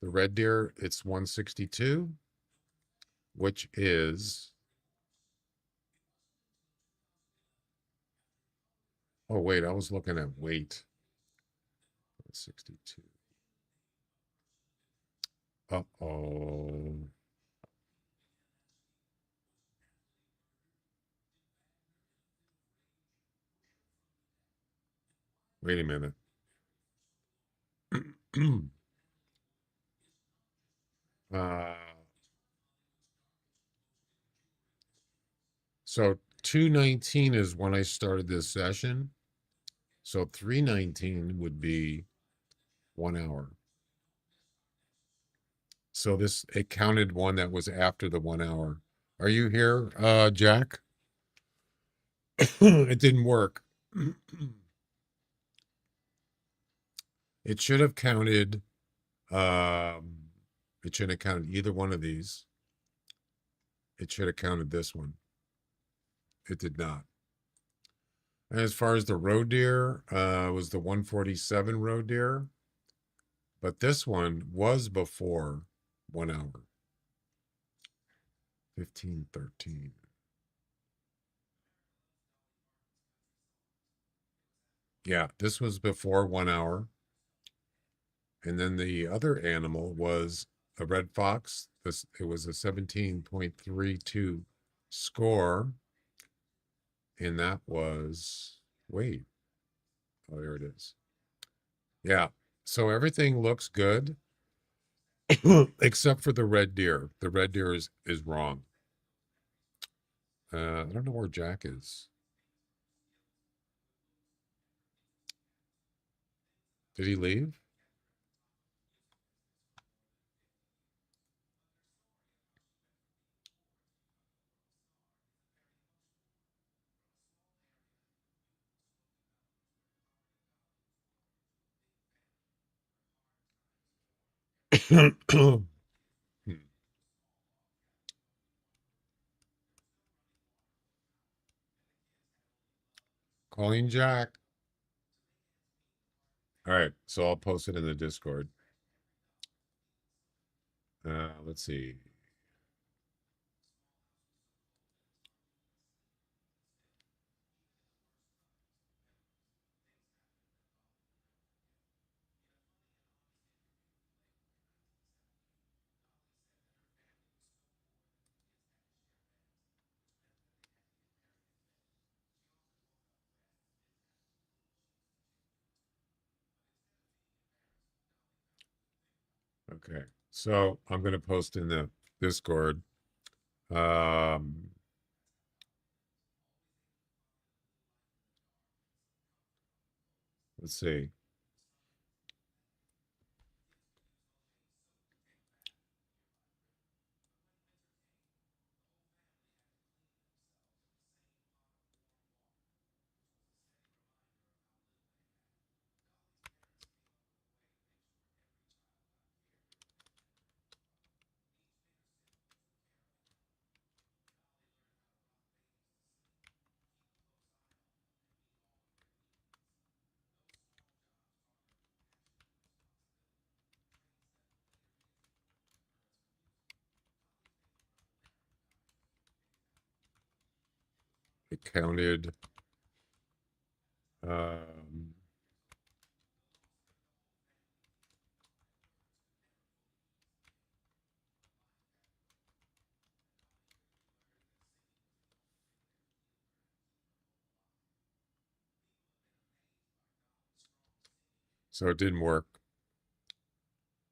red deer, it's 162, which is, oh wait, I was looking at weight. 162. Uh-oh. Wait a minute. uh, so 219 is when I started this session. So 319 would be 1 hour. So it counted one that was after the 1 hour. Are you here, Jack? It didn't work. It should have counted, it shouldn't have counted either one of these. It should have counted this one. It did not. And as far as the roe deer, was the 147 roe deer. But this one was before 1 hour. 1513. Yeah, this was before 1 hour. And then the other animal was a red fox. It was a 17.32 score. And that was, wait. Oh, there it is. Yeah. So everything looks good except for the red deer. The red deer is wrong. I don't know where Jack is. Did he leave? Calling Jack. All right, so I'll post it in the Discord. Let's see. Okay, so I'm going to post in the Discord. Let's see. It counted. Um, so it didn't work.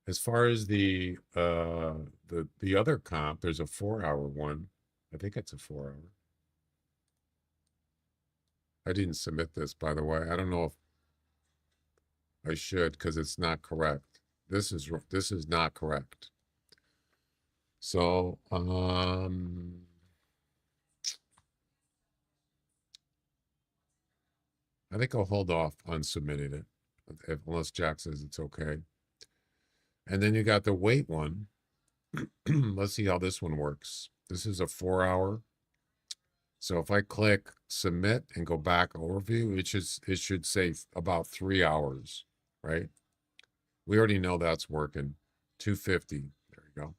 As far as the other comp, there's a 4-hour one. I think it's a 4-hour. I didn't submit this, by the way. I don't know if I should because it's not correct. This is not correct. So I think I'll hold off on submitting it unless Jack says it's okay. And then you got the wait one. Let's see how this one works. This is a 4-hour. So if I click submit and go back overview, it should say about 3 hours, right? We already know that's working. 250. There you go.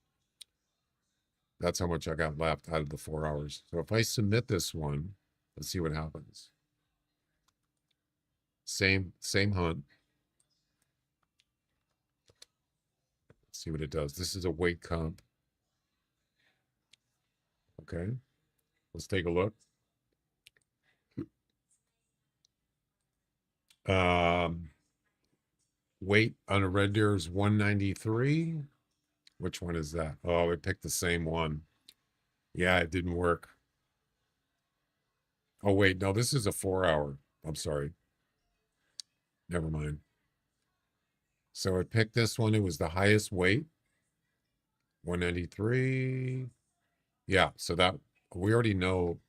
That's how much I got left out of the 4 hours. So if I submit this one, let's see what happens. Same hunt. Let's see what it does. This is a weight comp. Okay. Let's take a look. Weight on a red deer is 193. Which one is that? Oh, we picked the same one. Yeah, it didn't work. Oh, wait. No, this is a 4-hour. I'm sorry. Never mind. So I picked this one. It was the highest weight. 193. Yeah, so that we already know.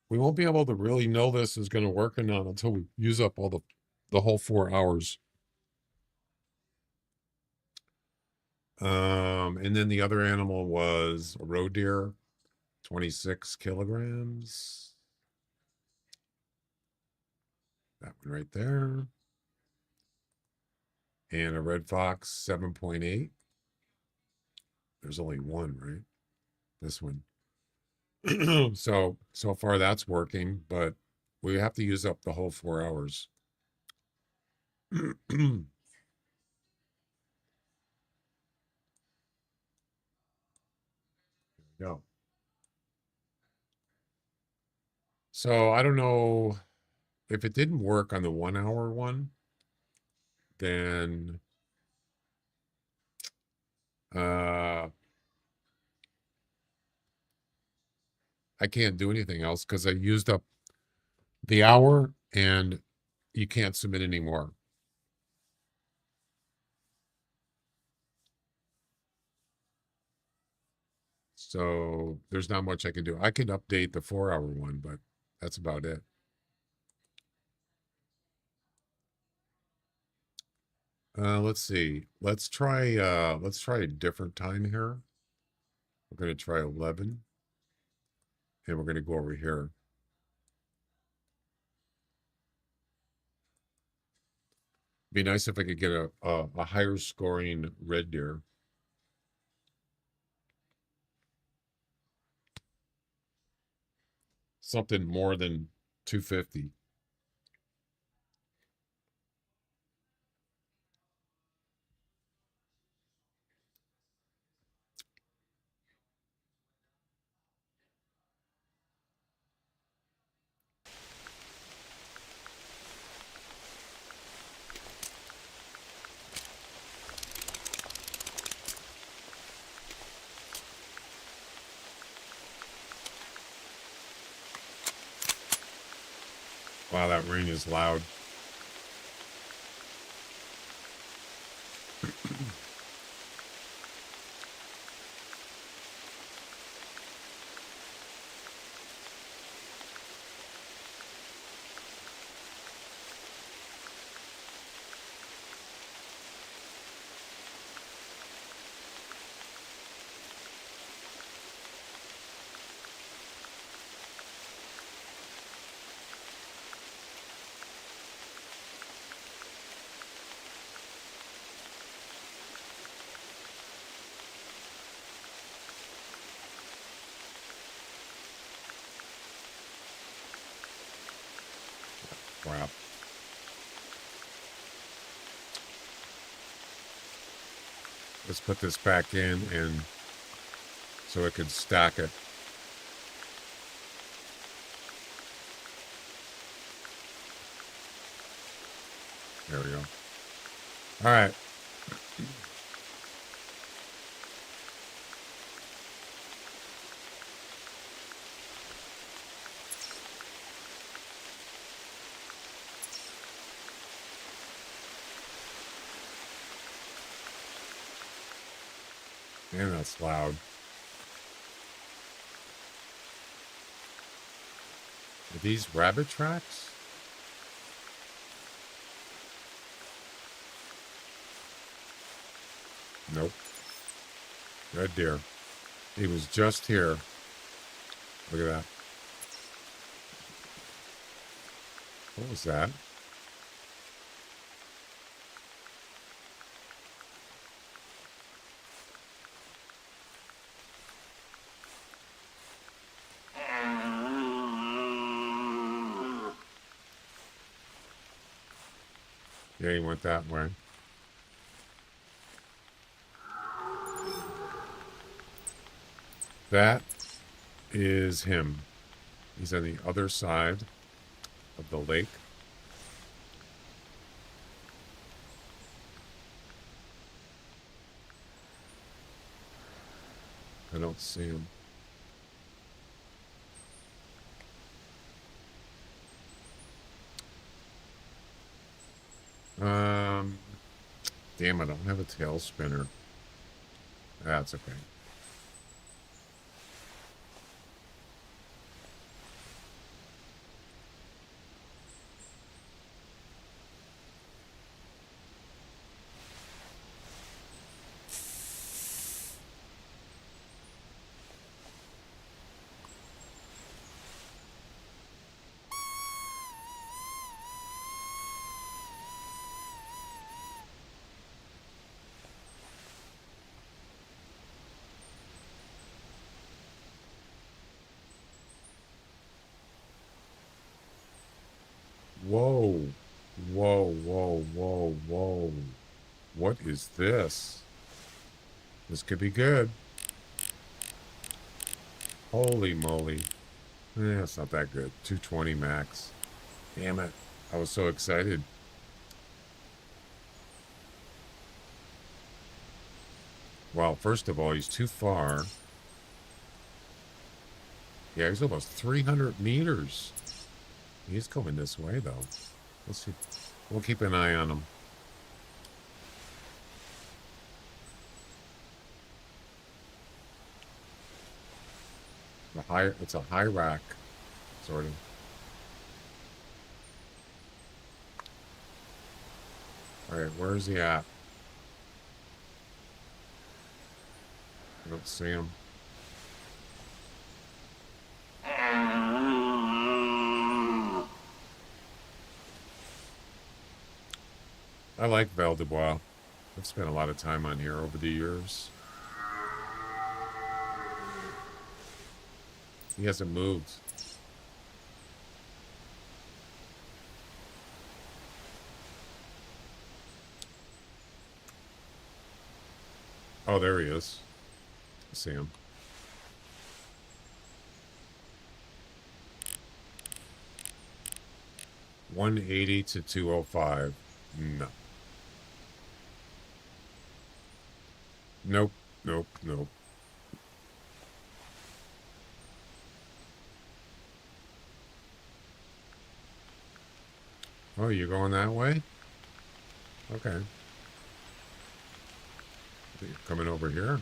We won't be able to really know this is going to work or not until we use up all the whole 4 hours. And then the other animal was a roe deer, 26 kilograms. That one right there. And a red fox, 7.8. There's only one, right? This one. So far that's working, but we have to use up the whole 4 hours. Go. So I don't know if it didn't work on the 1-hour one, then I can't do anything else because I used up the hour and you can't submit anymore. So there's not much I can do. I can update the 4-hour one, but that's about it. Let's see. Let's try a different time here. We're going to try 11. And we're going to go over here. Be nice if I could get a higher scoring red deer. Something more than 250. Wow, that rain is loud. Crap. Let's put this back in and so it can stack it. There we go. All right. Man, that's loud. Are these rabbit tracks? Nope. Red deer. He was just here. Look at that. What was that? Yeah, he went that way. That is him. He's on the other side of the lake. I don't see him. Damn, I don't have a tail spinner. That's okay. Whoa. Whoa, whoa, whoa, whoa. What is this? This could be good. Holy moly. It's not that good. 220 max. Damn it. I was so excited. Well, first of all, he's too far. Yeah, he's almost 300 meters. He's going this way, though. Let's see. We'll keep an eye on him. It's a high rack, sort of. All right, where is he at? I don't see him. I like Val de Bois. I've spent a lot of time on here over the years. He hasn't moved. Oh, there he is. I see him. $180 to $205. No. Nope. Nope. Nope. Oh, you're going that way? Okay. You're coming over here.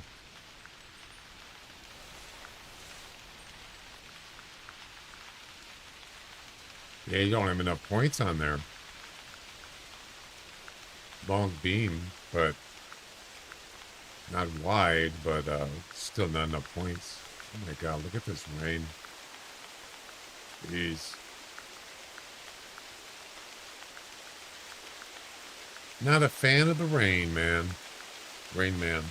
Yeah, you don't have enough points on there. Long beam, but not wide, but still not enough points. Oh my god, look at this rain. Jeez. Not a fan of the rain, man. Rain Man.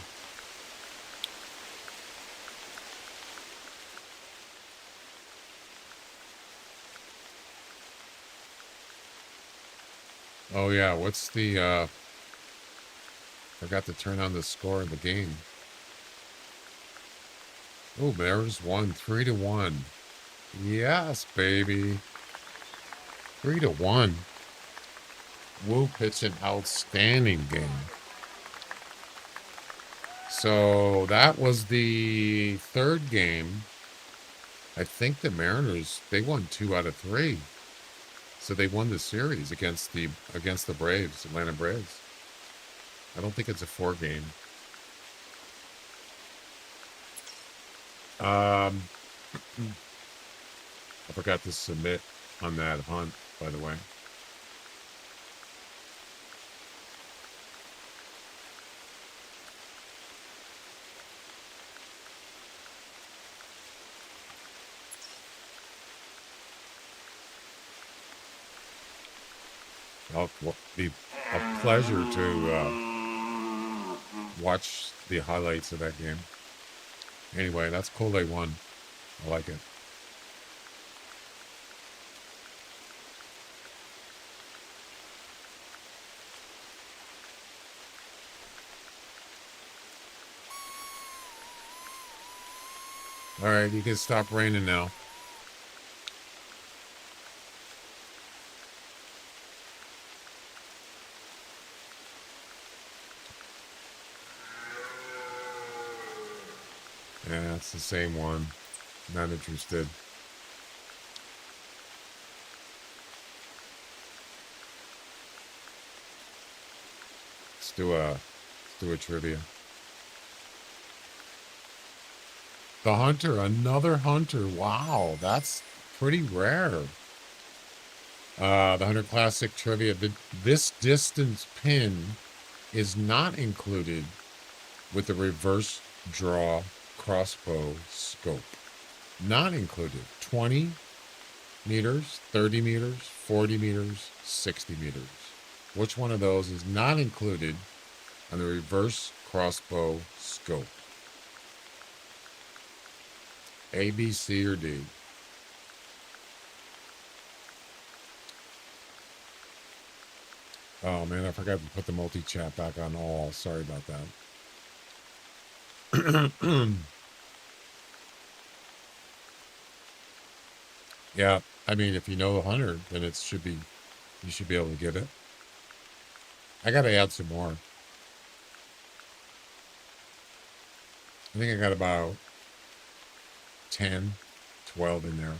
Oh yeah, what's the forgot to turn on the score of the game. Oh, Mariners won 3-1. Yes, baby. 3-1. Woo pitched an outstanding game. So that was the third game. I think the Mariners, they won 2 out of 3. So they won the series against the Braves, Atlanta Braves. I don't think it's a 4 game. I forgot to submit on that hunt, by the way. It'll be a pleasure to watch the highlights of that game. Anyway, that's cool they won. I like it. All right, you can stop raining now. Yeah, it's the same one. Not interested. Let's do a trivia. The Hunter, another Hunter. Wow, that's pretty rare. The Hunter Classic Trivia. This distance pin is not included with the reverse draw crossbow scope. Not included. 20 meters, 30 meters, 40 meters, 60 meters. Which one of those is not included on the reverse crossbow scope? A, B, C, or D? Oh man, I forgot to put the multi-chat back on all. Sorry about that. Yeah, I mean, if you know the Hunter, then you should be able to get it. I got to add some more. I think I got about 10, 12 in there.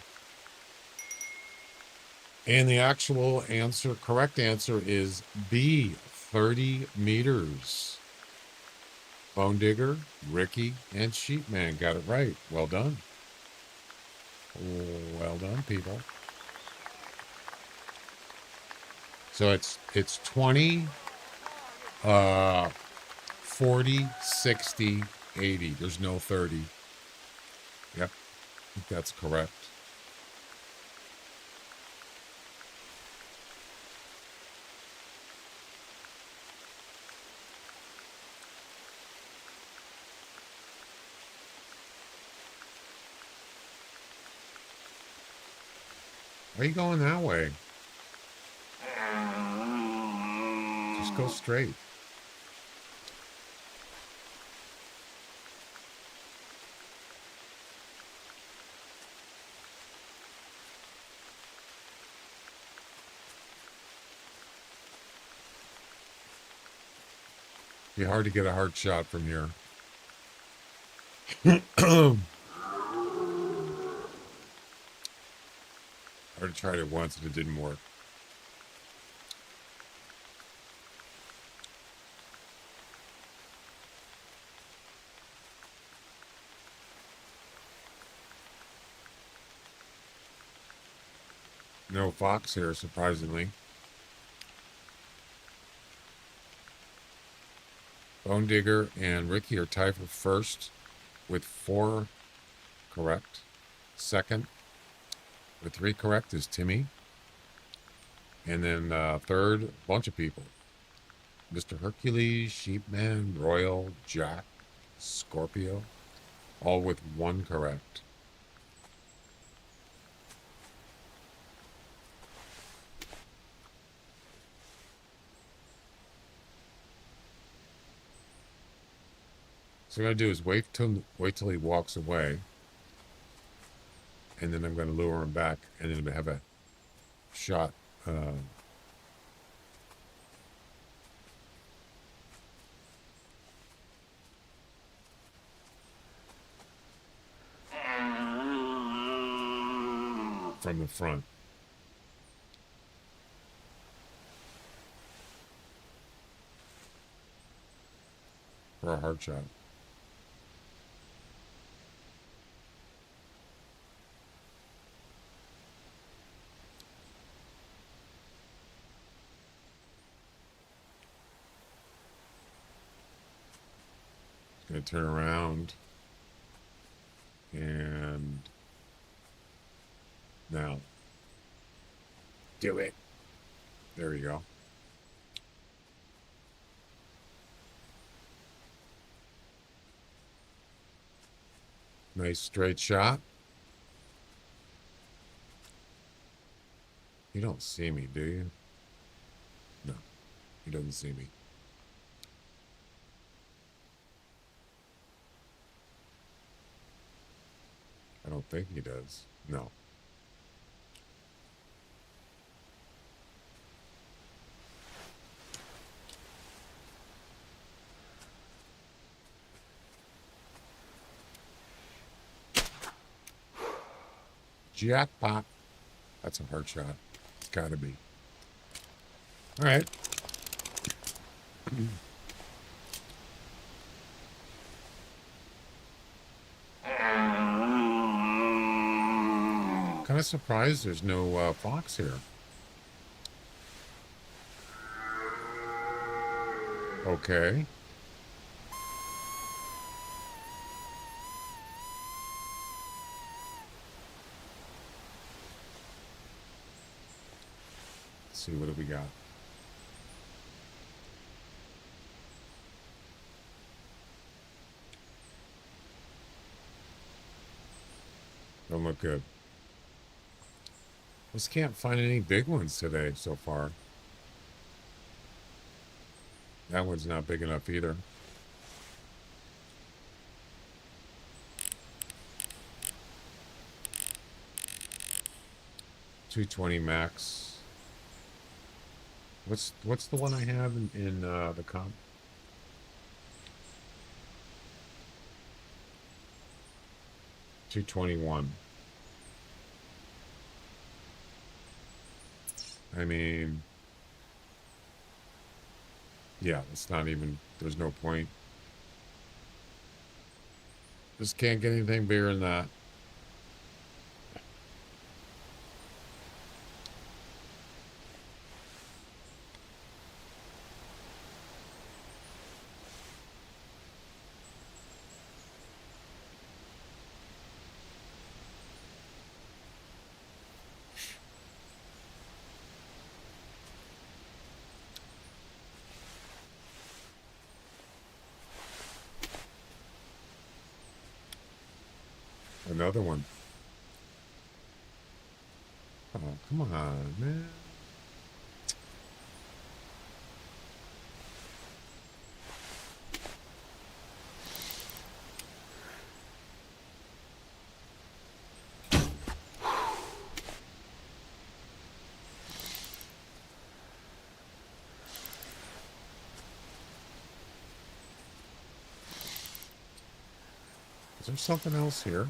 And the actual answer, correct answer is B, 30 meters. Bone Digger, Ricky, and Sheepman got it right. Well done. Well done, people. So it's 20, 40, 60, 80. There's no 30. Yep, I think that's correct. Why are you going that way? Just go straight. Be hard to get a hard shot from here. I already tried it once and it didn't work. No fox here, surprisingly. Bone Digger and Ricky are tied for first with 4 correct. Second with 3 correct is Timmy. And then third, a bunch of people. Mr. Hercules, Sheepman, Royal, Jack, Scorpio, all with 1 correct. So what I'm gonna do is wait till he walks away, and then I'm gonna lure him back, and then have a shot. From the front. For a hard shot. Gonna turn around. And now do it. There you go. Nice straight shot. You don't see me, do you? No, he doesn't see me. I don't think he does. No. Jackpot. That's a hard shot. It's got to be. All right. Kind of surprised there's no fox here. Okay. Let's see, what do we got? Don't look good. Just can't find any big ones today so far. That one's not big enough either. $220 max. What's the one I have in the comp? $221. I mean, yeah, it's not even, there's no point. Just can't get anything bigger than that. Another one. Oh, come on, man. Is there something else here?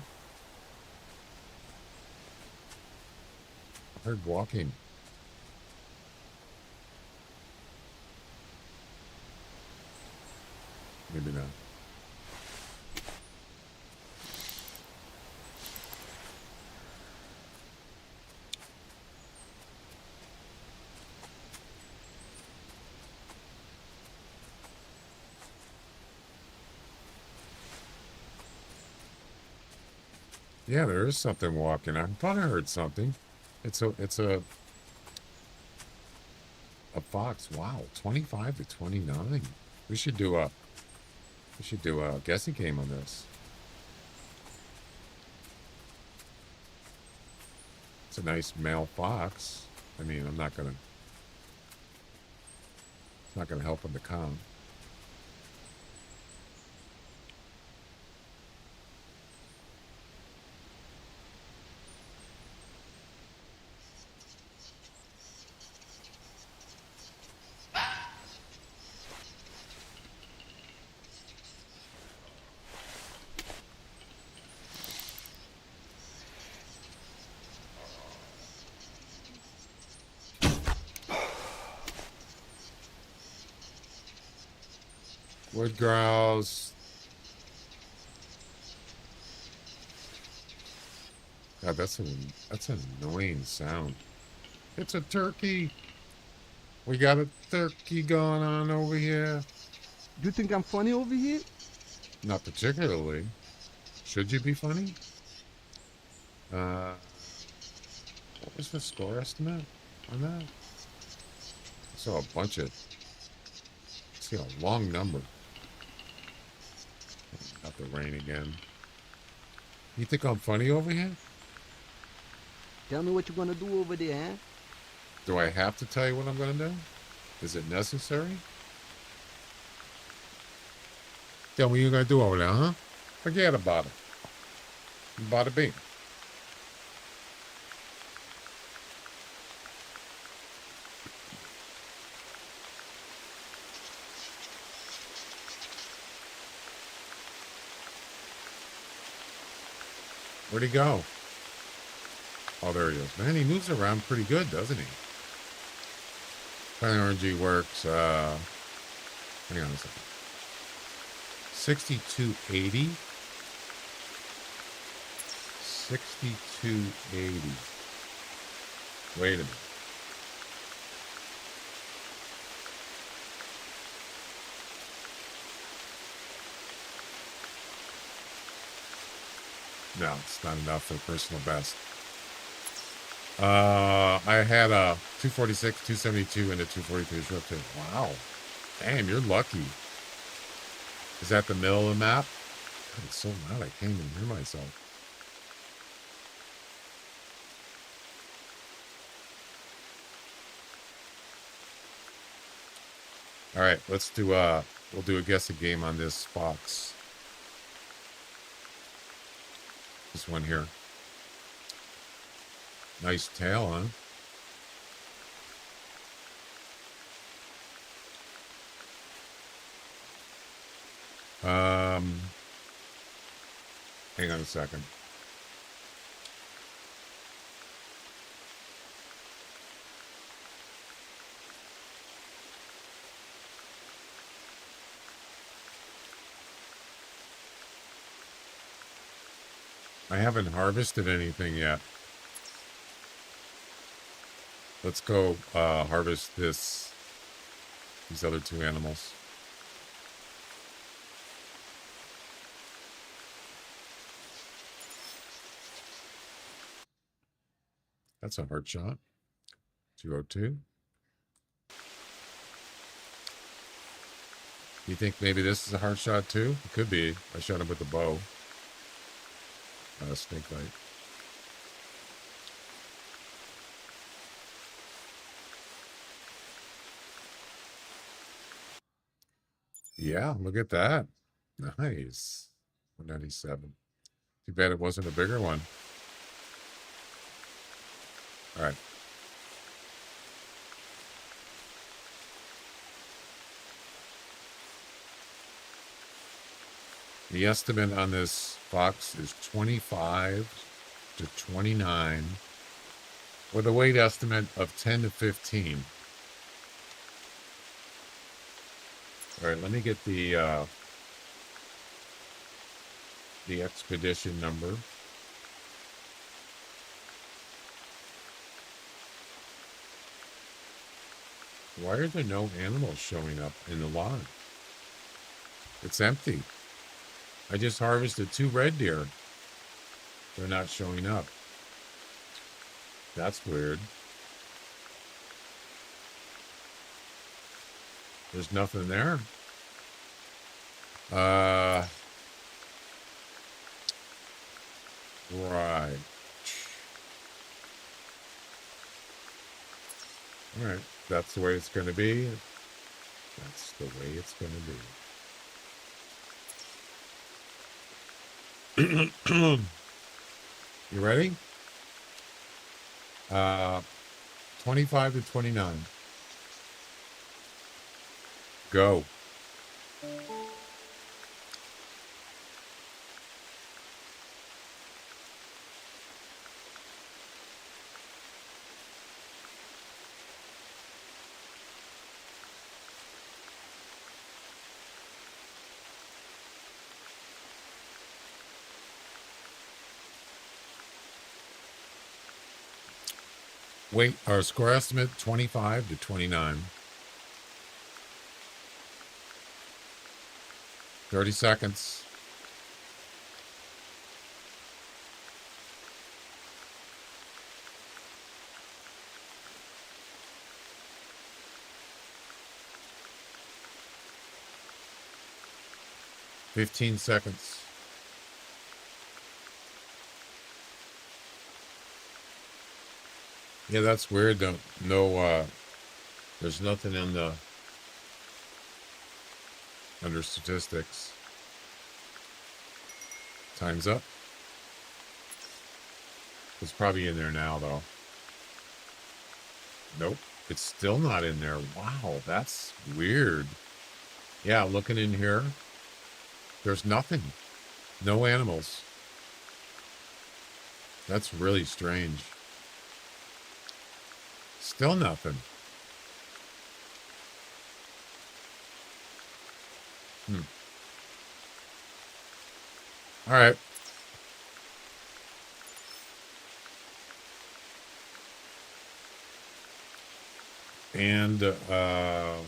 I heard walking. Maybe not. Yeah, there is something walking. I thought I heard something. It's a fox. Wow, 25 to 29. We should do a guessing game on this. It's a nice male fox. I mean, it's not gonna help in the count. Wood grouse. God, that's an annoying sound. It's a turkey. We got a turkey going on over here. You think I'm funny over here? Not particularly. Should you be funny? What was the score estimate on that? I saw a bunch of. I see a long number. Got the rain again. You think I'm funny over here? Tell me what you're gonna do over there, huh? Do I have to tell you what I'm going to do? Is it necessary? Tell me what you're going to do over there, huh? Forget about it. Bada bing. Where'd he go? Oh, there he is. Man, he moves around pretty good, doesn't he? Kind of RNG works. Hang on a second. 6280. 6280. Wait a minute. No, it's not enough for personal best. I had a 246, 272, and a 243 short too. Wow. Damn, you're lucky. Is that the middle of the map? God, it's so loud I can't even hear myself. All right, let's do we'll do a guess a game on this fox. This one here. Nice tail, huh? Hang on a second. I haven't harvested anything yet. Let's go harvest these other two animals. That's a hard shot. 202. You think maybe this is a hard shot too? It could be. I shot him with the bow. Snake bite. Yeah, look at that. Nice. 197. Too bad it wasn't a bigger one. All right. The estimate on this fox is 25 to 29 with a weight estimate of 10 to 15. All right, let me get the expedition number. Why are there no animals showing up in the log? It's empty. I just harvested 2 red deer. They're not showing up. That's weird. There's nothing there. Right. All right. That's the way it's going to be. That's the way it's going to be. You ready? 25 to 29. Go. Weight or score estimate 25 to 29. 30 seconds. Fifteen seconds. Yeah, that's weird. There's nothing in the under statistics. Time's up. It's probably in there now, though. Nope, it's still not in there. Wow, that's weird. Yeah, looking in here, there's nothing. No animals. That's really strange. Still nothing. All right. And let's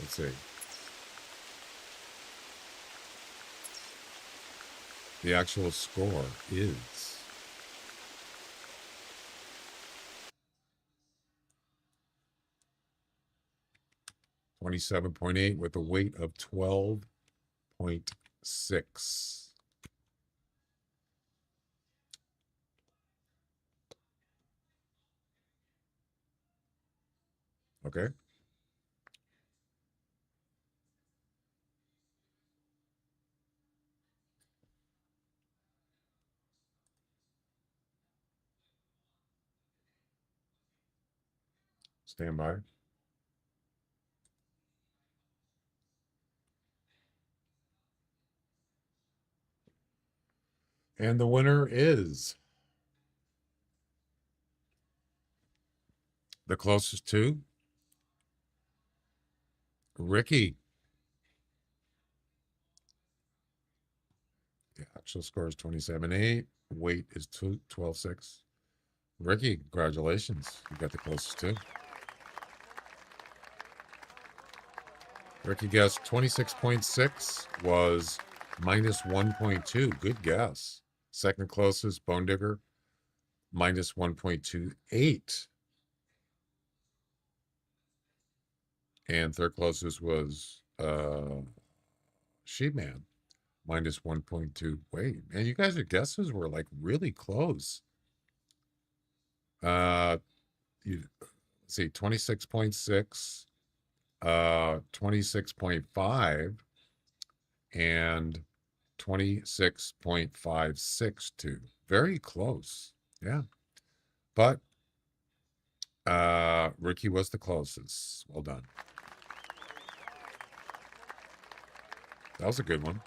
see. The actual score is 27.8 with a weight of 12.6. Okay. Stand by. And the winner is the closest to Ricky. The actual score is 27.8. Weight is 12.6. Ricky, congratulations. You got the closest to. Ricky guessed 26.6 was minus 1.2. Good guess. Second closest, Bone Digger, minus 1.28. And third closest was Sheepman, minus 1.2. Wait, man, you guys' guesses were like really close. Let's see, 26.6, 26.5, and 26.562. Very close. Yeah. But Ricky was the closest. Well done. That was a good one.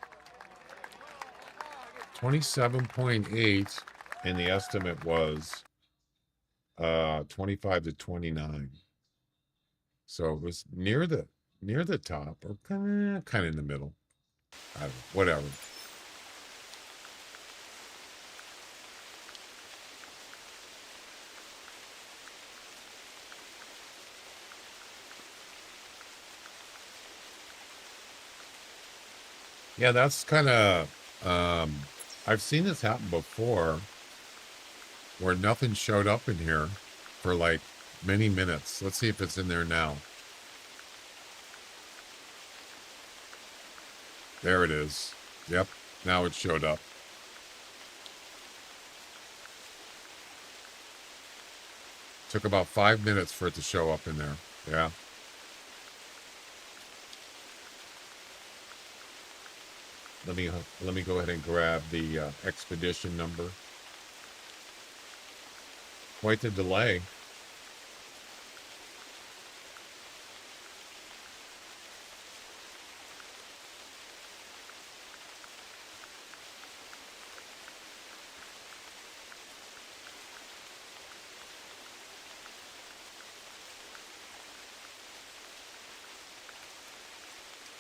27.8, and the estimate was 25 to 29. So it was near the top, or kind of in the middle. I don't know, whatever. Yeah, that's kind of I've seen this happen before where nothing showed up in here for like many minutes. Let's see if it's in there now. There it is. Yep, now it showed up. Took about 5 minutes for it to show up in there. Yeah. Let me go ahead and grab the expedition number. Quite the delay.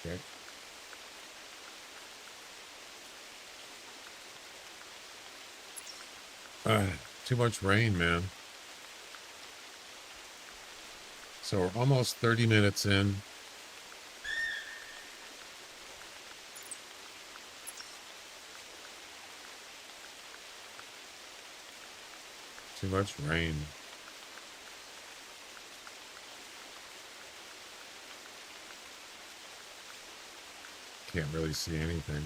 Okay. Too much rain, man. So we're almost 30 minutes in. Too much rain. Can't really see anything.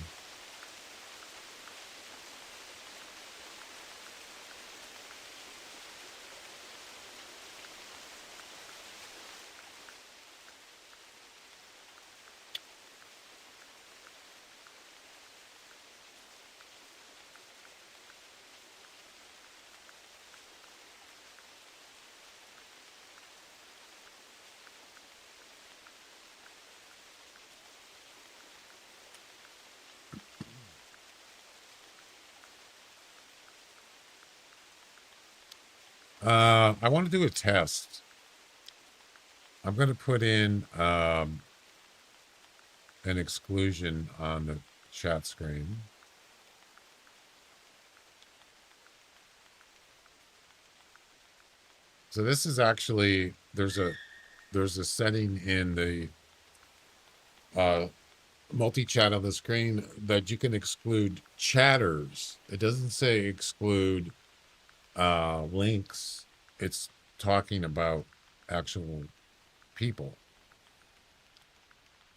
I want to do a test. I'm going to put in an exclusion on the chat screen. So this is actually, there's a setting in the multi-chat on the screen that you can exclude chatters. It doesn't say exclude links. It's talking about actual people.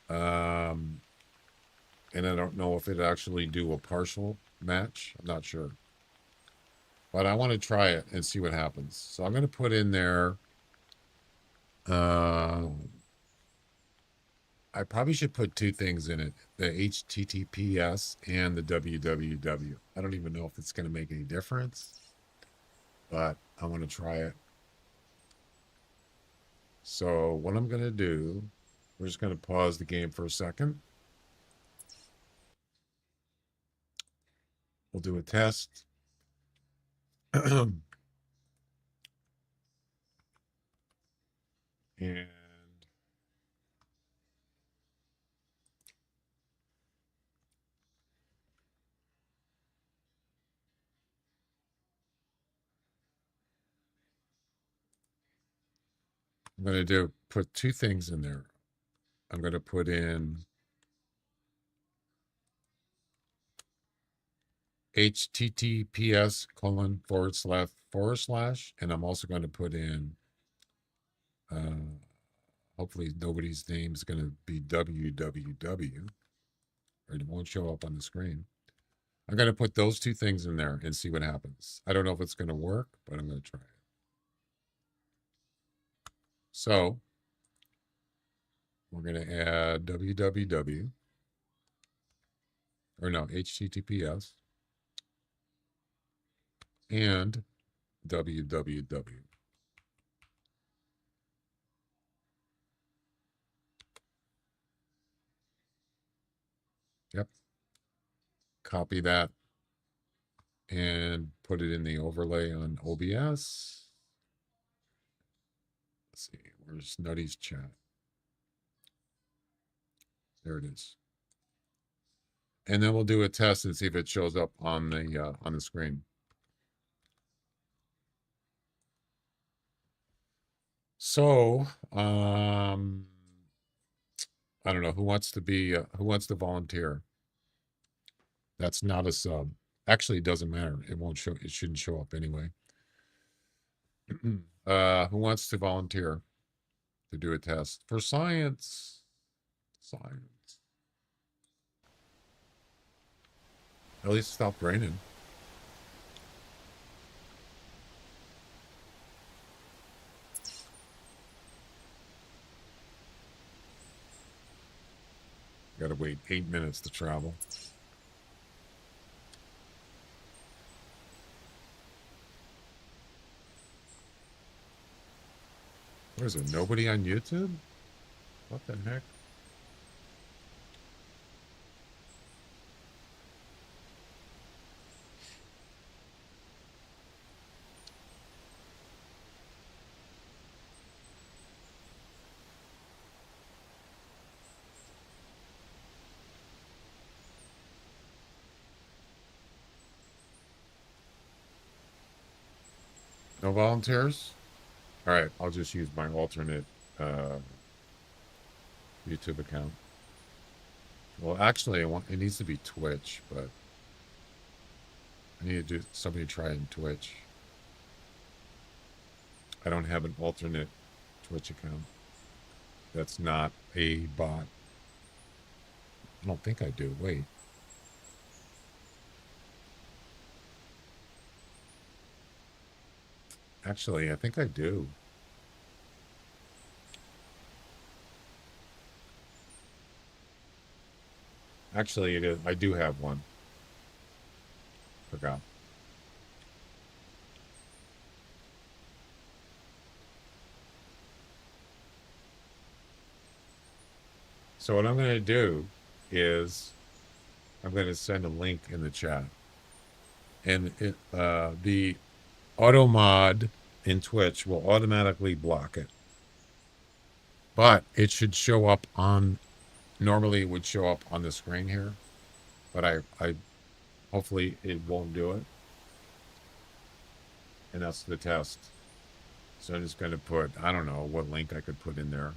And I don't know if it actually do a partial match. I'm not sure. But I want to try it and see what happens. So I'm going to put in there. I probably should put two things in it. The HTTPS and the www. I don't even know if it's going to make any difference. But I want to try it. So what I'm going to do, we're just going to pause the game for a second. We'll do a test. And I'm going to put two things in there. I'm going to put in https:// and I'm also going to put in hopefully nobody's name is going to be www, or it won't show up on the screen. I'm going to put those two things in there and see what happens. I don't know if it's going to work, but I'm going to try it. So we're going to add www, or no, https and www. Yep. Copy that and put it in the overlay on OBS. Let's see, where's Nutty's chat? There it is. And then we'll do a test and see if it shows up on the screen. So, I don't know who wants to volunteer. That's not a sub. Actually, it doesn't matter. It won't show. It shouldn't show up anyway. Who wants to volunteer to do a test for science? Science. At least it stopped raining. Got to wait 8 minutes to travel. What is it? Nobody on YouTube? What the heck? No volunteers? All right, I'll just use my alternate uh, YouTube account. Well, actually, it needs to be Twitch, but I need to do somebody try it in Twitch. I don't have an alternate Twitch account. That's not a bot. I don't think I do. Wait. Actually, I think I do. Actually, it is. I do have one. Forgot. So what I'm going to do is I'm going to send a link in the chat. And the auto mod in Twitch will automatically block it. But it should show up on, normally it would show up on the screen here. But I hopefully it won't do it. And that's the test. So I'm just going to put, I don't know what link I could put in there.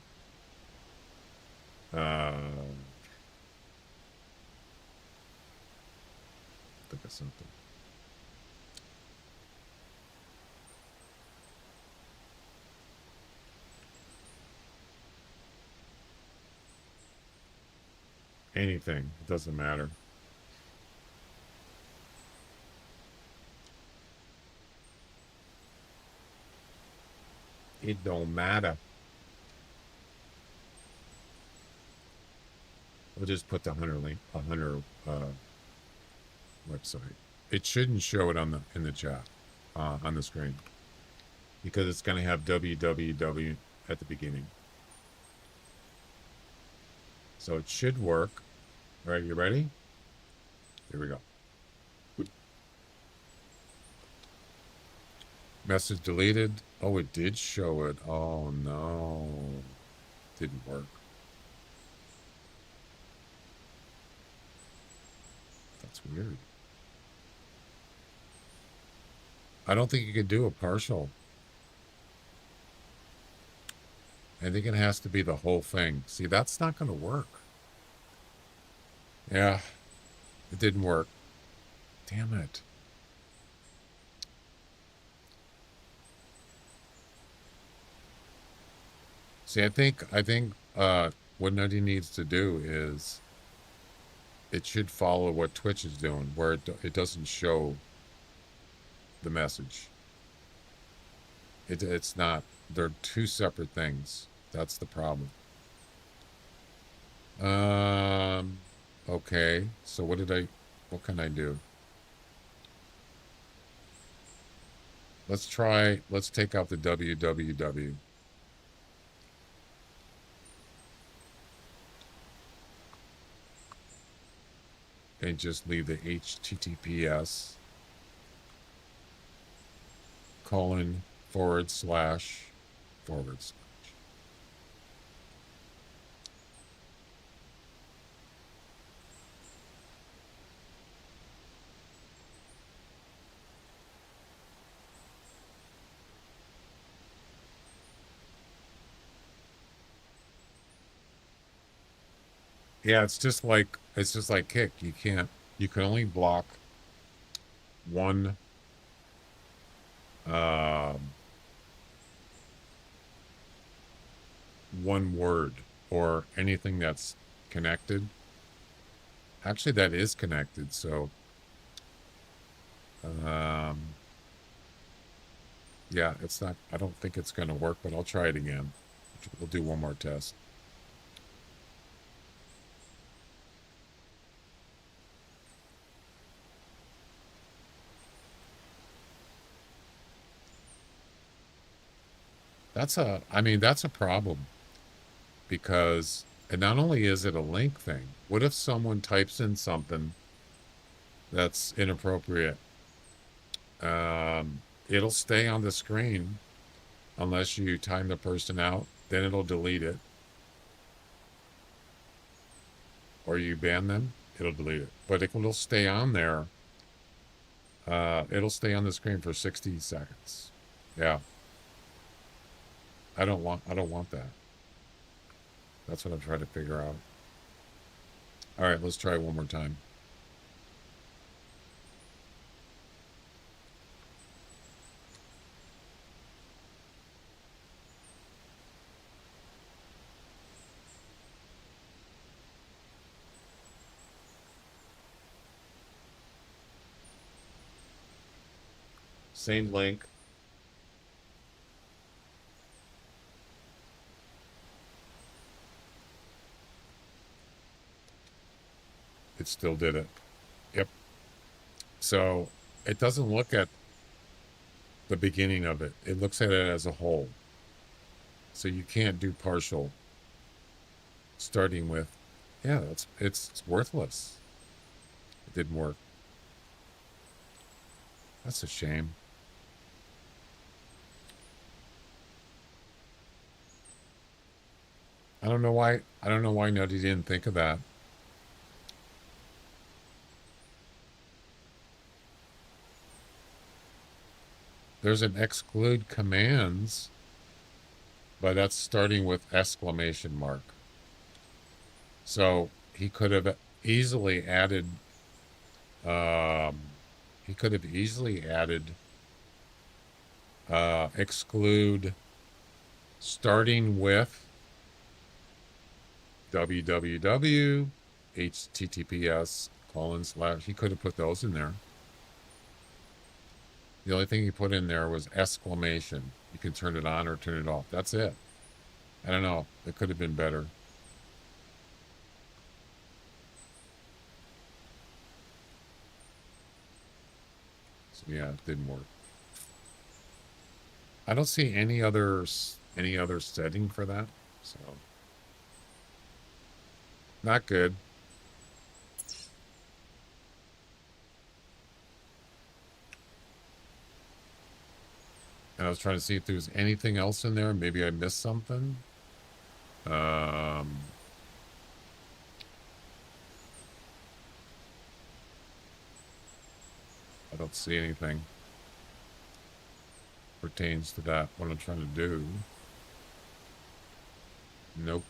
Think of something. Anything. It doesn't matter. It don't matter. We'll just put the Hunter link, Hunter website. It shouldn't show it on the in the chat, on the screen, because it's going to have www at the beginning. So it should work. All right, you ready? Here we go. Message deleted. Oh, it did show it. Oh no, didn't work. That's weird. I don't think you could do a partial. I think it has to be the whole thing. See, that's not going to work. Yeah, it didn't work. Damn it. See, I think what Nutty needs to do is it should follow what Twitch is doing, where it doesn't show the message. It's not. They're two separate things. That's the problem. Okay. So what can I do? Let's take out the www. And just leave the HTTPS :// Yeah, it's just like Kick. You can only block one one word or anything that's connected. Actually, that is connected, so yeah, it's not, I don't think it's going to work, but I'll try it again. We'll do one more test. That's a problem, because and not only is it a link thing, what if someone types in something that's inappropriate? It'll stay on the screen unless you time the person out, then it'll delete it. Or you ban them, it'll delete it. But it'll stay on there. It'll stay on the screen for 60 seconds. Yeah. I don't want that. That's what I'm trying to figure out. All right, let's try it one more time. Same link. It still did it. Yep. So it doesn't look at the beginning of it. It looks at it as a whole. So you can't do partial starting with, yeah, it's worthless. It didn't work. That's a shame. I don't know why Nutty didn't think of that. There's an exclude commands, but that's starting with exclamation mark. So he could have easily added exclude starting with www https : / he could have put those in there. The only thing he put in there was exclamation. You can turn it on or turn it off. That's it. I don't know. It could have been better. So yeah, it didn't work. I don't see any other setting for that. So not good. And I was trying to see if there was anything else in there. Maybe I missed something. I don't see anything pertains to that, what I'm trying to do. Nope.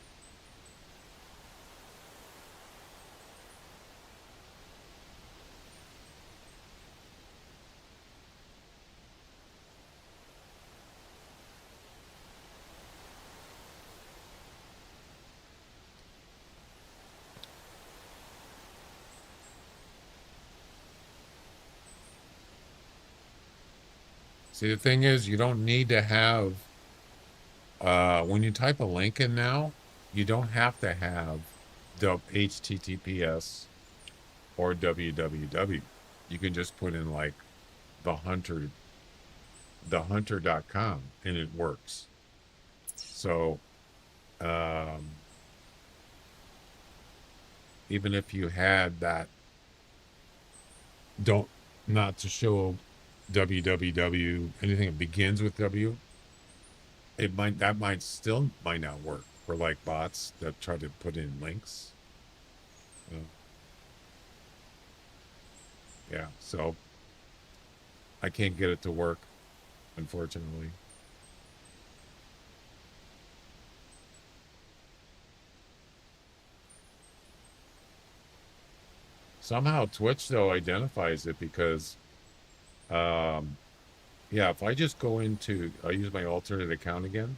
See, the thing is, you don't need to have, when you type a link in now, you don't have to have the HTTPS or www. You can just put in like theHunter.com and it works. So, even if you had that, not to show www, anything that begins with W, that might still not work for like bots that try to put in links. Yeah, so I can't get it to work, unfortunately. Somehow Twitch though identifies it because yeah, if I just go into, I use my alternate account again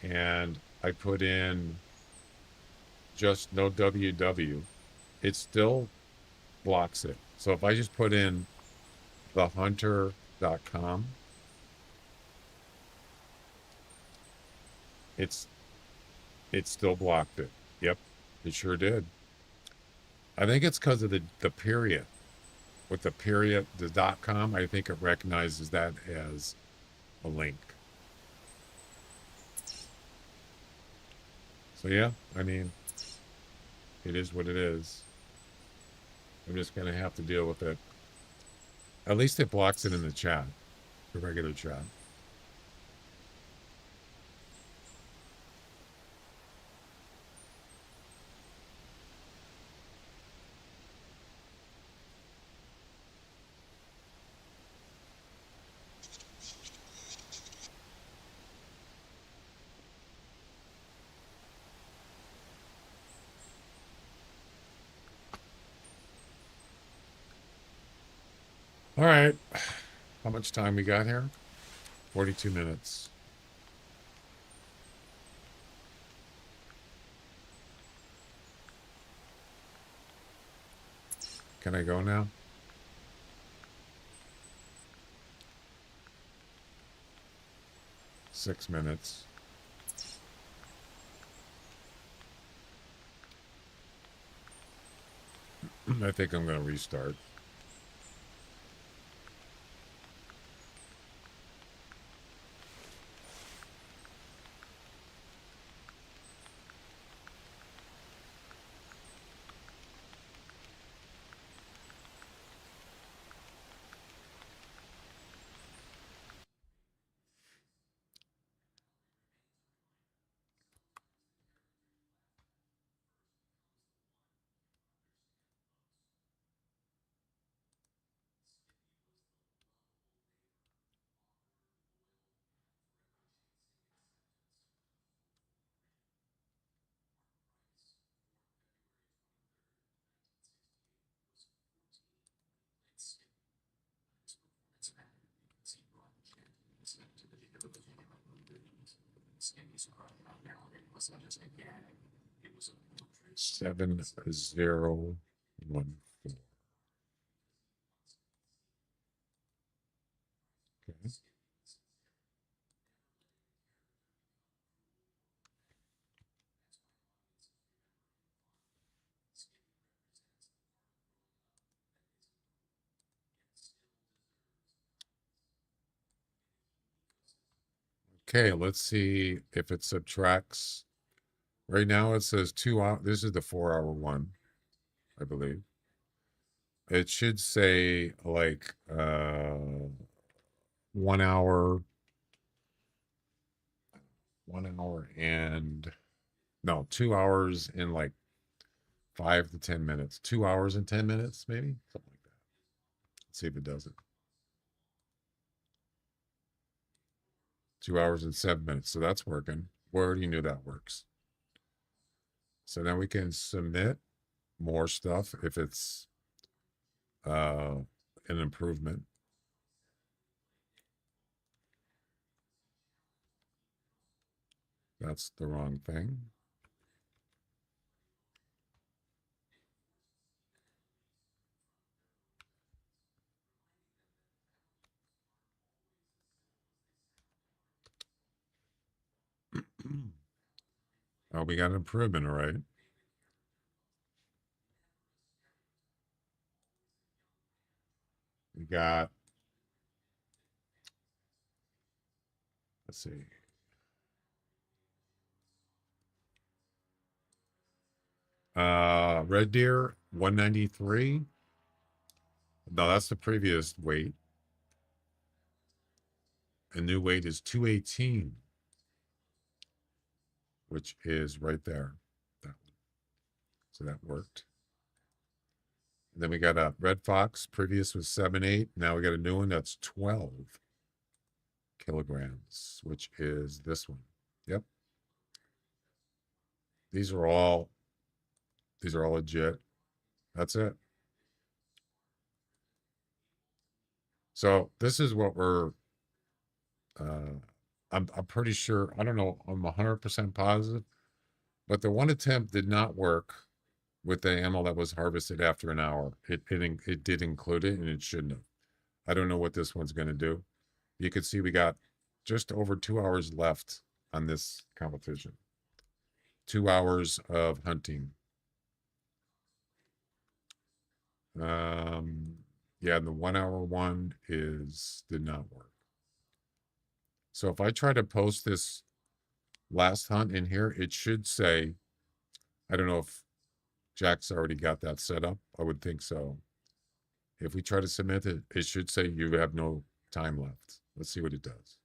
and I put in just no WW, it still blocks it. So if I just put in thehunter.com, it still blocked it. Yep, it sure did. I think it's because of the period. With the period, the .com, I think it recognizes that as a link. So yeah, I mean, it is what it is. I'm just going to have to deal with it. At least it blocks it in the chat, the regular chat. All right. How much time we got here? 42 minutes. Can I go now? Six minutes. I think I'm going to restart. Seven zero one four. Okay. Okay, let's see if it subtracts. Right now it says 2 hours. This is the 4 hour one, I believe. It should say like 1 hour, 1 hour and no, 2 hours in like 5 to 10 minutes. 2 hours and 10 minutes, maybe something like that. Let's see if it does it. 2 hours and 7 minutes. So that's working. We already knew that works. So now we can submit more stuff if it's an improvement. That's the wrong thing. Oh, we got an improvement, all right. We got, let's see. Red deer, 193. No, that's the previous weight. A new weight is 218, which is right there. That one. So that worked. And then we got a red fox. Previous was 7.8. Now we got a new one that's 12 kilograms, which is this one. Yep. These are all legit. That's it. So this is what we're I'm pretty sure, I don't know, I'm 100% positive, but the one attempt did not work with the animal that was harvested after an hour. It did include it and it shouldn't have. I don't know what this one's going to do. You can see we got just over 2 hours left on this competition. 2 hours of hunting. Yeah, the 1 hour one did not work. So if I try to post this last hunt in here, it should say, I don't know if Jack's already got that set up. I would think so. If we try to submit it, it should say you have no time left. Let's see what it does.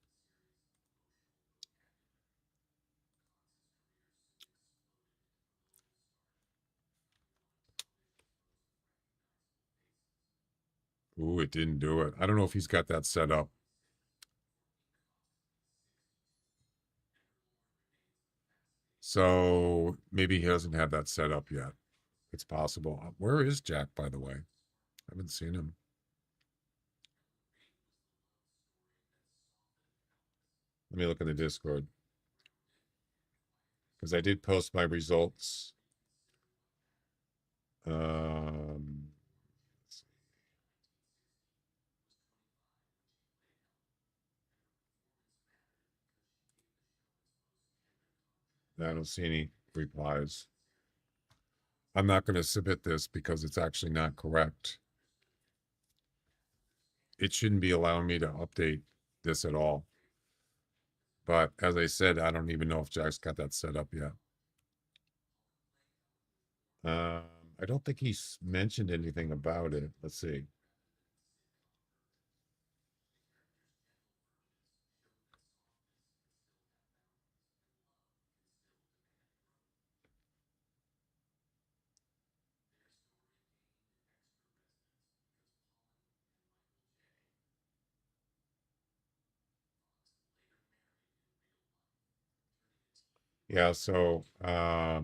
Ooh, it didn't do it. I don't know if he's got that set up. So maybe he doesn't have that set up yet. It's possible. Where is Jack, by the way? I haven't seen him. Let me look in the Discord. Because I did post my results. Let's see. I don't see any replies. I'm not going to submit this because it's actually not correct. It shouldn't be allowing me to update this at all. But as I said, I don't even know if Jack's got that set up yet. I don't think he's mentioned anything about it. Let's see. Yeah, so the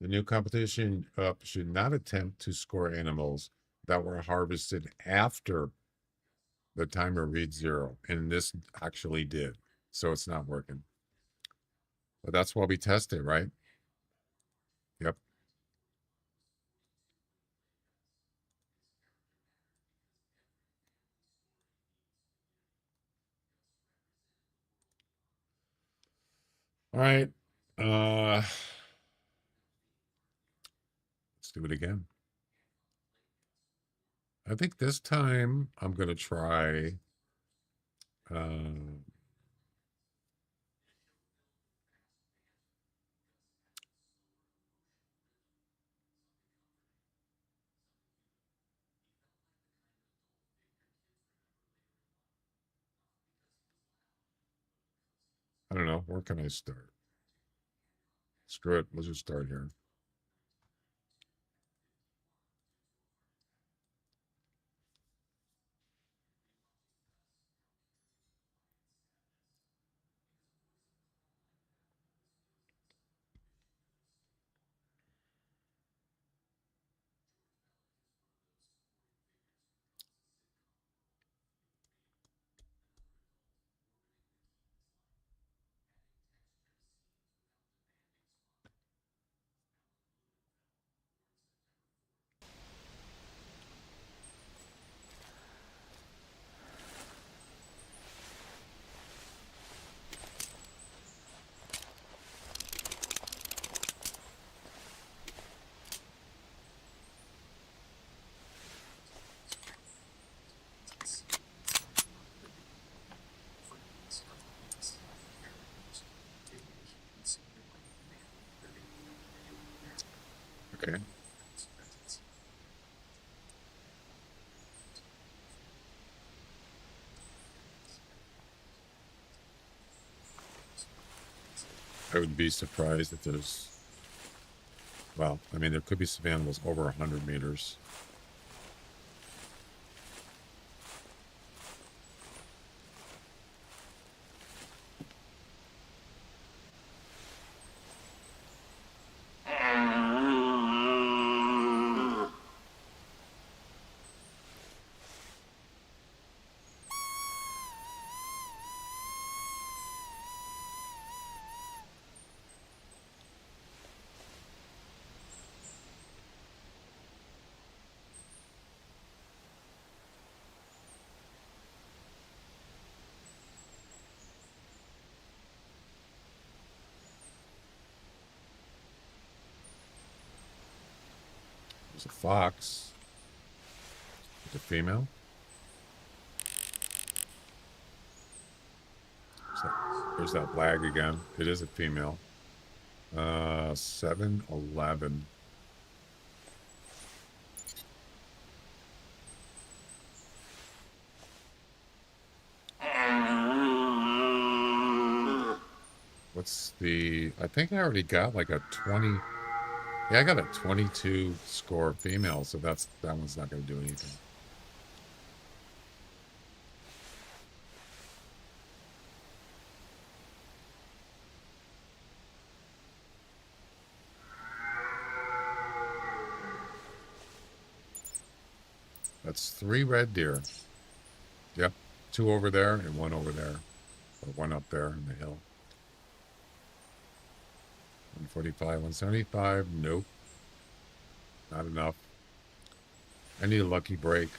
new competition should not attempt to score animals that were harvested after the timer reads 0. And this actually did. So it's not working. But that's why we test it, right? Yep. All right. Let's do it again. I think this time I'm going to try I don't know. Where can I start? Screw it. Let's just start here. Okay. I would be surprised if there's, well, I mean, there could be some animals over 100 meters. There's a fox. There's a female. There's that lag again. It is a female. 7-11. What's the, I think I already got like a 20. Yeah, I got a 22 score female, so that one's not going to do anything. That's 3 red deer. Yep. 2 over there and 1 over there. Or 1 up there in the hill. 145, 175. Nope. Not enough. I need a lucky break.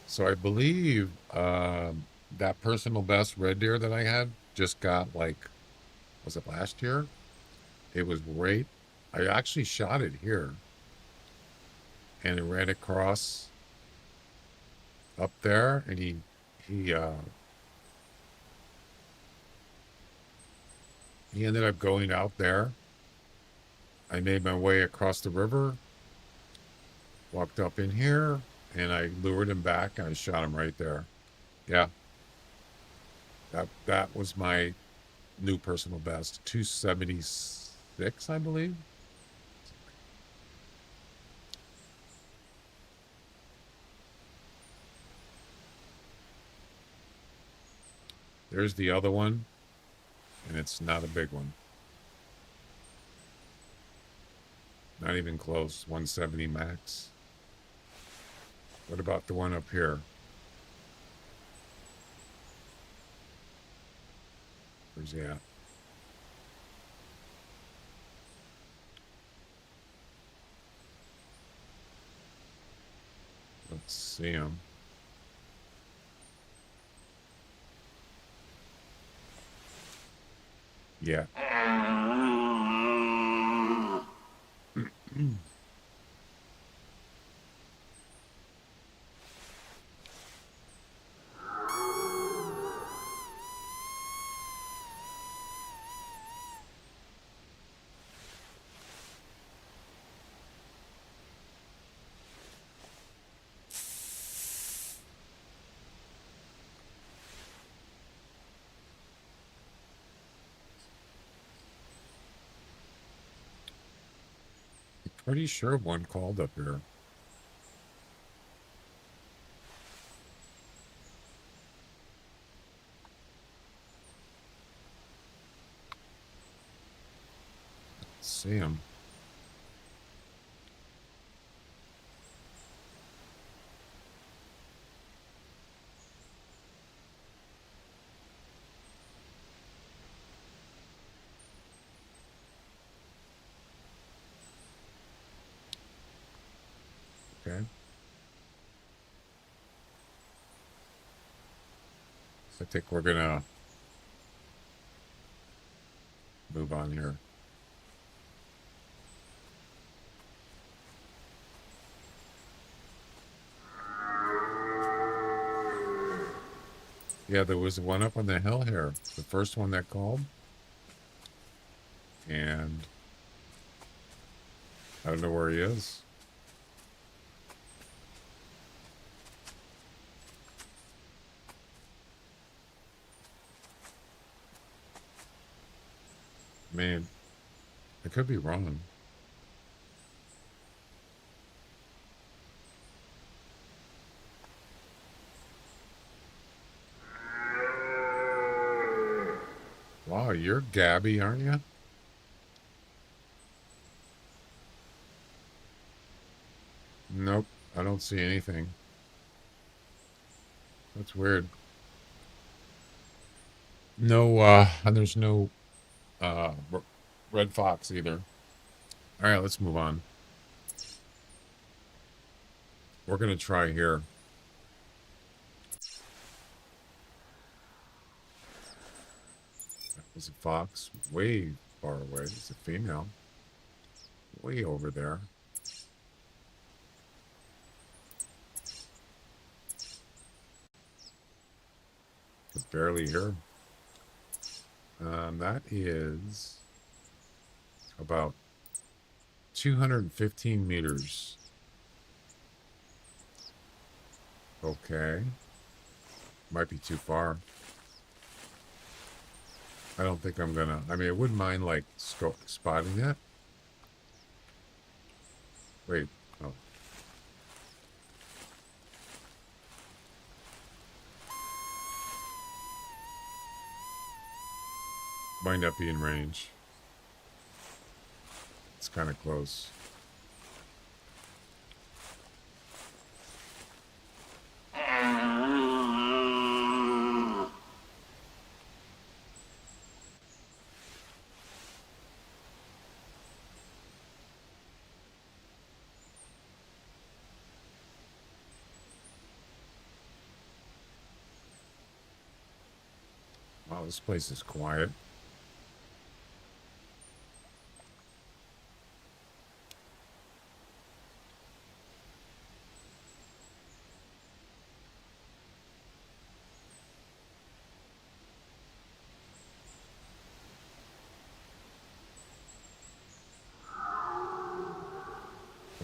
So I believe that personal best red deer that I had just got, like, was it last year? It was right. I actually shot it here. And it ran across up there, and he ended up going out there. I made my way across the river, walked up in here, and I lured him back, and I shot him right there. Yeah. That was my new personal best. 276, I believe. There's the other one, and it's not a big one. Not even close. 170 max. What about the one up here? Where's he at? Let's see him. Yeah. Pretty sure one called up here. Let's see him. Okay. I think we're gonna move on here. Yeah, there was one up on the hill here. The first one that called. And I don't know where he is. Man, I could be wrong. Wow, you're Gabby, aren't you? Nope, I don't see anything. That's weird. No, and there's no red fox either. All right, let's move on. We're gonna try here. That was a fox way far away. It's a female. Way over there. Could barely hear. That is about 215 meters. Okay. Might be too far. I don't think I'm gonna... I mean, I wouldn't mind, like, spotting it. Wait. Oh. Might not be in range. It's kind of close. Wow, this place is quiet.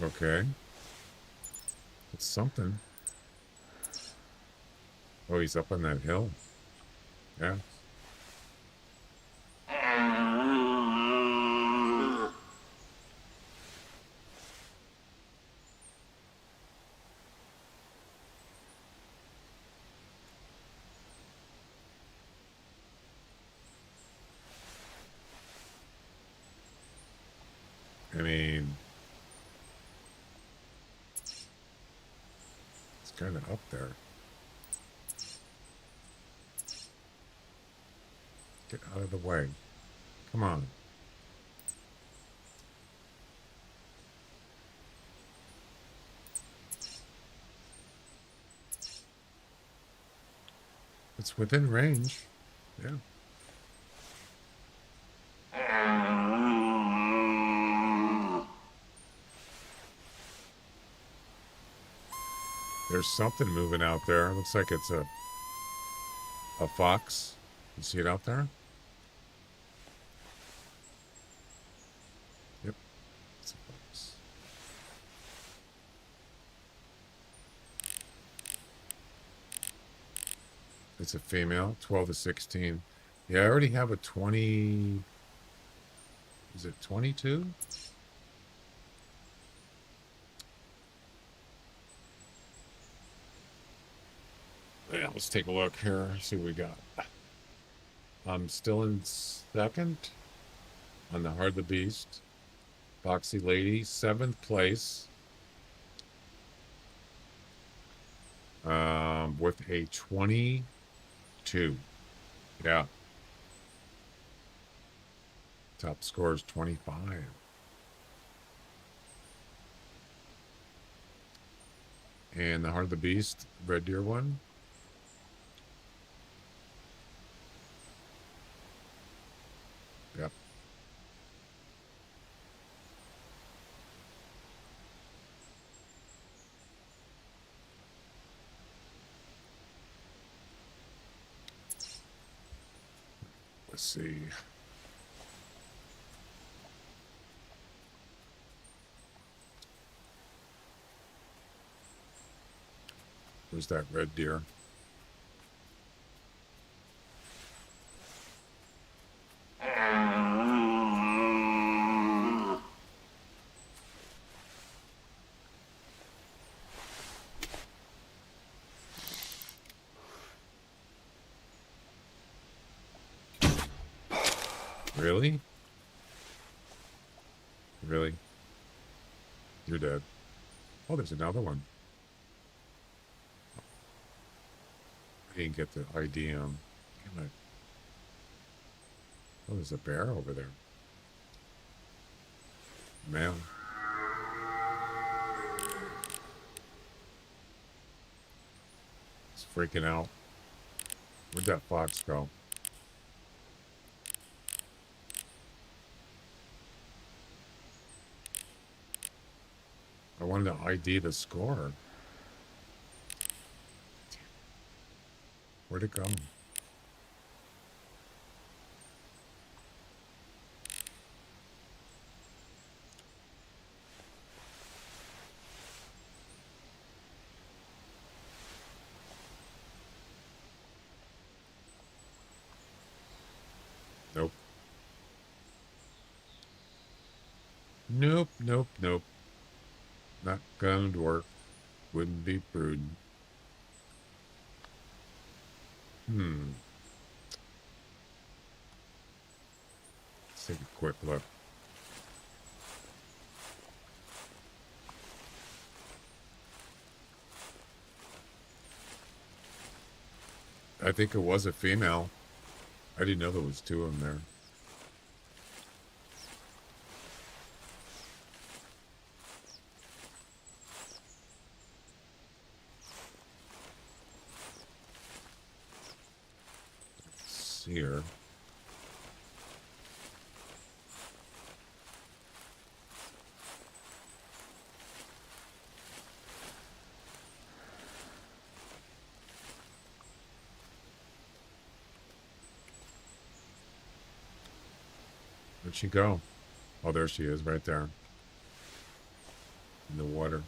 Okay. It's something. Oh, he's up on that hill. Yeah. I mean, it's kind of up there. Get out of the way. Come on. It's within range. Yeah. There's something moving out there. Looks like it's a fox. You see it out there? Yep. It's a fox. It's a female, 12 to 16. Yeah, I already have a 20. Is it 22? Yeah, let's take a look here. See what we got. I'm still in second on the Heart of the Beast. Foxy Lady, 7th place. With a 22. Yeah. Top score is 25. And the Heart of the Beast, Red Deer one. Yep. Let's see. Where's that red deer? Really? Really? You're dead. Oh, there's another one. I didn't get the ID on. Damn it. Oh, there's a bear over there. Male. It's freaking out. Where'd that fox go? I wanted to ID the score. Where'd it go? Nope. Nope, nope, nope. Not gonna work. Wouldn't be prudent. take a quick look. I think it was a female. I didn't know there was two of them there. Let's see here. Where'd she go? Oh, there she is, right there. In the water.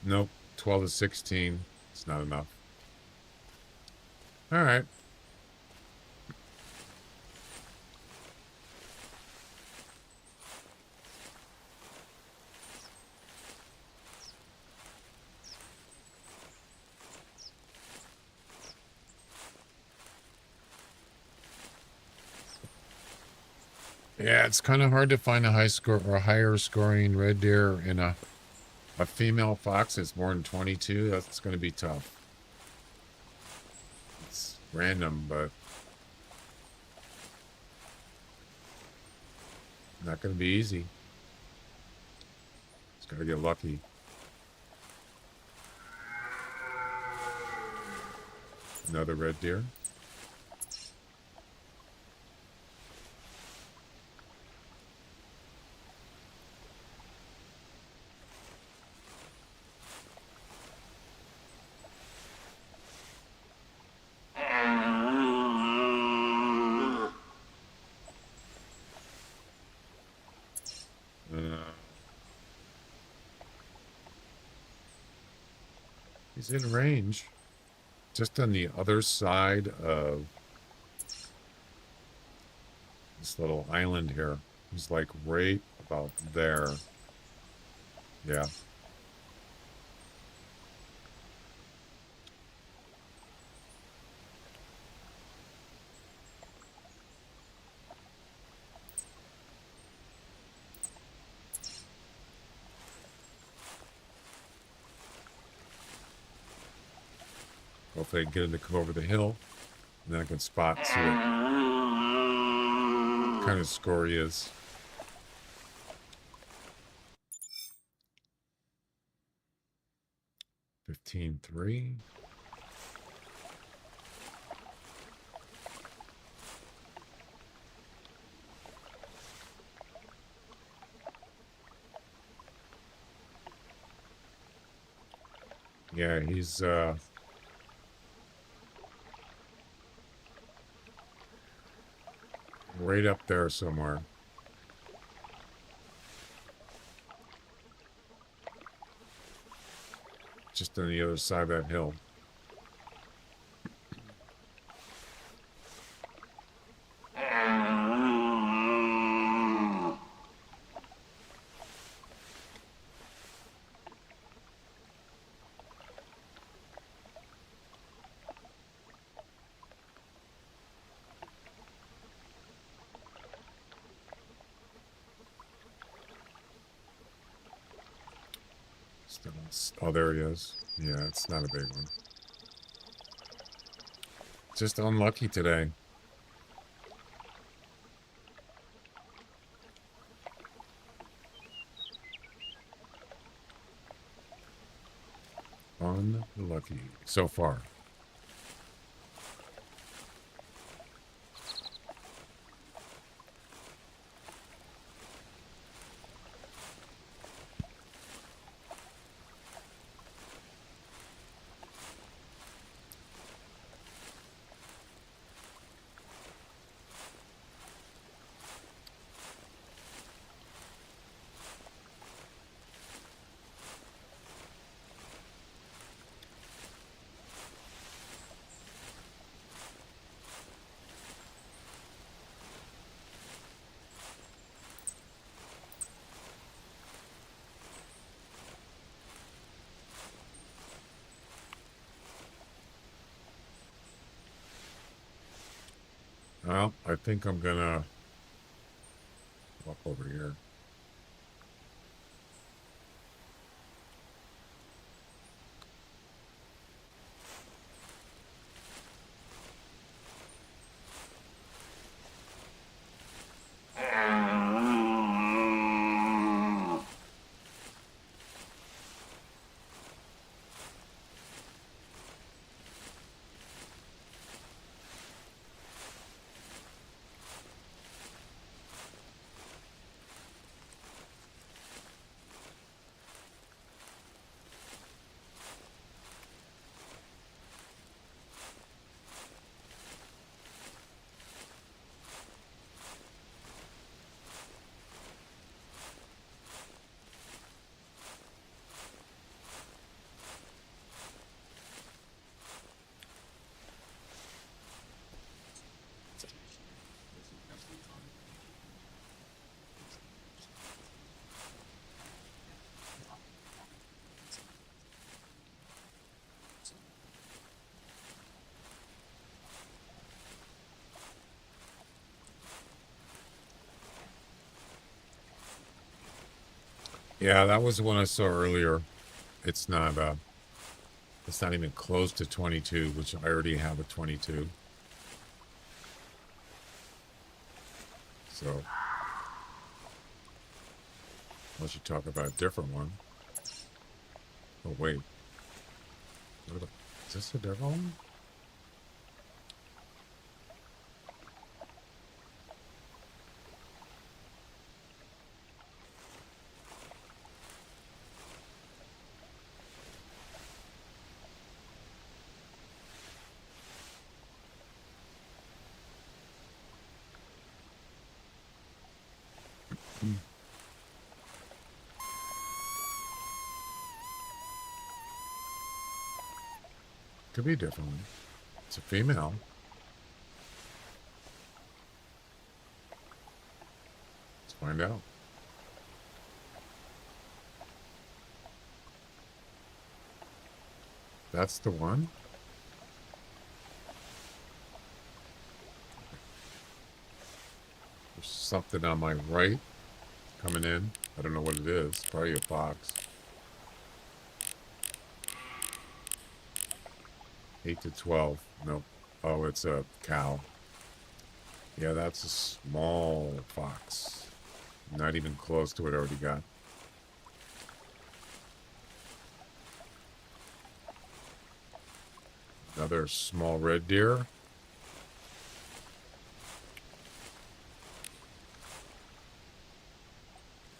Nope. 12 to 16. It's not enough. All right. Yeah, it's kind of hard to find a high score or a higher scoring red deer in a female fox that's more than 22. That's going to be tough. It's random, but not going to be easy. It's got to get lucky. Another red deer. He's in range. Just on the other side of this little island here. He's like right about there. Yeah. Hopefully I can get him to come over the hill, and then I can spot and see what kind of score he is. $15-3. Yeah, he's right up there somewhere. Just on the other side of that hill. Oh, there he is. Yeah, it's not a big one. Just unlucky today. Unlucky so far. Well, I think I'm gonna walk over here. Yeah, that was the one I saw earlier. It's not even close to 22, which I already have a 22. So, unless you talk about a different one. Oh, wait. Is this a different one? Could be a different one. It's a female. Let's find out. That's the one? There's something on my right coming in. I don't know what it is. Probably a fox. 8 to 12. Nope. Oh, it's a cow. Yeah, that's a small fox. Not even close to what I already got. Another small red deer.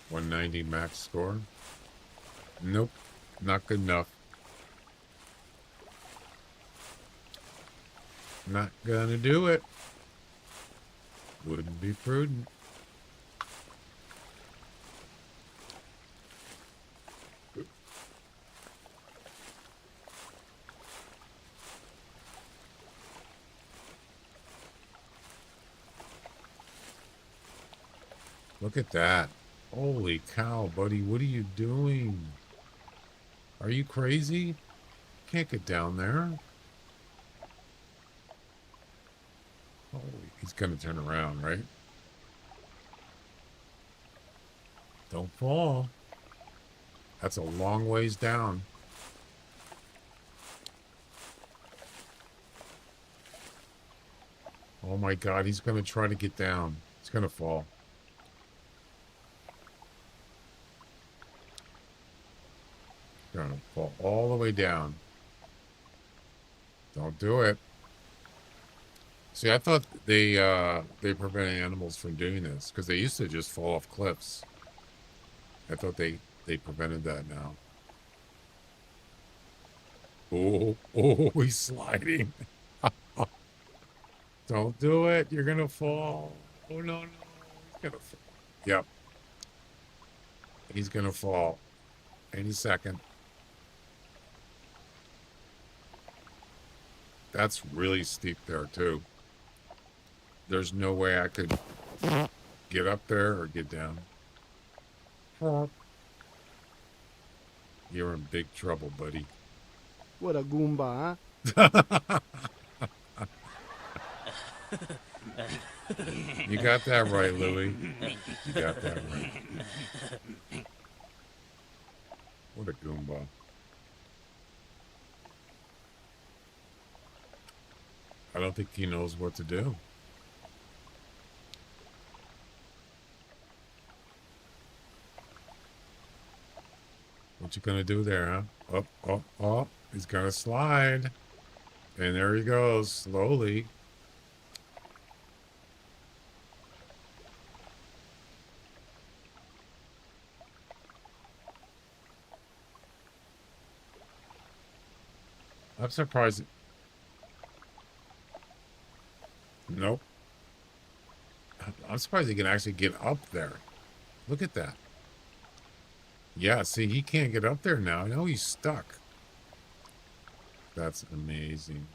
.190 max score. Nope, not good enough. Not gonna do it. Wouldn't be prudent. Look at that. Holy cow, buddy. What are you doing? Are you crazy? Can't get down there. Holy, he's going to turn around, right? Don't fall. That's a long ways down. Oh my God, he's going to try to get down. He's going to fall. Gonna fall all the way down. Don't do it. See, I thought they prevent animals from doing this because they used to just fall off cliffs. I thought they prevented that now. Oh, he's sliding. Don't do it. You're gonna fall. Oh no, he's gonna fall. Yep. He's gonna fall any second. That's really steep there, too. There's no way I could get up there or get down. You're in big trouble, buddy. What a Goomba, huh? You got that right, Louie. You got that right. What a Goomba. I don't think he knows what to do. What you gonna do there, huh? Oh, oh, oh. He's gonna slide. And there he goes, slowly. I'm surprised. Nope. I'm surprised he can actually get up there. Look at that. Yeah, see, he can't get up there now. No, he's stuck. That's amazing.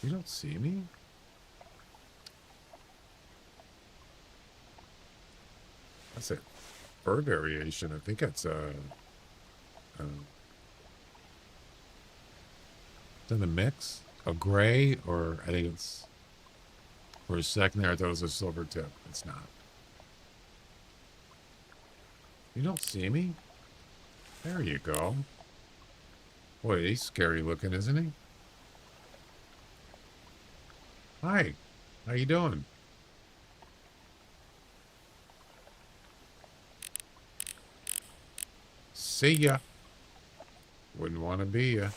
You don't see me? That's a fur variation. I think that's is that a mix? A gray, or I think it's, for a second there I thought it was a silver tip. It's not. You don't see me? There you go. Boy, he's scary looking, isn't he? Hi. How you doing? See ya. Wouldn't want to be ya.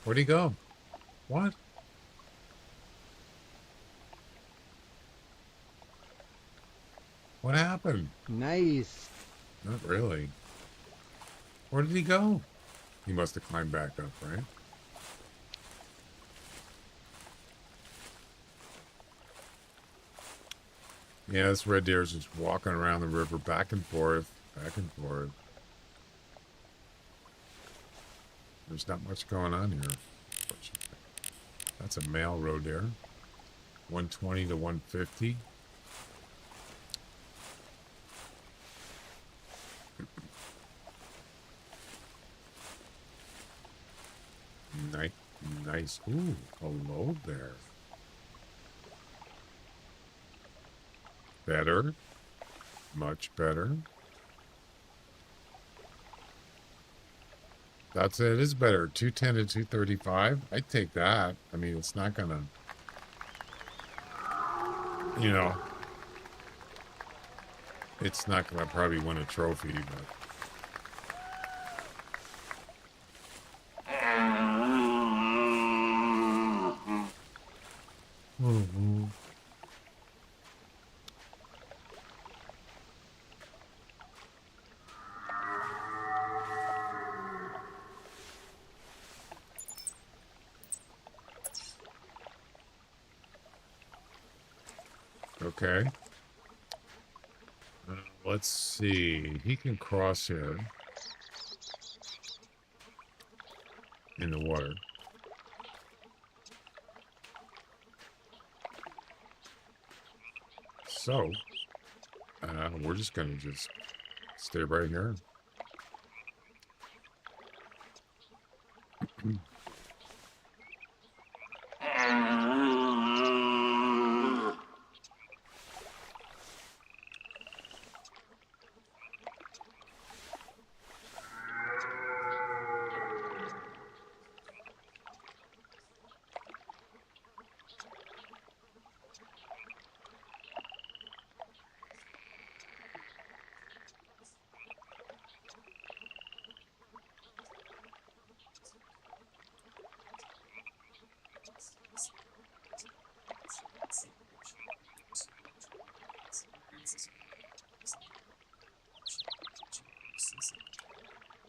Where'd he go? What? What happened? Nice. Not really. Where did he go? He must have climbed back up, right? Yeah, this red deer is just walking around the river back and forth, back and forth. There's not much going on here. That's a male roe deer. 120 to 150. Nice, nice. Ooh, hello there. Better. Much better. That's it. It is better. 210 to 235. I'd take that. I mean, it's not gonna, you know, it's not gonna probably win a trophy, but. Mm-hmm. Okay. Let's see. He can cross here in the water. So, we're just going to just stay right here.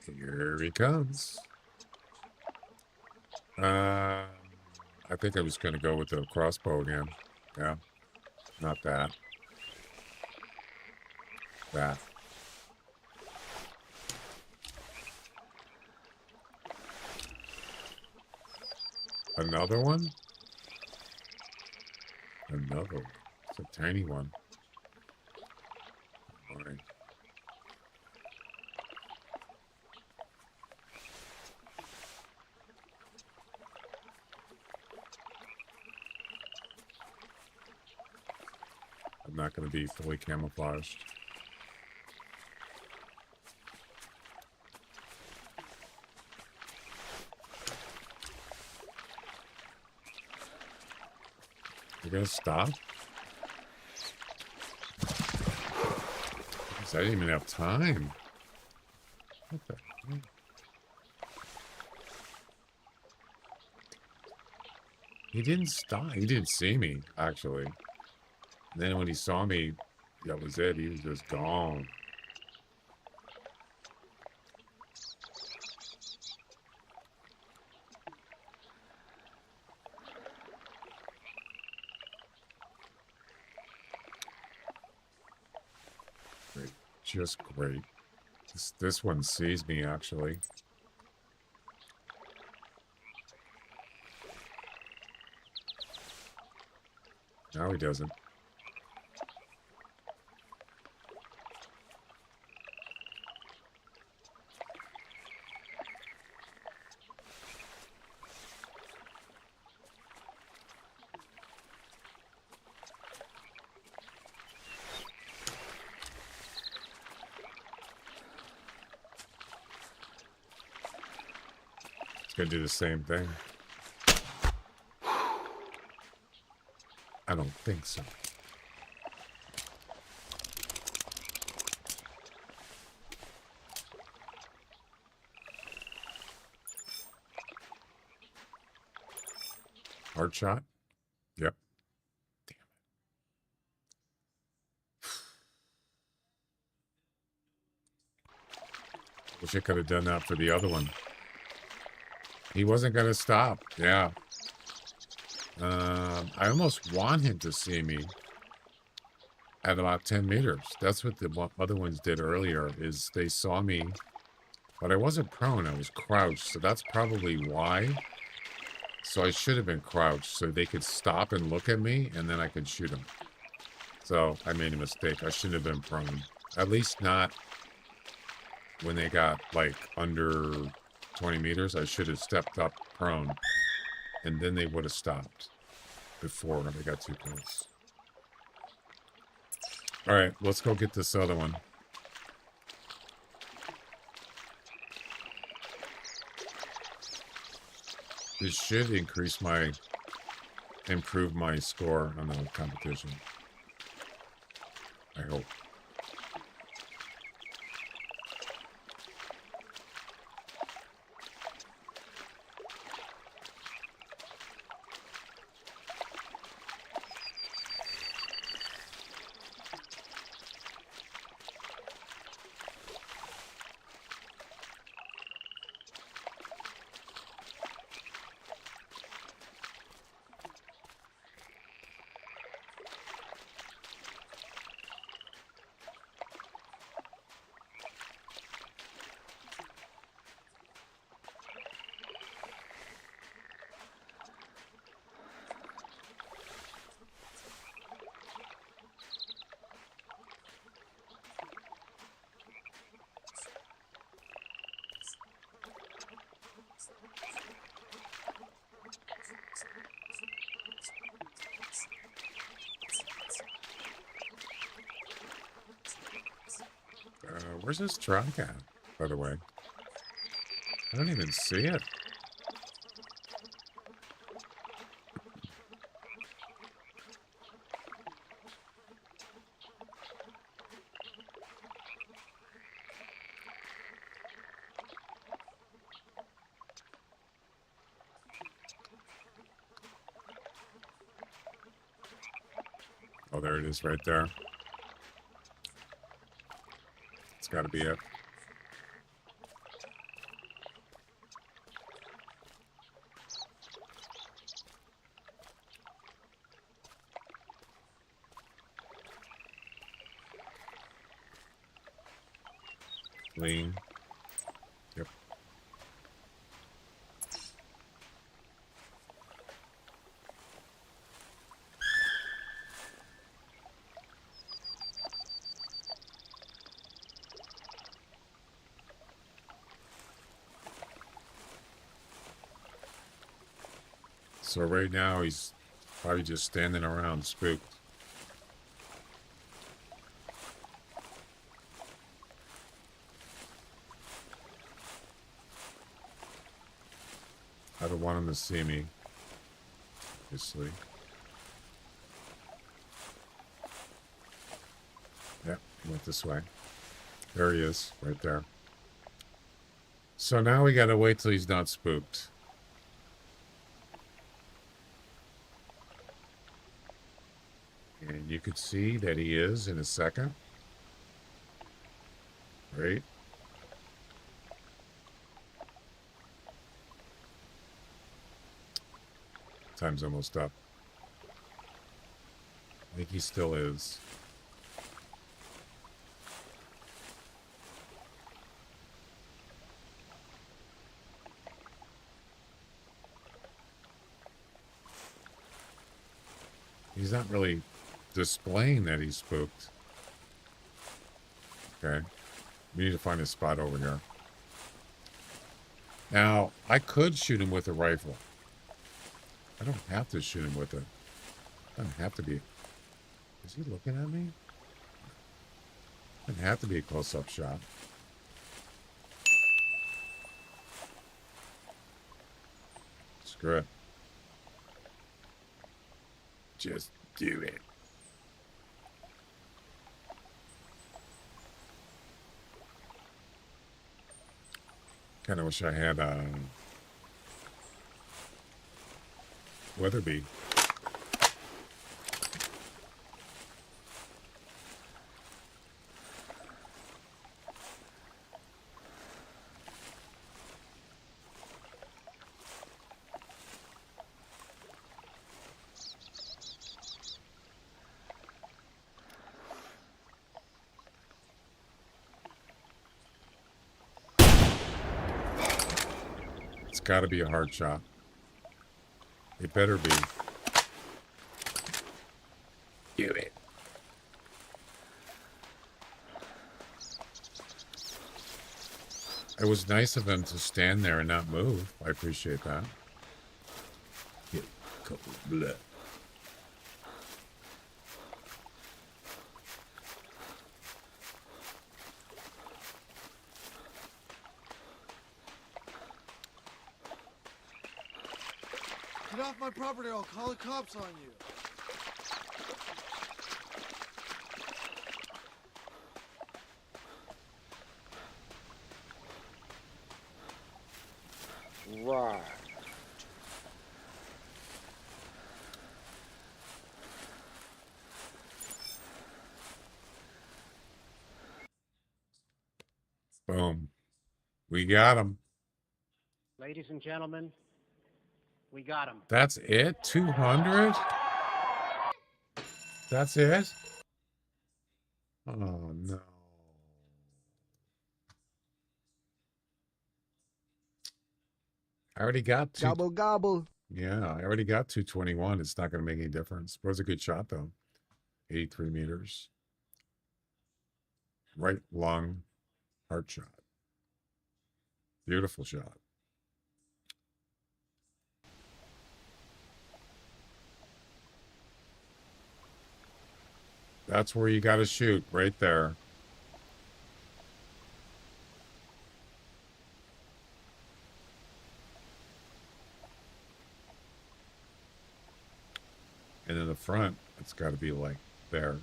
Here he comes. I think I was going to go with the crossbow again. Yeah. Not that. That. Another one? Another. It's a tiny one. All right. I'm not going to be fully camouflaged. You're going to stop? I didn't even have time. What the heck? He didn't stop. He didn't see me, actually. And then when he saw me, that was it. He was just gone. Great. Just great. This one sees me, actually. Now he doesn't. Gonna do the same thing. I don't think so. Hard shot? Yep. Damn it. Wish I could have done that for the other one. He wasn't going to stop. Yeah. I almost want him to see me at about 10 meters. That's what the other ones did earlier, is they saw me, but I wasn't prone. I was crouched. So that's probably why. So I should have been crouched so they could stop and look at me, and then I could shoot them. So I made a mistake. I shouldn't have been prone. At least not when they got like under 20 meters. I should have stepped up prone, and then they would have stopped before they got too close. All right, let's go get this other one. This should improve my score on the competition. I hope. Where's this truck at, by the way? I don't even see it. Oh, there it is right there. It's got to be it. Lean. Yep. So right now he's probably just standing around spooked. I don't want him to see me, obviously. Yep, he went this way. There he is, right there. So now we gotta wait till he's not spooked. And you could see that he is in a second. Right? Time's almost up. I think he still is. He's not really displaying that he's spooked. Okay. We need to find a spot over here. Now, I could shoot him with a rifle. I don't have to shoot him with it. Doesn't have to be. Is he looking at me? Doesn't have to be a close-up shot. Screw it. Just do it. Kind of wish I had a Weatherby. It's got to be a hard shot. It better be. Do it. It was nice of him to stand there and not move. I appreciate that. Get a couple of blood. Get off my property or I'll call the cops on you. Right. Boom. We got him. Ladies and gentlemen, we got him. That's it? 200? That's it? Oh, no. I already got two. Gobble, gobble. Yeah, I already got 221. It's not going to make any difference. It was a good shot, though. 83 meters. Right lung, heart shot. Beautiful shot. That's where you got to shoot, right there. And in the front, it's got to be like there.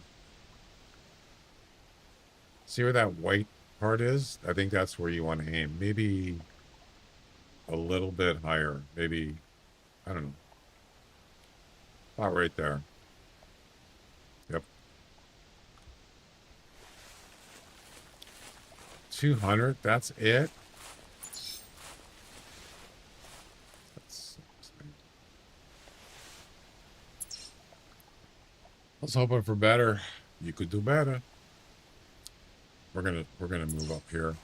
See where that white part is? I think that's where you want to aim. Maybe a little bit higher. Maybe, I don't know. About right there. Yep. 200, that's it? I was hoping for better. You could do better. We're gonna move up here.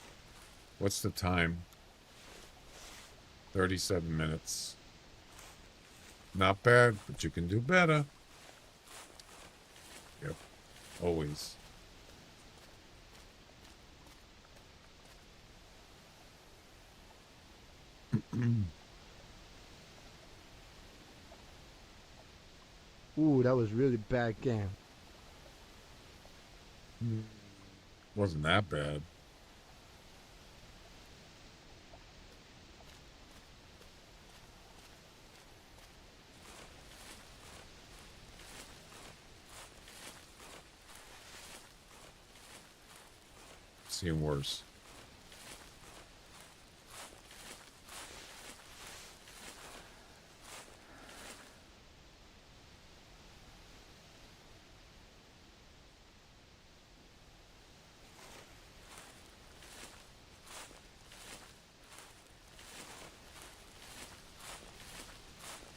What's the time? 37 minutes. Not bad, but you can do better. Yep. Always. Ooh, that was really bad game. Wasn't that bad. Seen worse.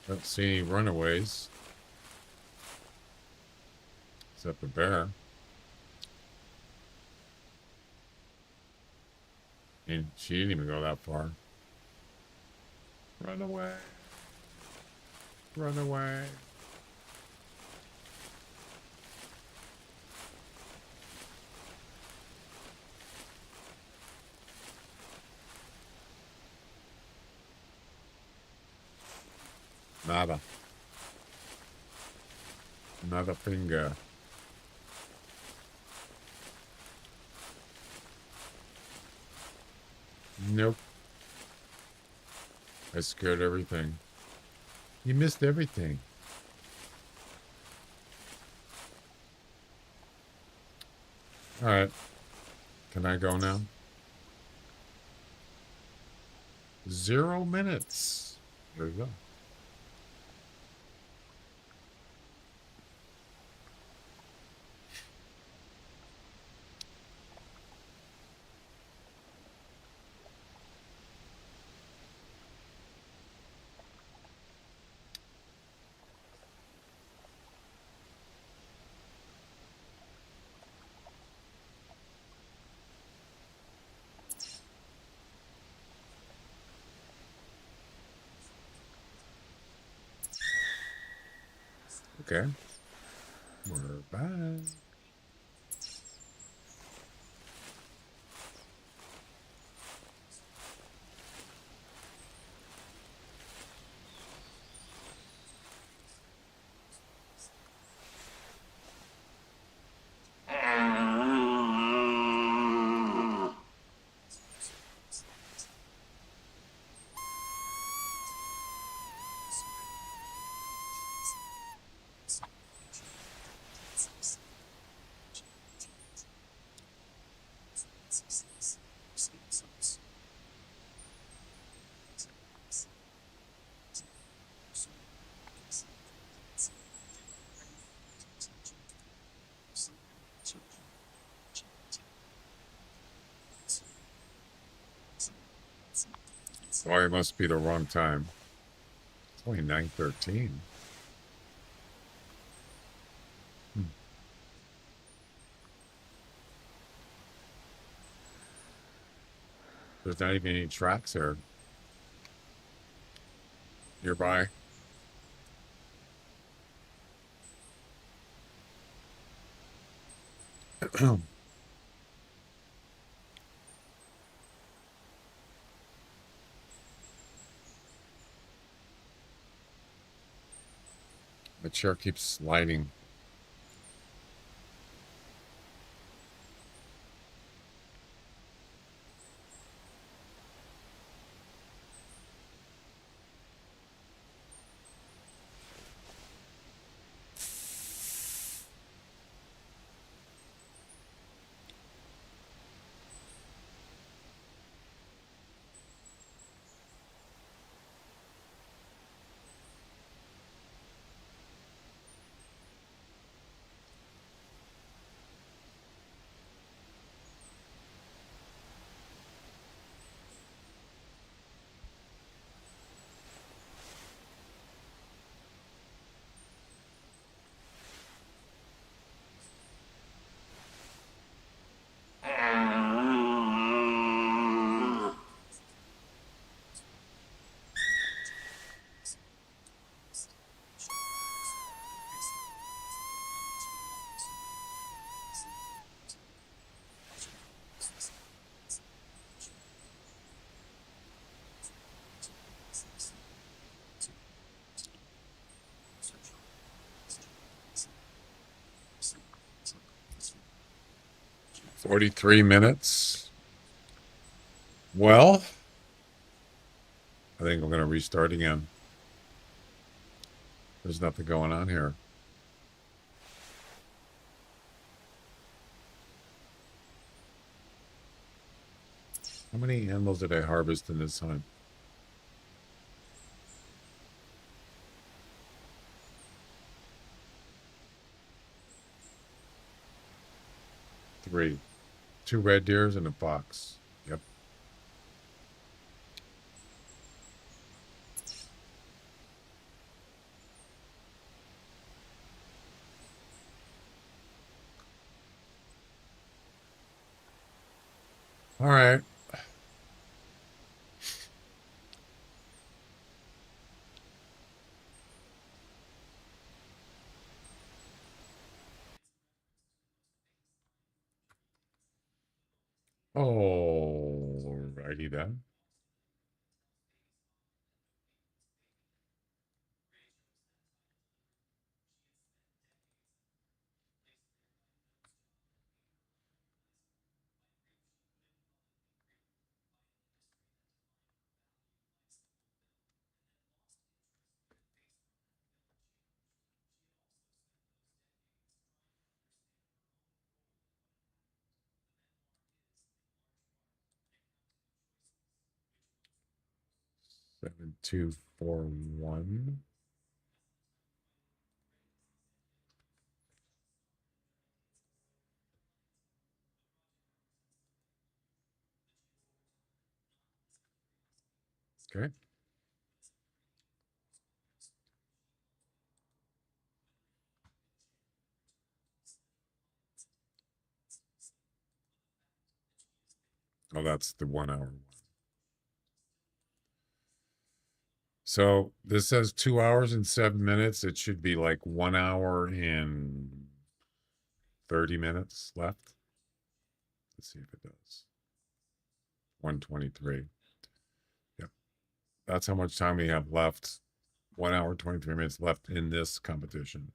Don't see any runaways. Except a bear. And she didn't even go that far. Run away. Run away. Nada. Nada finger. Nope. I scared everything. You missed everything. Alright. Can I go now? 0 minutes. There you go. Okay. We're back. Oh, it must be the wrong time. It's only 9:13. There's not even any tracks there nearby. The chair keeps sliding. 43 minutes. Well, I think I'm going to restart again. There's nothing going on here. How many animals did I harvest in this time? Three. 2 red deers and a fox. Yep. All right. Oh, righty then. Seven, 2, 4, 1. Okay. Oh, that's the 1 hour one. So this says 2 hours and 7 minutes. It should be like 1 hour and 30 minutes left. Let's see if it does. 123. Yep. That's how much time we have left. 1 hour, 23 minutes left in this competition.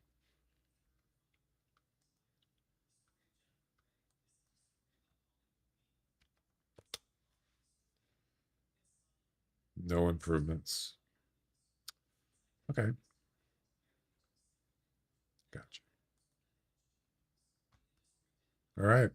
No improvements. Okay. Gotcha. All right.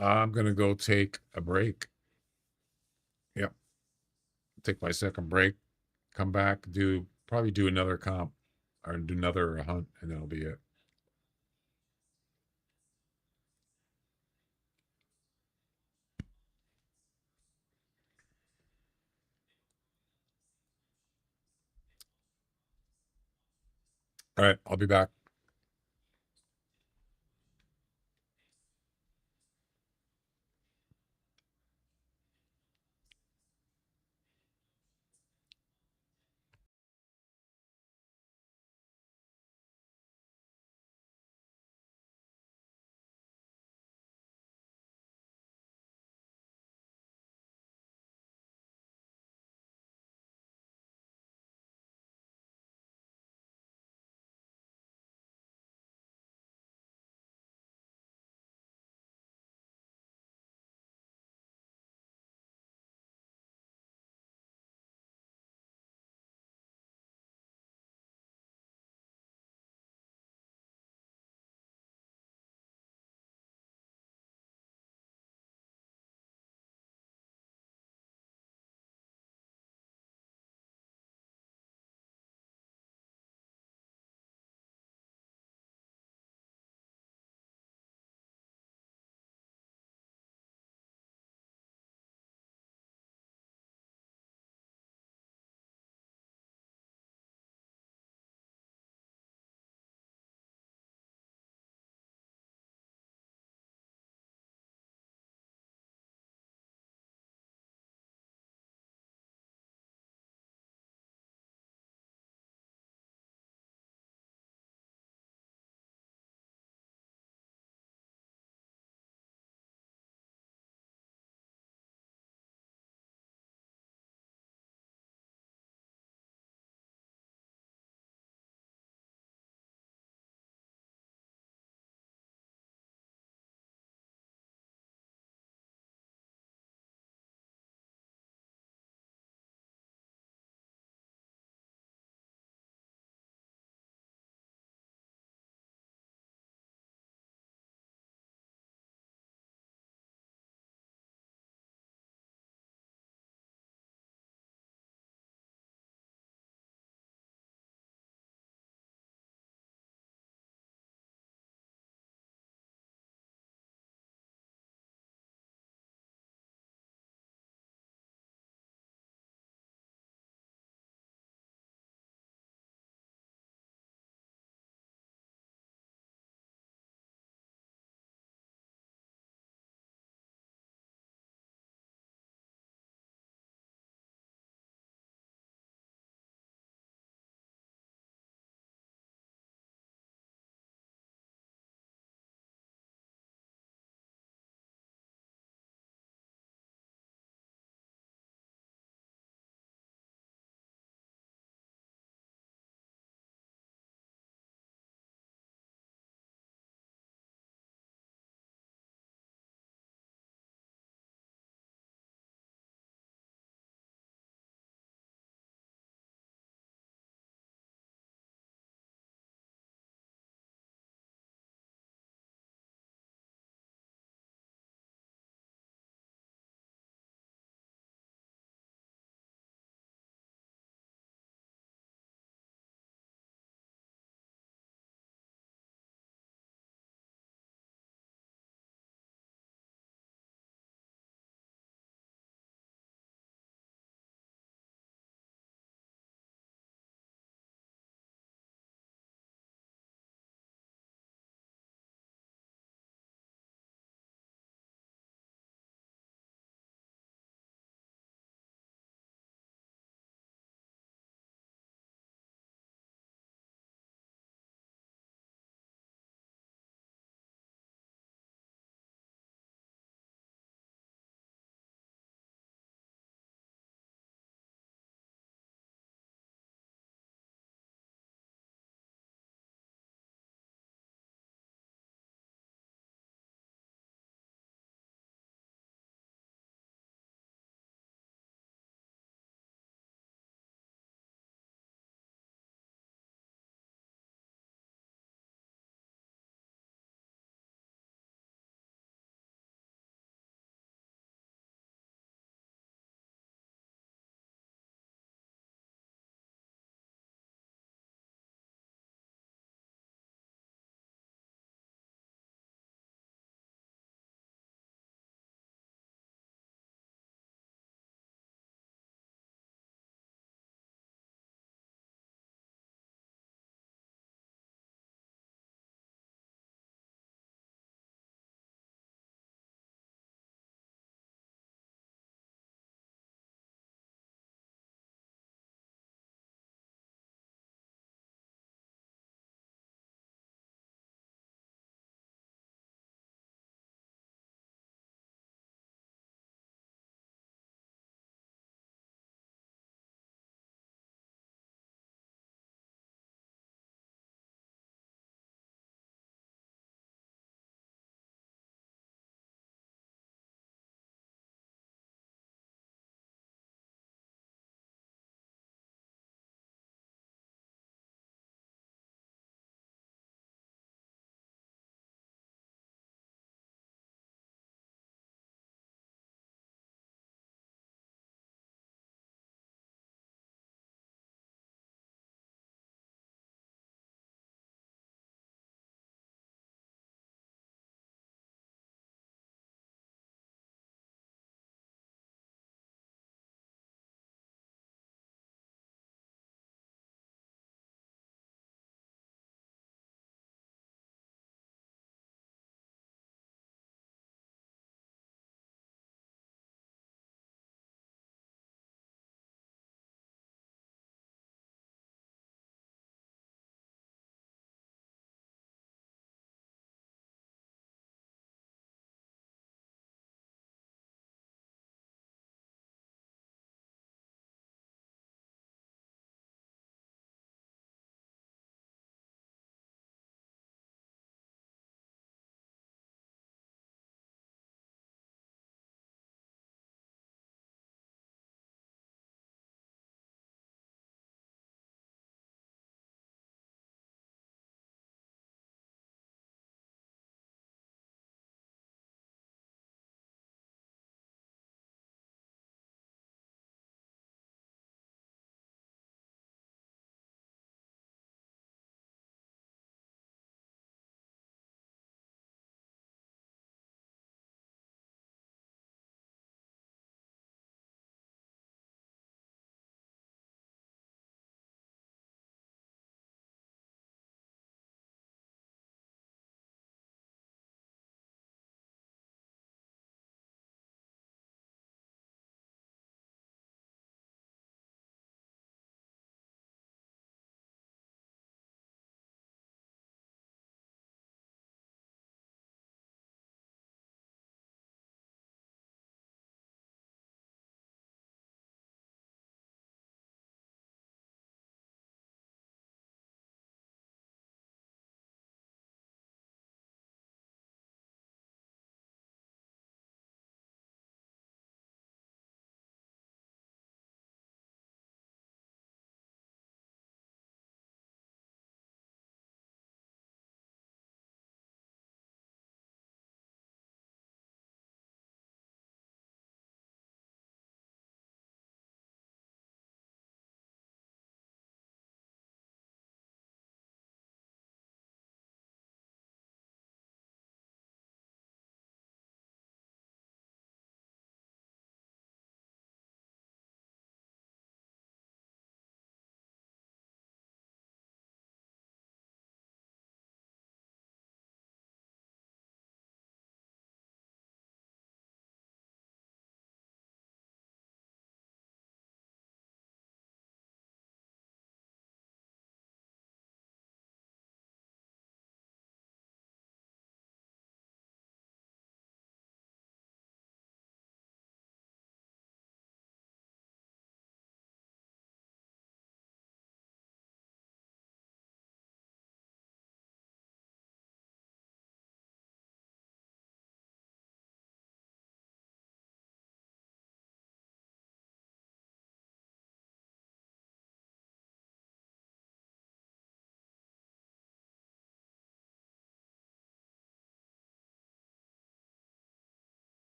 I'm gonna go take a break. Yep. Take my second break, come back, probably do another comp or do another hunt, and that'll be it. All right, I'll be back.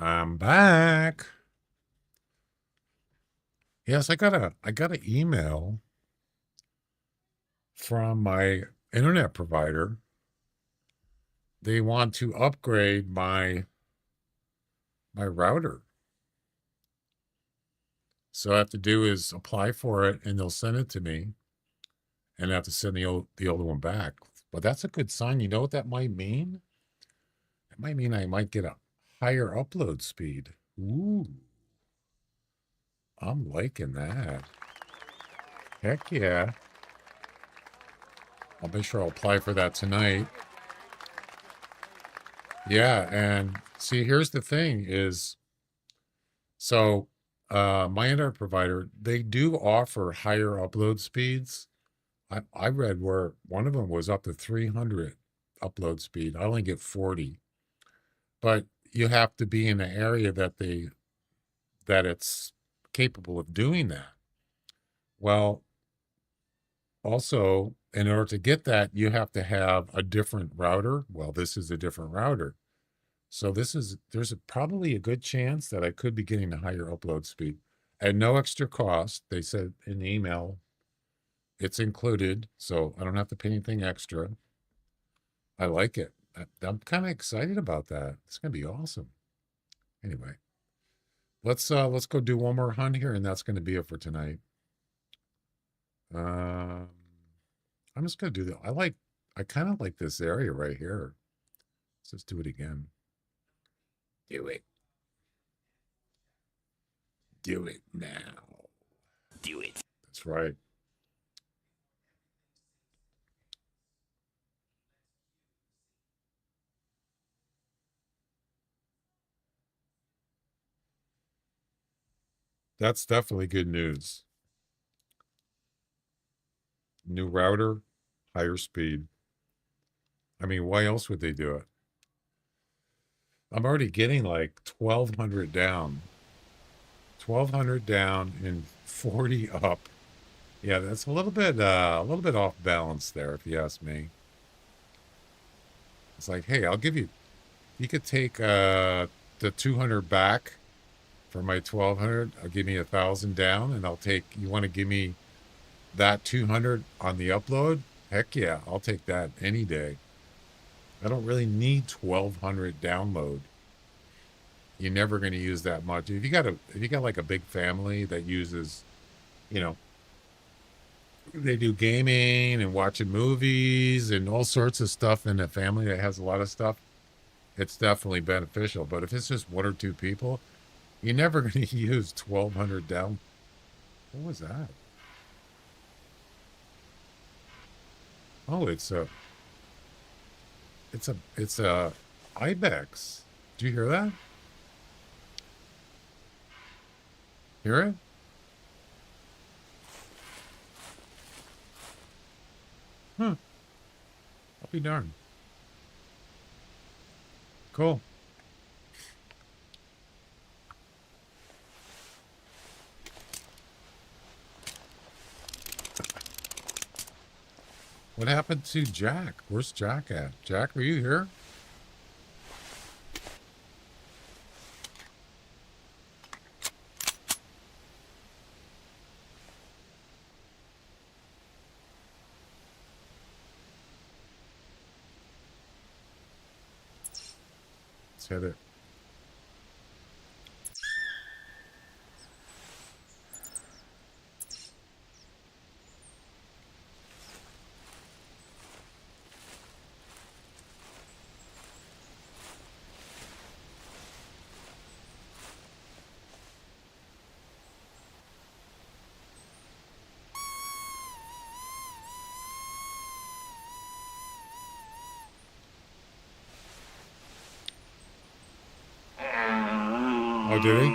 I'm back. Yes, I got an email from my internet provider. They want to upgrade my router. So I have to do is apply for it, and they'll send it to me, and I have to send the older one back. But that's a good sign. You know what that might mean? It might mean I might get a higher upload speed. Ooh, I'm liking that. Heck yeah. I'll make sure I'll apply for that tonight. Yeah, and see, here's the thing is, so my internet provider, they do offer higher upload speeds. I read where one of them was up to 300 upload speed. I only get 40. But you have to be in an area that it's capable of doing that. Well, also, in order to get that, you have to have a different router. Well, this is a different router. So there's probably a good chance that I could be getting a higher upload speed at no extra cost. They said in the email, it's included, so I don't have to pay anything extra. I like it. I'm kind of excited about that. It's gonna be awesome. Anyway, let's go do one more hunt here, and that's gonna be it for tonight. I'm just gonna do that. I kind of like this area right here. Let's just do it again. Do it. Do it now. Do it. That's right. That's definitely good news. New router, higher speed. I mean, why else would they do it? I'm already getting like 1,200 down. 1,200 down and 40 up. Yeah, that's a little bit off balance there, if you ask me. It's like, hey, I'll give you. You could take the 200 back for my 1,200. I'll give me 1,000 down, and I'll take. You want to give me that 200 on the upload? Heck yeah, I'll take that any day. I don't really need 1,200 download. You're never going to use that much. If you got like a big family that uses, you know, they do gaming and watching movies and all sorts of stuff in a family that has a lot of stuff, it's definitely beneficial. But if it's just one or two people, you're never going to use 1,200 down. What was that? Oh, it's a ibex. Do you hear that? Hear it? Huh. I'll be darned. Cool. What happened to Jack? Where's Jack at? Jack, are you here? Let's hit it. Oh, did he?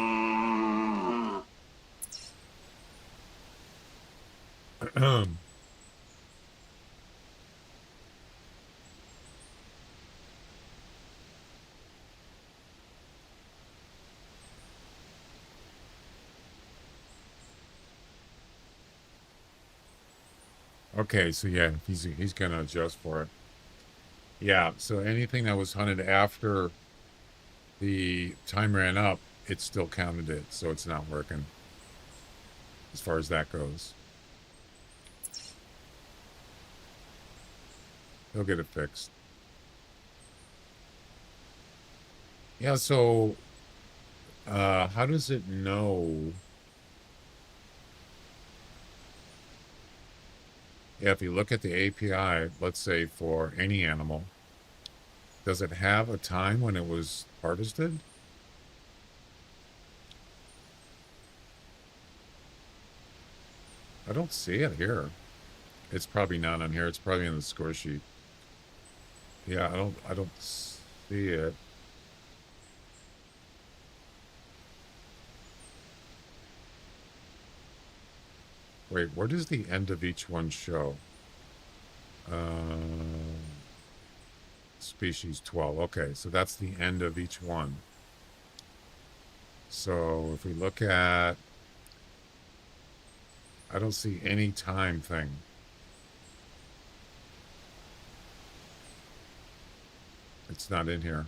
Okay, so yeah, he's gonna adjust for it. Yeah, so anything that was hunted after the time ran up, it still counted it, so it's not working as far as that goes. They'll get it fixed. Yeah, so how does it know? Yeah, if you look at the API, let's say for any animal, does it have a time when it was harvested? I don't see it here. It's probably not on here. It's probably in the score sheet. Yeah, I don't see it. Wait, where does the end of each one show? Species 12. Okay, so that's the end of each one. So if we look at, I don't see any time thing. It's not in here.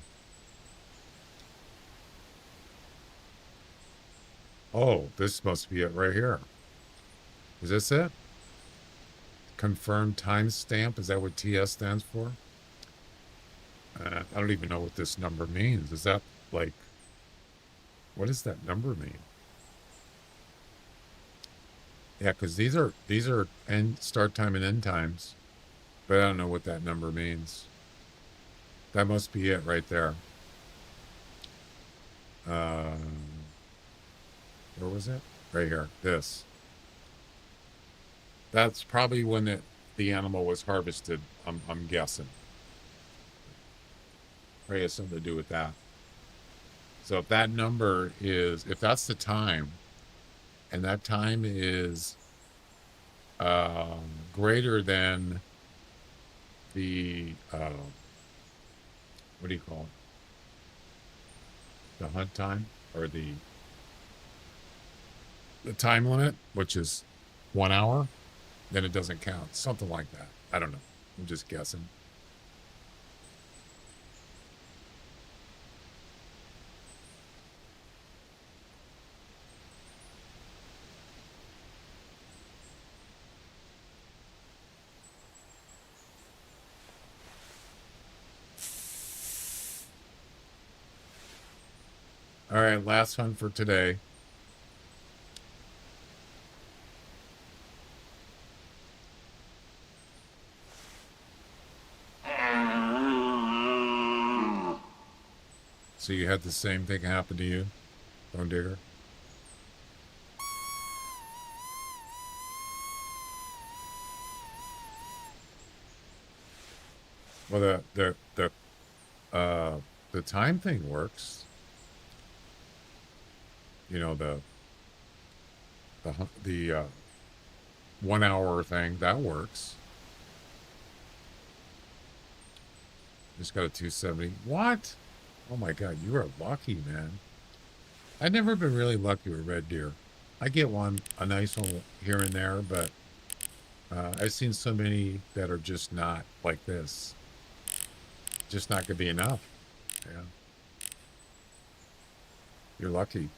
Oh, this must be it right here. Is this it? Confirmed timestamp? Is that what TS stands for? I don't even know what this number means. Is that like, what does that number mean? Yeah, because these are end start time and end times, but I don't know what that number means. That must be it right there. Where was it? Right here. This. That's probably when the animal was harvested. I'm guessing. Probably has something to do with that. So if that number is, if that's the time, and that time is greater than the what do you call it? The hunt time, or the time limit, which is 1 hour, then it doesn't count. Something like that. I don't know. I'm just guessing. All right, last one for today. So you had the same thing happen to you, Bone Digger? Well, the time thing works. You know, the 1 hour thing, that works. Just got a 270. What? Oh my God, you are lucky, man. I've never been really lucky with red deer. I get one, a nice one here and there, but I've seen so many that are just not like this. Just not gonna be enough. Yeah. You're lucky.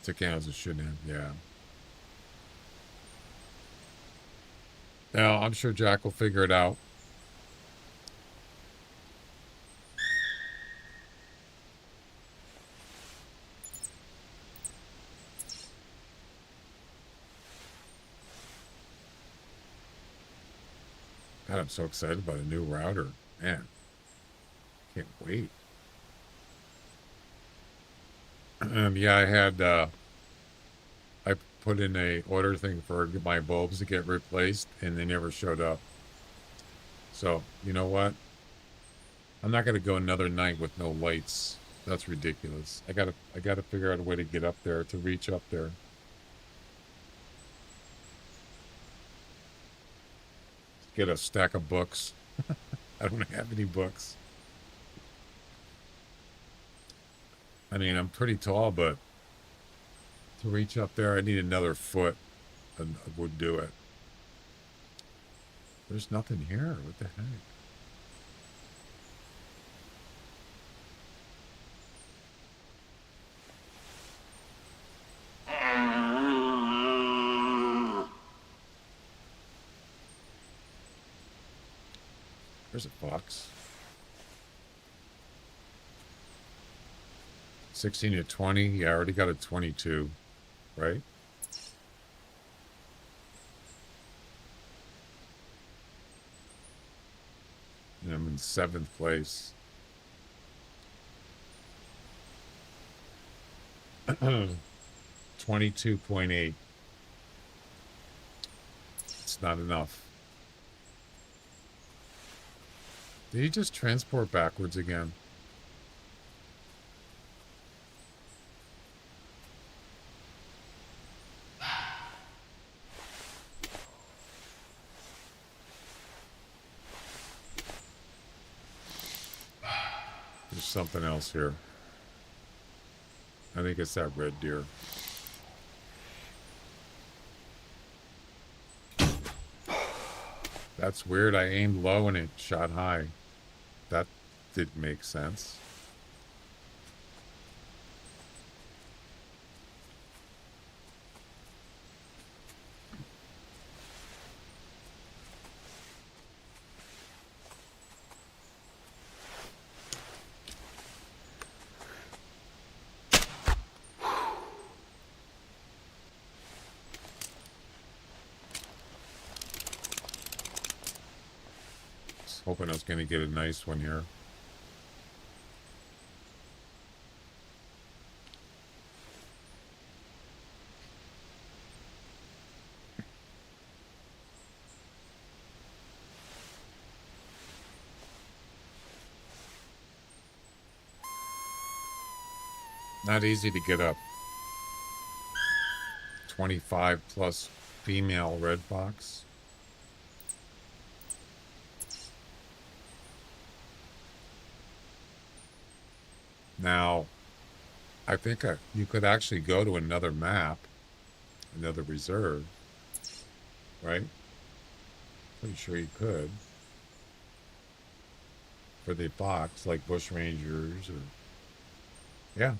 Took out as it shouldn't have, yeah. Now, I'm sure Jack will figure it out. God, I'm so excited about a new router. Man, can't wait. Yeah, I had, I put in a order thing for my bulbs to get replaced, and they never showed up. So, you know what? I'm not gonna go another night with no lights. That's ridiculous. I gotta figure out a way to get up there, to reach up there. Get a stack of books. I don't have any books. I mean, I'm pretty tall, but to reach up there, I need another foot, and would do it. There's nothing here. What the heck? There's a box. 16 to 20. Yeah, I already got a 22, right? And I'm in 7th place. 22.8. It's not enough. Did he just transport backwards again? There's something else here. I think it's that red deer. That's weird. I aimed low and it shot high. That did make sense. Hoping I was going to get a nice one here. Not easy to get up. 25 plus female red fox. Now, I think you could actually go to another map, another reserve, right? Pretty sure you could. For the fox, like bush rangers or... Yeah.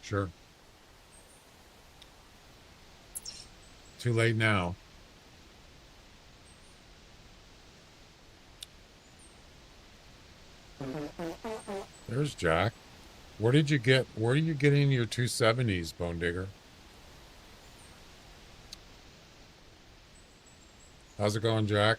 Sure. Too late now. There's Jack. Where are you getting your 270s, Bone Digger? How's it going, Jack?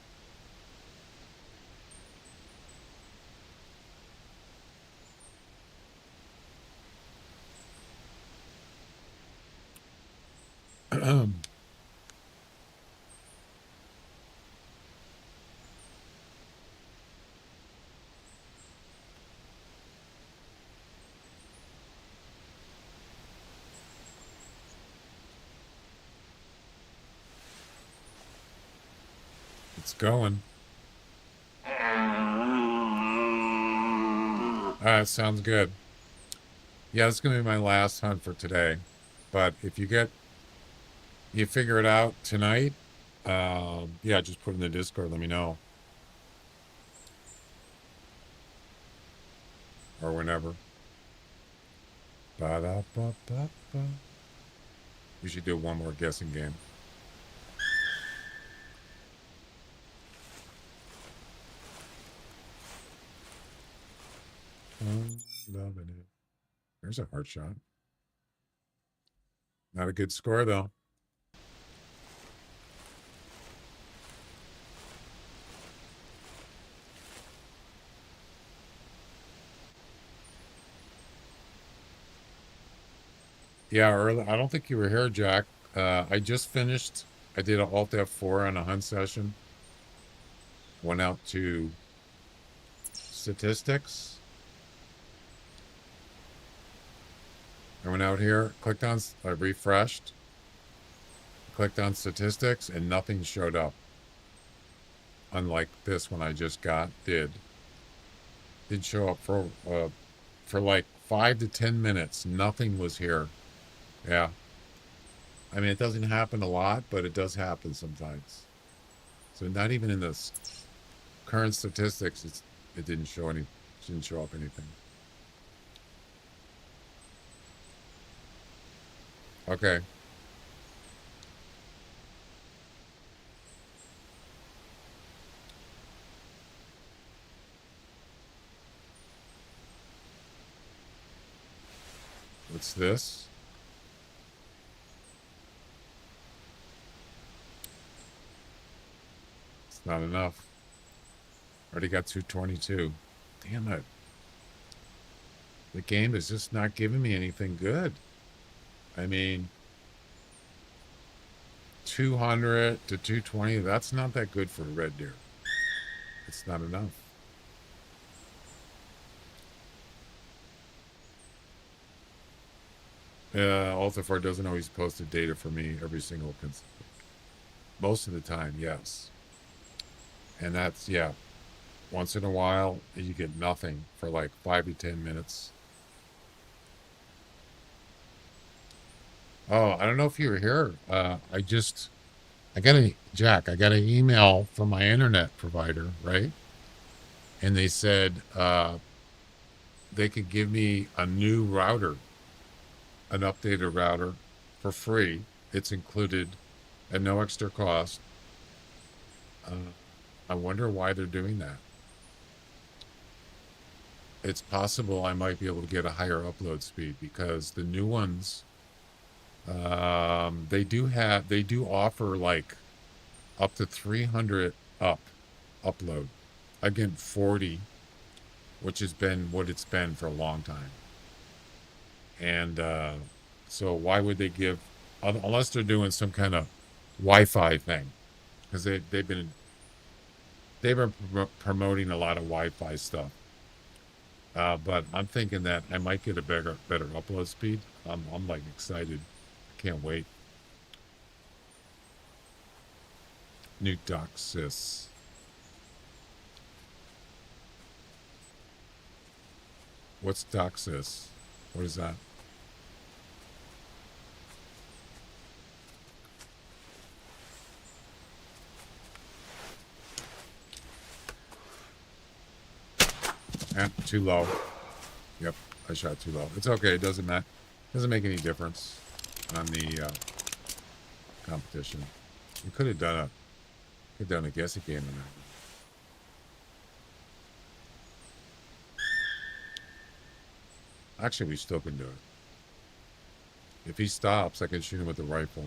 It's going. Alright, sounds good. Yeah, it's gonna be my last hunt for today. But if you figure it out tonight, yeah, just put it in the Discord, let me know. Or whenever. Ba-da-ba-ba-ba. We should do one more guessing game. I'm loving it. There's a hard shot. Not a good score, though. Yeah, early. I don't think you were here, Jack. I just finished. I did an Alt F4 on a hunt session. Went out to statistics. I went out here, clicked on, I refreshed, clicked on statistics, and nothing showed up. Unlike this one I just did show up for like 5 to 10 minutes. Nothing was here. Yeah. I mean, it doesn't happen a lot, but it does happen sometimes. So not even in the current statistics, it didn't show up anything. Okay. What's this? It's not enough. Already got 222. Damn it. The game is just not giving me anything good. I mean, 200 to 220, that's not that good for a red deer. It's not enough. Altifor doesn't always post the data for me every single most of the time, yes. And that's, yeah. Once in a while, you get nothing for like 5 to 10 minutes. Oh, I don't know if you were here. I got an email from my internet provider, right? And they said they could give me a new router, an updated router for free. It's included at no extra cost. I wonder why they're doing that. It's possible I might be able to get a higher upload speed because the new ones, they do offer like up to 300 upload. I get 40, which has been what it's been for a long time. And so why would they give, unless they're doing some kind of Wi-Fi thing, because they've been promoting a lot of Wi-Fi stuff. But I'm thinking that I might get a better upload speed. I'm like excited. I can't wait. New Doxis. What's Doxis? What is that? Too low. Yep, I shot too low. It's okay. It doesn't matter. Doesn't make any difference on the competition. We could have done a guessing game on that. Actually, we still can do it. If he stops, I can shoot him with the rifle.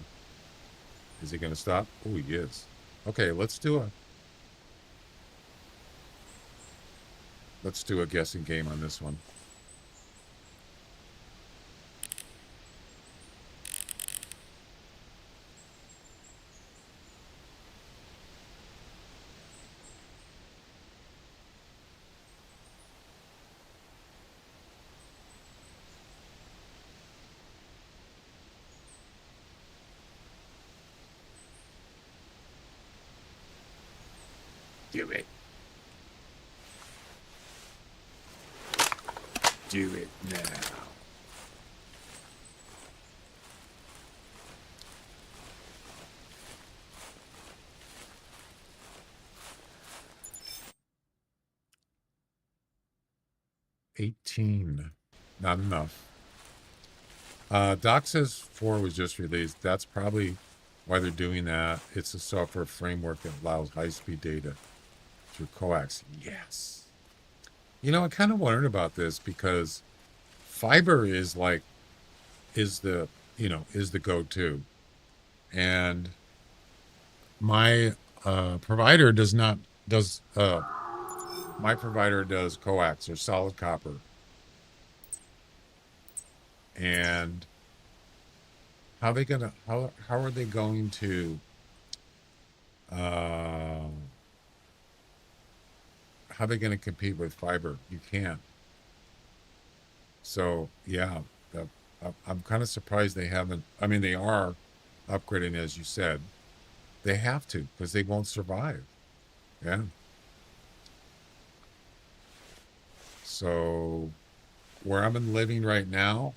Is he going to stop? Oh, he is. Okay, let's do a guessing game on this one. Do it. Do it now. $18. Not enough. Doxis 4 was just released. That's probably why they're doing that. It's a software framework that allows high-speed data through coax. Yes. You know, I kind of wondered about this because fiber is the go-to. And my provider does coax or solid copper. And how are they going to compete with fiber? You can't. So yeah, I'm kind of surprised they haven't. I mean, they are upgrading, as you said. They have to because they won't survive. Yeah. So where I'm living right now,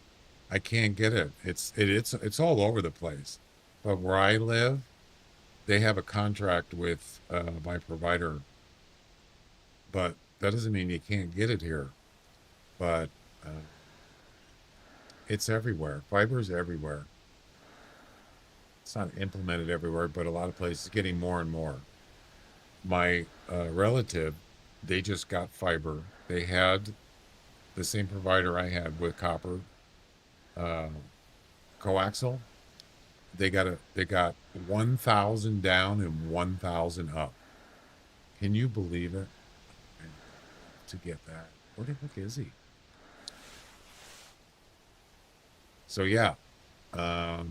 I can't get it. It's all over the place. But where I live, they have a contract with my provider, but that doesn't mean you can't get it here. But it's everywhere. Fiber is everywhere. It's not implemented everywhere, but a lot of places getting more and more. My relative, they just got fiber. They had the same provider I had with copper, coaxial. They got 1,000 down and 1,000 up. Can you believe it? To get that, where the heck is he? So yeah, they're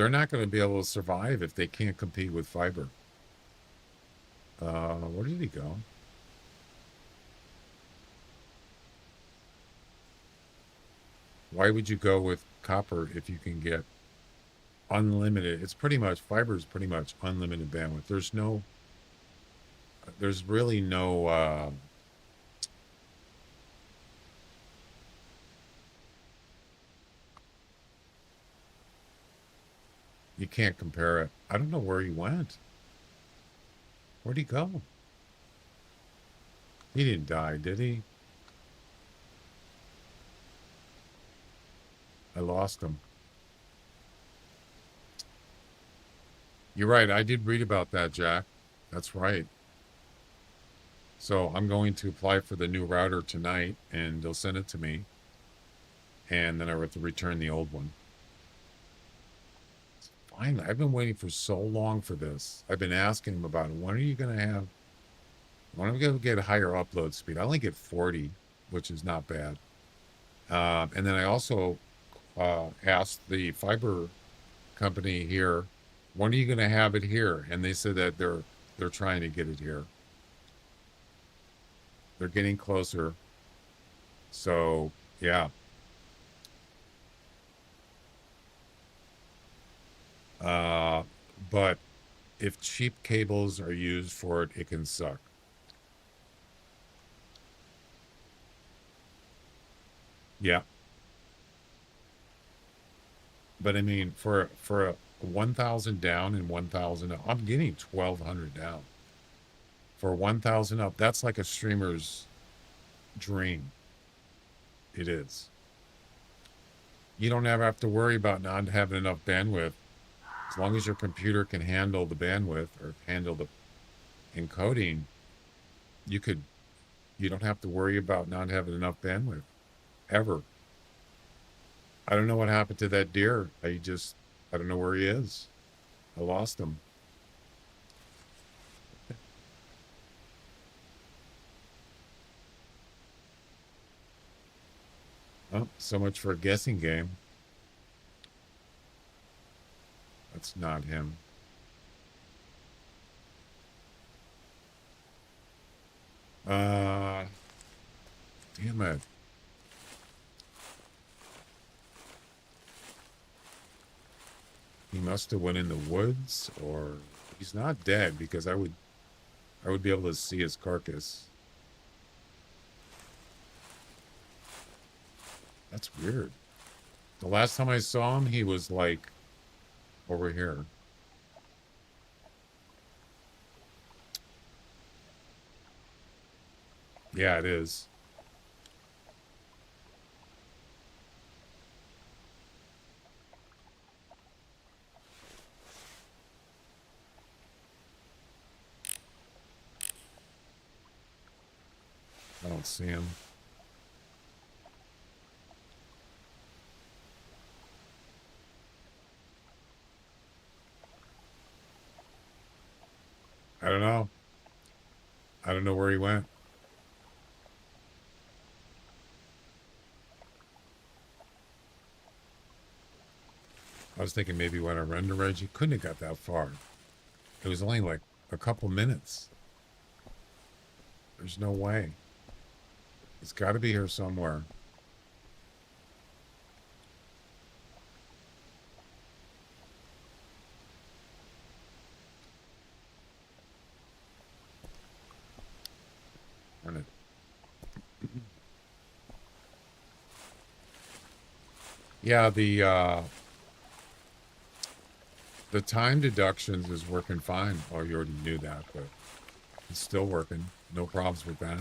not going to be able to survive if they can't compete with fiber. Where did he go? Why would you go with copper if you can get unlimited? It's pretty much, fiber is pretty much unlimited bandwidth. There's really no, you can't compare it. I don't know where he went. Where'd he go? He didn't die, did he? I lost him. You're right. I did read about that, Jack. That's right. So I'm going to apply for the new router tonight, and they'll send it to me. And then I have to return the old one. Finally, I've been waiting for so long for this. I've been asking him about it. When are you going to have... When am I going to get a higher upload speed? I only get 40, which is not bad. And then I also asked the fiber company here, when are you going to have it here? And they said that they're trying to get it here. They're getting closer. So, yeah. But if cheap cables are used for it, it can suck. Yeah. But I mean, for a 1,000 down and 1,000 up, I'm getting 1,200 down. For 1,000 up, that's like a streamer's dream. It is. You don't ever have to worry about not having enough bandwidth. As long as your computer can handle the bandwidth or handle the encoding, you don't have to worry about not having enough bandwidth. Ever. I don't know what happened to that deer. I don't know where he is. I lost him. Oh, so much for a guessing game. That's not him. Damn it. He must have went in the woods, or he's not dead, because I would be able to see his carcass. That's weird. The last time I saw him, he was like over here. Yeah, it is. I don't see him. I don't know. I don't know where he went. I was thinking maybe when I run to Reggie, couldn't have got that far. It was only like a couple minutes. There's no way. It's got to be here somewhere. Run it. Yeah, The time deductions is working fine. Oh, you already knew that, but it's still working. No problems with that.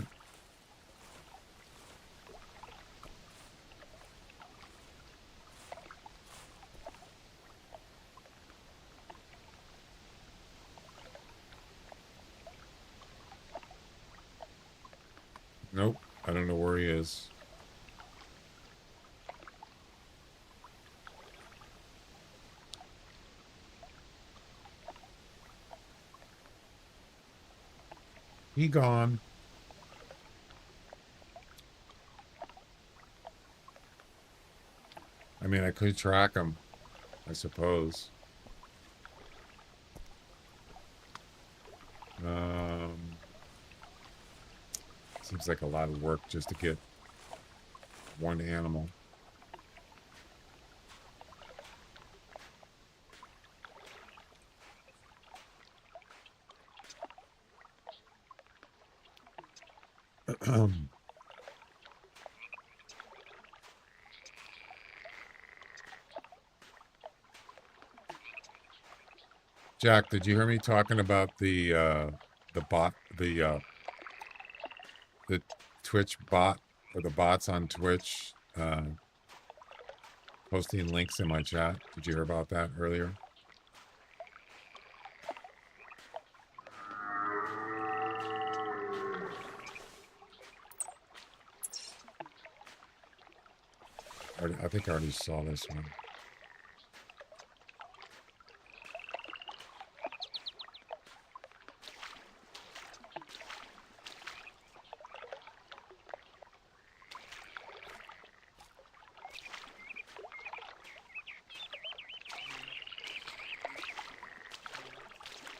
Nope. I don't know where he is. He gone. I mean, I could track him, I suppose. Seems like a lot of work just to get one animal. Jack, did you hear me talking about the bot, the Twitch bot, or the bots on Twitch posting links in my chat? Did you hear about that earlier? I think I already saw this one.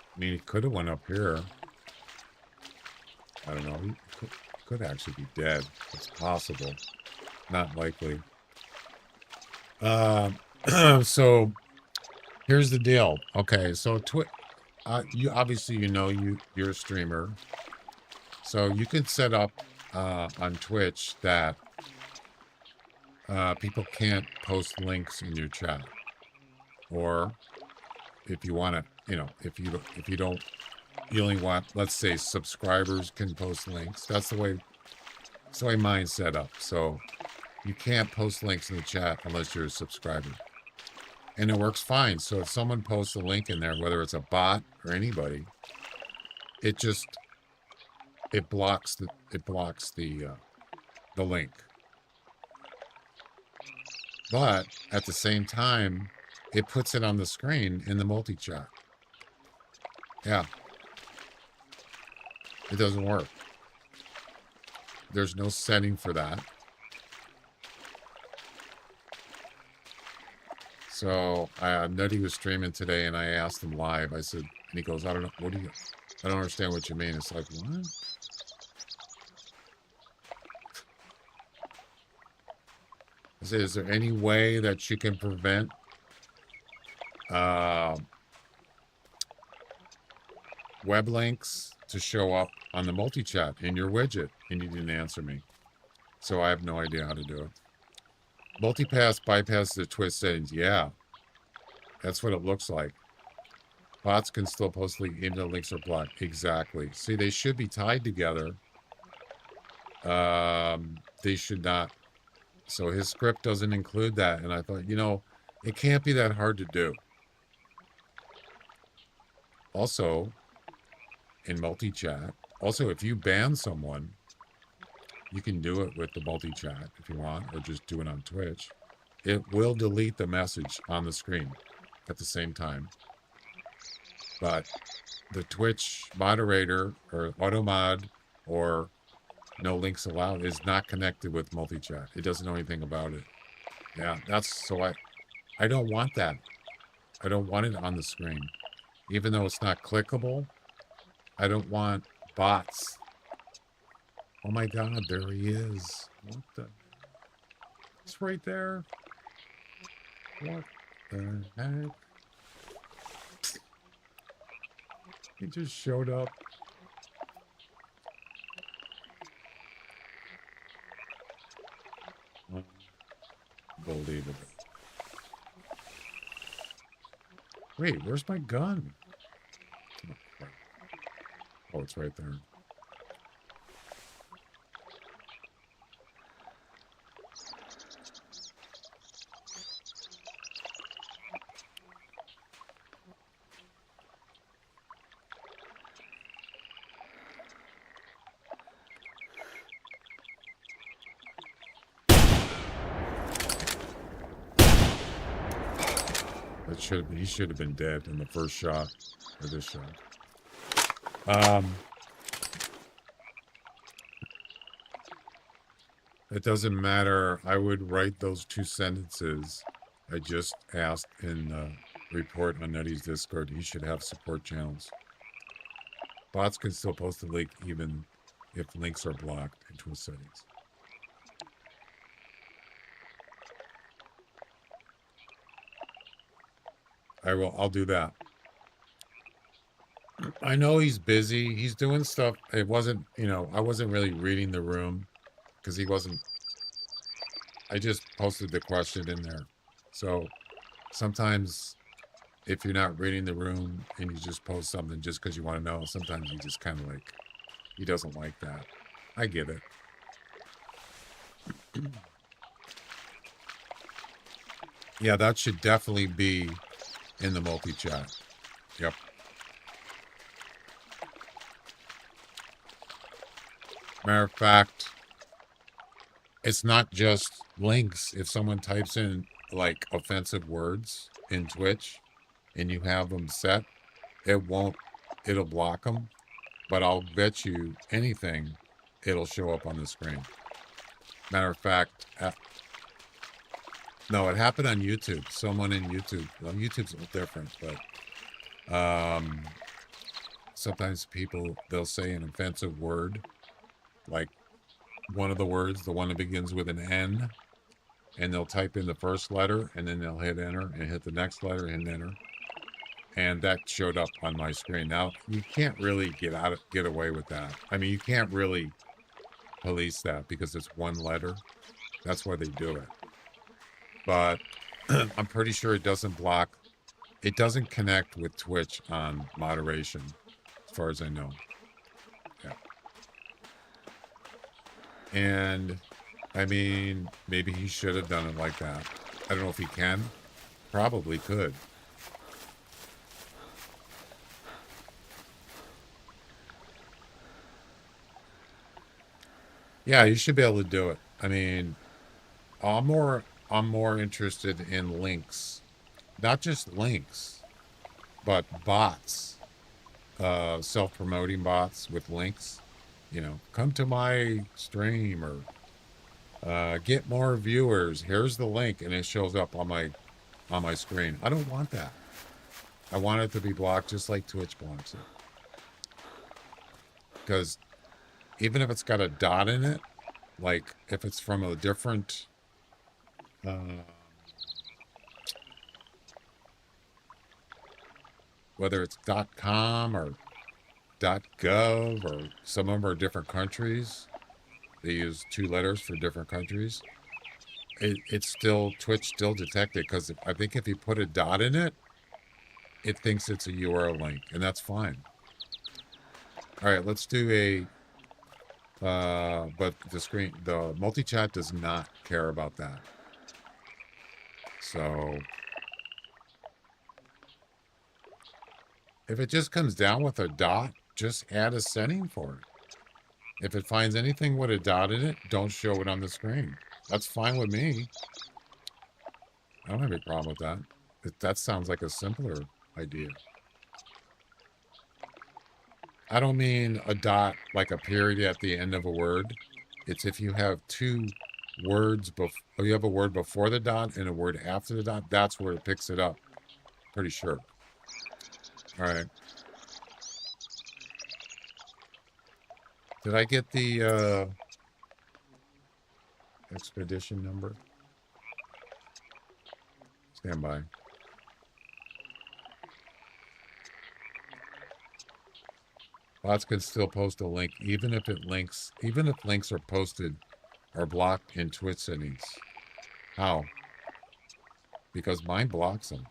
I mean, he could have went up here. I don't know. He could actually be dead. It's possible. Not likely. So here's the deal. Okay, so you obviously you're a streamer, so you can set up on Twitch that people can't post links in your chat, or if you want to, if you don't, you only want, let's say, subscribers can post links. That's the way mine's set up. So you can't post links in the chat unless you're a subscriber. And it works fine. So if someone posts a link in there, whether it's a bot or anybody, it blocks the link. But at the same time, it puts it on the screen in the multi-chat. Yeah. It doesn't work. There's no setting for that. So Nutty was streaming today, and I asked him live. I said, and he goes, I don't know, I don't understand what you mean. It's like, what? I said, is there any way that you can prevent web links to show up on the multi-chat in your widget? And he didn't answer me. So I have no idea how to do it. Multipass bypasses the Twitch settings. Yeah, that's what it looks like. Bots can still post links even though links are blocked. Exactly. See, they should be tied together. They should not. So his script doesn't include that. And I thought, it can't be that hard to do. Also, in multi-chat, if you ban someone, you can do it with the multi-chat if you want, or just do it on Twitch. It will delete the message on the screen at the same time. But the Twitch moderator or automod or no links allowed is not connected with multi-chat. It doesn't know anything about it. Yeah, I don't want that. I don't want it on the screen. Even though it's not clickable, I don't want bots. Oh my God, there he is. What the? It's right there. What the heck? He just showed up. Unbelievable. Wait, where's my gun? Oh, it's right there. He should have been dead in the first shot or this shot. It doesn't matter. I would write those 2 sentences I just asked in the report on Nutty's Discord. He should have support channels. Bots can still post a link even if links are blocked into his settings. I'll do that. I know he's busy. He's doing stuff. It wasn't, I wasn't really reading the room because he wasn't. I just posted the question in there. So sometimes if you're not reading the room and you just post something just because you want to know, sometimes he just kind of like, he doesn't like that. I get it. Yeah, that should definitely be in the multi-chat. Yep. Matter of fact, it's not just links. If someone types in like offensive words in Twitch and you have them set, it'll block them. But I'll bet you anything, it'll show up on the screen. Matter of fact, no, it happened on YouTube. Someone in YouTube, well, YouTube's a little different, but sometimes people, they'll say an offensive word, like one of the words, the one that begins with an N, and they'll type in the first letter, and then they'll hit enter, and hit the next letter, and enter. And that showed up on my screen. Now, you can't really get away with that. I mean, you can't really police that because it's one letter. That's why they do it. But I'm pretty sure it doesn't block. It doesn't connect with Twitch on moderation, as far as I know. Yeah. And, I mean, maybe he should have done it like that. I don't know if he can. Probably could. Yeah, you should be able to do it. I mean, I'm more interested in links. Not just links, but bots. Self-promoting bots with links. Come to my stream or get more viewers. Here's the link, and it shows up on my screen. I don't want that. I want it to be blocked just like Twitch blocks it. Because even if it's got a dot in it, like if it's from a different whether it's .com or .gov or some of them are different countries, they use 2 letters for different countries. It's still, Twitch still detected because I think if you put a dot in it, it thinks it's a URL link, and that's fine. All right, let's do a. But the multi-chat does not care about that. So if it just comes down with a dot, just add a setting for it. If it finds anything with a dot in it, don't show it on the screen. That's fine with me. I don't have any problem with that. That sounds like a simpler idea. I don't mean a dot like a period at the end of a word. It's if you have 2 words or you have a word before the dot and a word after the dot, that's where it picks it up. Pretty sure. All right. Did I get the expedition number? Stand by. Bots can still post a link even if links are posted or blocked in Twitch settings. How? Because mine blocks them.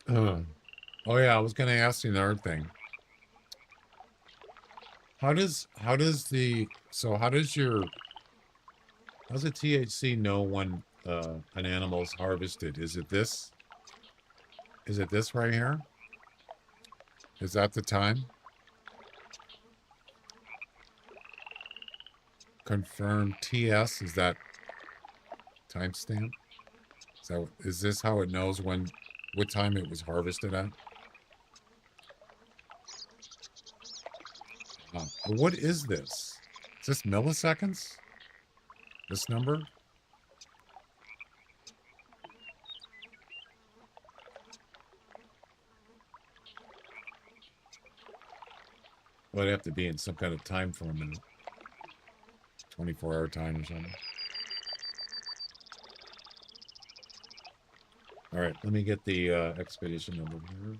Oh yeah, I was gonna ask you another thing. How does the THC know when an animal's harvested? Is it this? Is it this right here? Is that the time? Confirm TS, is that timestamp? So is this how it knows what time it was harvested at? What is this? Is this milliseconds? This number? Well, it'd have to be in some kind of time form, in 24-hour time or something. All right, let me get the expedition number here.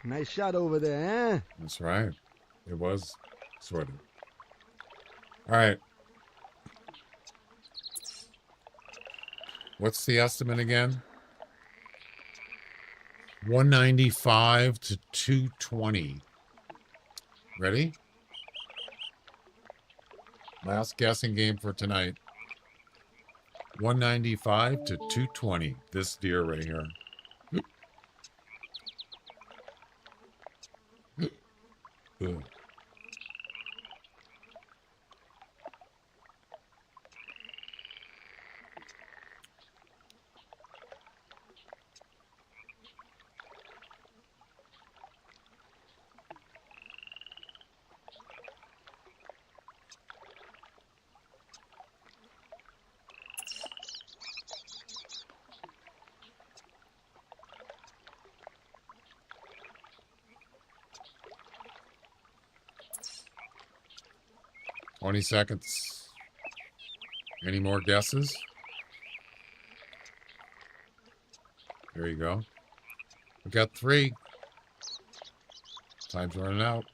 Nice shot over there, eh? That's right. It was sort of. All right. What's the estimate again? 195 to 220. Ready? Last guessing game for tonight. 195 to 220. This deer right here. Ugh. 20 seconds. Any more guesses? There you go. We got 3. Time's running out.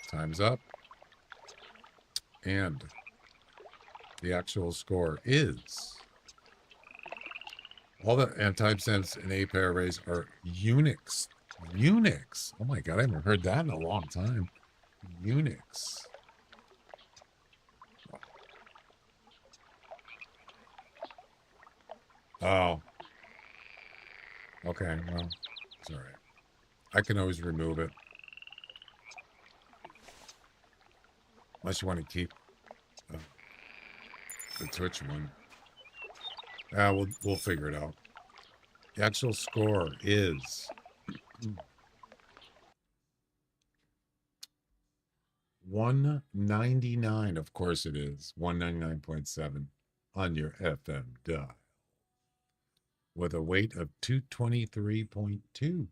Time's up. And the actual score is... all the anti-sense and A-pair arrays are Unix. Unix. Oh my god, I haven't heard that in a long time. Unix. Oh. Okay, well, it's all right. I can always remove it. Unless you want to keep the Twitch one. We'll figure it out. The actual score is 199. Of course it is. 199.7 on your FM dial. With a weight of 223.2.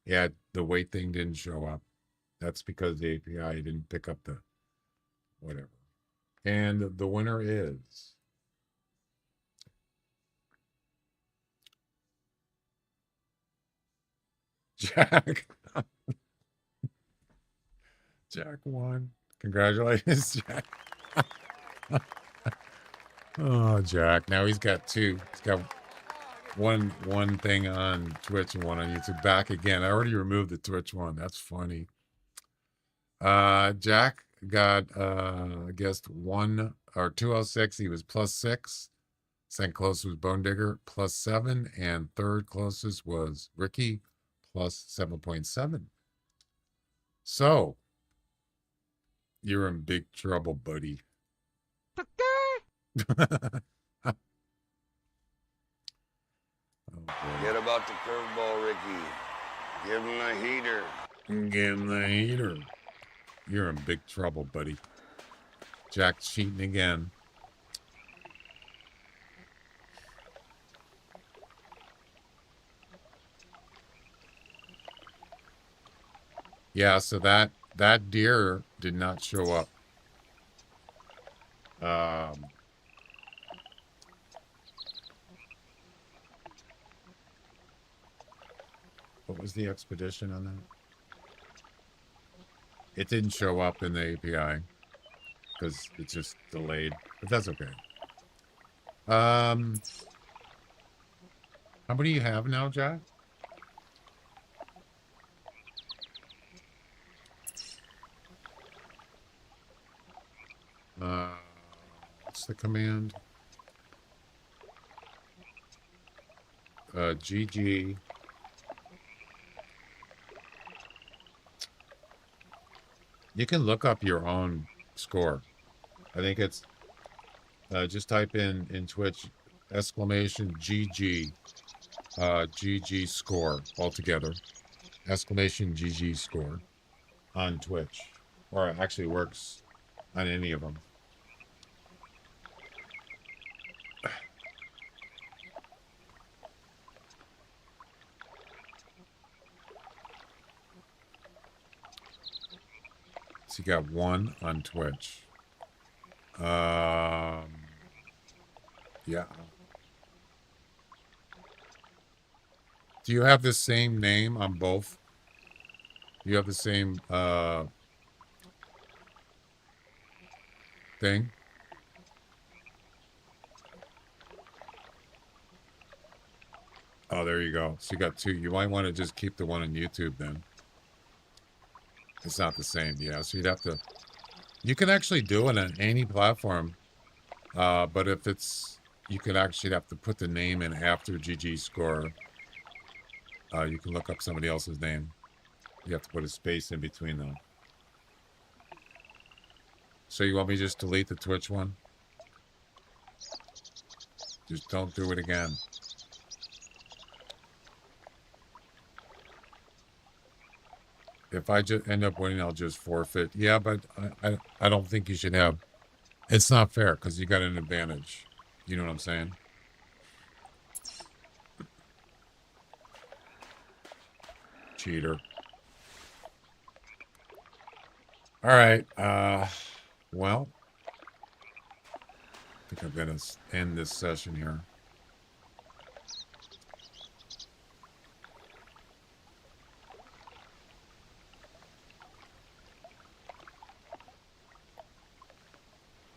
Yeah, the weight thing didn't show up. That's because the API didn't pick up the whatever. And the winner is... Jack. Jack won. Congratulations, Jack. Oh, Jack. Now he's got 2. He's got one thing on Twitch and one on YouTube. Back again. I already removed the Twitch one. That's funny. Jack got I guess 1 or 206. He was +6. Second closest was Bone Digger +7, and third closest was Ricky +7.7. So you're in big trouble, buddy. Forget about the curveball, Ricky. Give him the heater. Give him the heater. You're in big trouble, buddy. Jack's cheating again. Yeah, so that deer did not show up. What was the expedition on that? It didn't show up in the API because it's just delayed, but that's okay. How many do you have now, Jack? What's the command? GG. You can look up your own score. I think it's just type in Twitch exclamation GG GG score altogether. Exclamation GG score on Twitch. Or it actually works on any of them. So you got 1 on Twitch. Yeah. Do you have the same name on both? You have the same thing? Oh, there you go. So you got 2. You might want to just keep the one on YouTube then. It's not the same, yeah. So you'd have to. You can actually do it on any platform, but if it's, you could actually have to put the name in after GG score. You can look up somebody else's name. You have to put a space in between them. So you want me to just delete the Twitch one? Just don't do it again. If I just end up winning, I'll just forfeit. Yeah, but I don't think you should have. It's not fair because you got an advantage. You know what I'm saying? Cheater. All right. Well, I think I'm going to end this session here.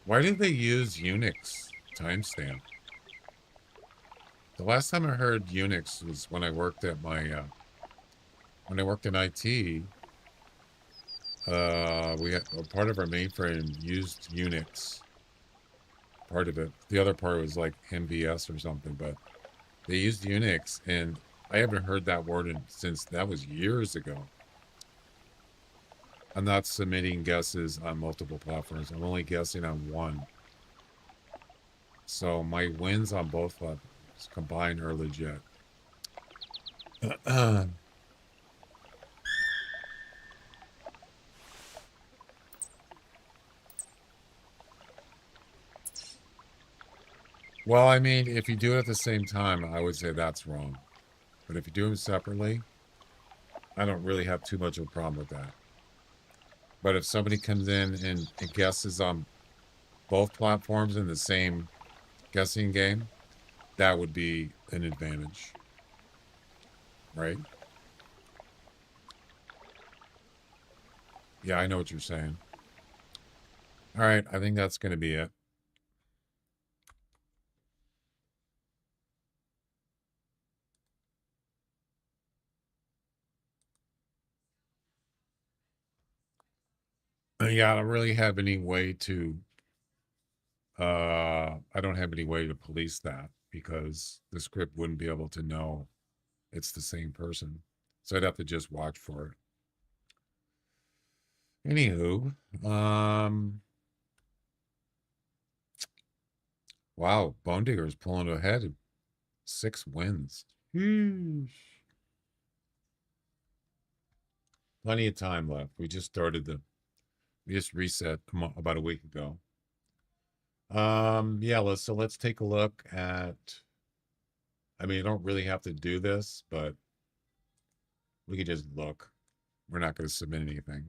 Why did they use Unix timestamp? The last time I heard Unix was when I worked at my, when I worked in IT. We had part of our mainframe used Unix. Part of it. The other part was like MVS or something, but they used Unix, and I haven't heard that word since that was years ago. I'm not submitting guesses on multiple platforms. I'm only guessing on one. So my wins on both platforms combined are legit. Well, I mean, if you do it at the same time, I would say that's wrong. But if you do them separately, I don't really have too much of a problem with that. But if somebody comes in and guesses on both platforms in the same guessing game, that would be an advantage. Right? Yeah, I know what you're saying. All right, I think that's going to be it. Yeah, I don't really have any way to, I don't have any way to police that because the script wouldn't be able to know it's the same person. So I'd have to just watch for it. Anywho, wow, Bone Digger is pulling ahead. 6 wins. Plenty of time left. We just started we just reset about a week ago. Yeah, let's take a look at, I mean, you don't really have to do this, but we could just look. We're not going to submit anything.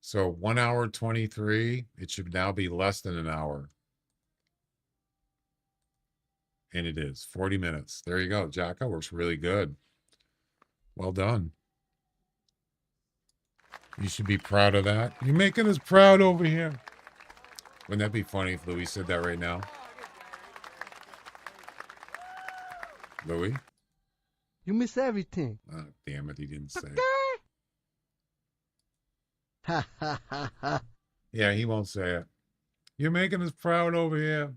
So 1 hour 23, it should now be less than an hour. And it is 40 minutes. There you go. Jack, that works really good. Well done. You should be proud of that. You're making us proud over here. Wouldn't that be funny if Louis said that right now? Louis? You miss everything. Oh, damn it, he didn't say it. Ha ha ha ha. Yeah, he won't say it. You're making us proud over here.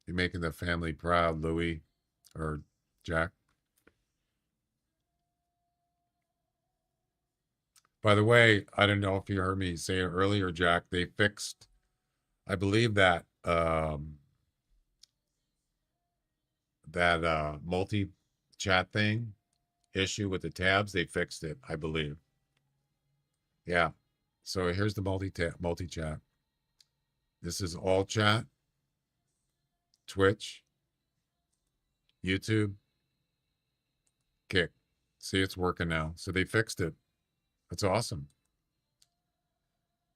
You're making the family proud, Louis. Or Jack. By the way, I don't know if you heard me say it earlier, Jack. They fixed, I believe that multi-chat thing issue with the tabs. They fixed it, I believe. Yeah. So here's the multi-chat. This is all chat, Twitch, YouTube, Kick. See, it's working now. So they fixed it. That's awesome.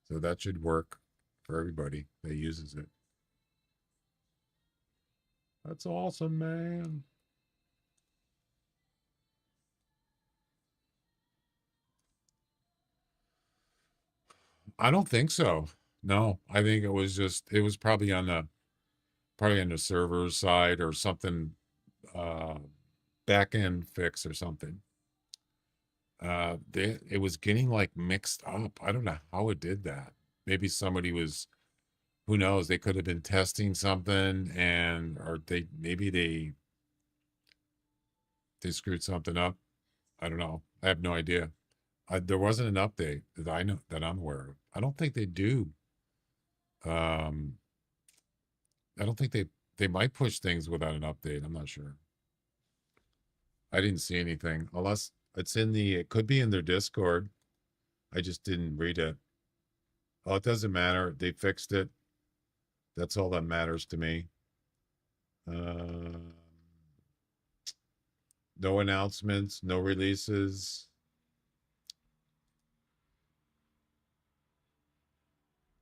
So that should work for everybody that uses it. That's awesome, man. I don't think so. No, I think it was probably on the server side or something, back end fix or something. It was getting like mixed up. I don't know how it did that. Maybe somebody was, who knows, they could have been testing something or maybe they screwed something up. I don't know. I have no idea. There wasn't an update that I know that I'm aware of. I don't think they do. I don't think they might push things without an update. I'm not sure. I didn't see anything unless it could be in their Discord. I just didn't read it. Oh, it doesn't matter. They fixed it. That's all that matters to me. No announcements, no releases.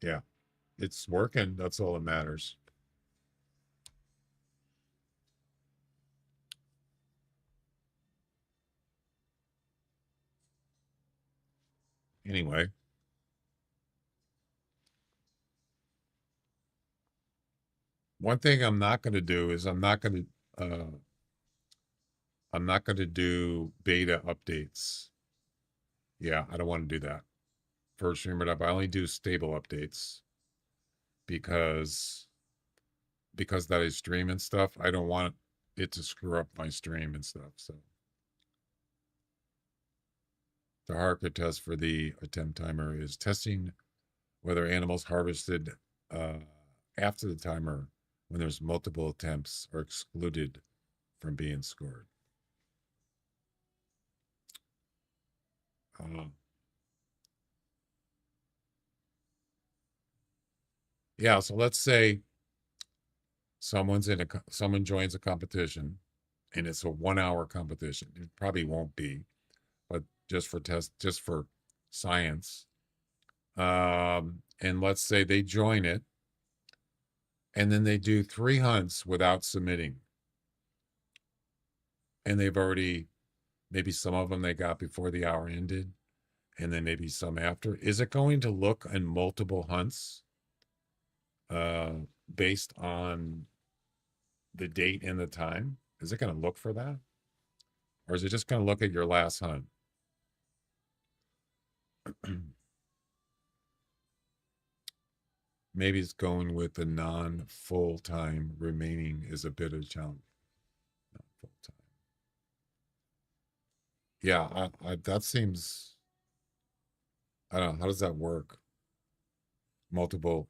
Yeah, it's working. That's all that matters. Anyway. One thing I'm not going to do is I'm not going to do beta updates. Yeah, I don't want to do that. For Streamer Up, I only do stable updates because that is stream and stuff. I don't want it to screw up my stream and stuff. So the Harker test for the attempt timer is testing whether animals harvested after the timer when there's multiple attempts are excluded from being scored. Yeah, so let's say someone joins a competition and it's a 1 hour competition. It probably won't be, but just for science. And let's say they join it and then they do 3 hunts without submitting. And they've already, maybe some of them they got before the hour ended and then maybe some after. Is it going to look in multiple hunts based on the date and the time? Is it going to look for that? Or is it just going to look at your last hunt? Maybe it's going with the non-full-time remaining is a bit of a challenge. Not full-time. Yeah, that seems, I don't know, how does that work? Multiple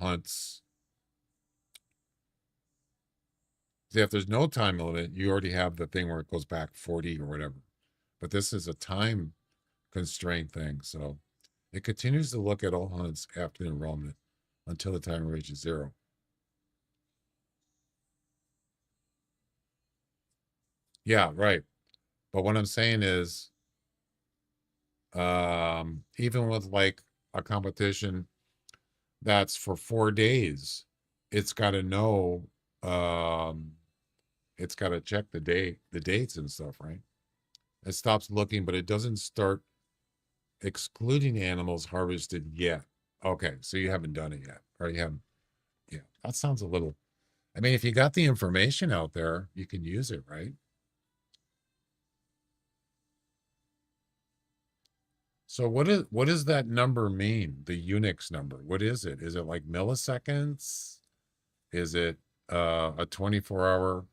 hunts. See, if there's no time limit, you already have the thing where it goes back 40 or whatever. But this is a time constraint thing, so it continues to look at all hunts after enrollment until the timer reaches 0. Yeah, right. But what I'm saying is, even with like a competition that's for 4 days, it's got to know, um, it's got to check the dates and stuff, right? It stops looking, but it doesn't start excluding animals harvested yet. Okay, so you haven't done it yet, or you haven't. Yeah, that sounds a little. I mean, if you got the information out there, you can use it, right? So what does that number mean? The Unix number. What is it? Is it like milliseconds? Is it a 24-hour?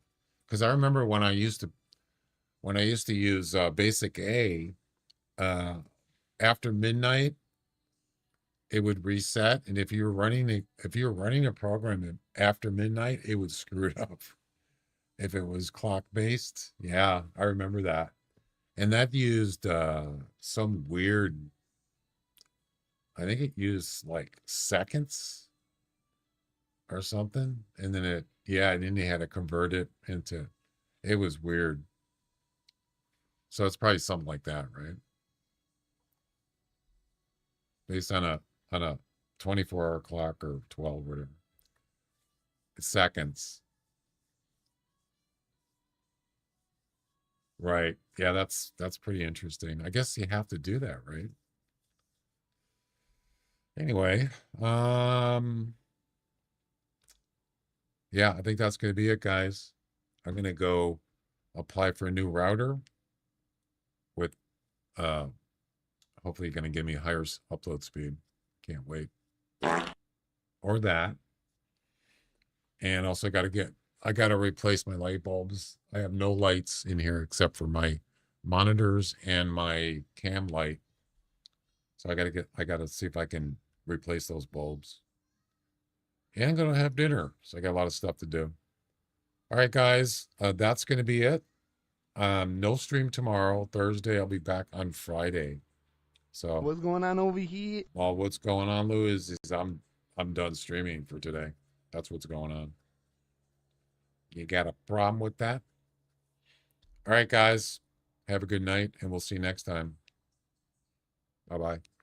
Because I remember when I used to use Basic A, after midnight, it would reset, and if you were running a program after midnight, it would screw it up. If it was clock based, yeah, I remember that. And that used some weird, I think it used like seconds or something. And then and then they had to convert it into, it was weird. So it's probably something like that, right? Based on a 24-hour clock or 12, whatever. Seconds. Right. Yeah, that's pretty interesting. I guess you have to do that, right? Anyway, yeah, I think that's going to be it, guys. I'm going to go apply for a new router with hopefully going to give me a higher upload speed. Can't wait. Or that. And also I got to replace my light bulbs. I have no lights in here except for my monitors and my cam light. So I got to see if I can replace those bulbs. And I'm going to have dinner. So I got a lot of stuff to do. All right, guys, that's going to be it. No stream tomorrow. Thursday, I'll be back on Friday. So What's going on over here? well, what's going on, Lou, is I'm done streaming for today. That's what's going on. You got a problem with that? All right, guys. Have a good night, and we'll see you next time. Bye-bye.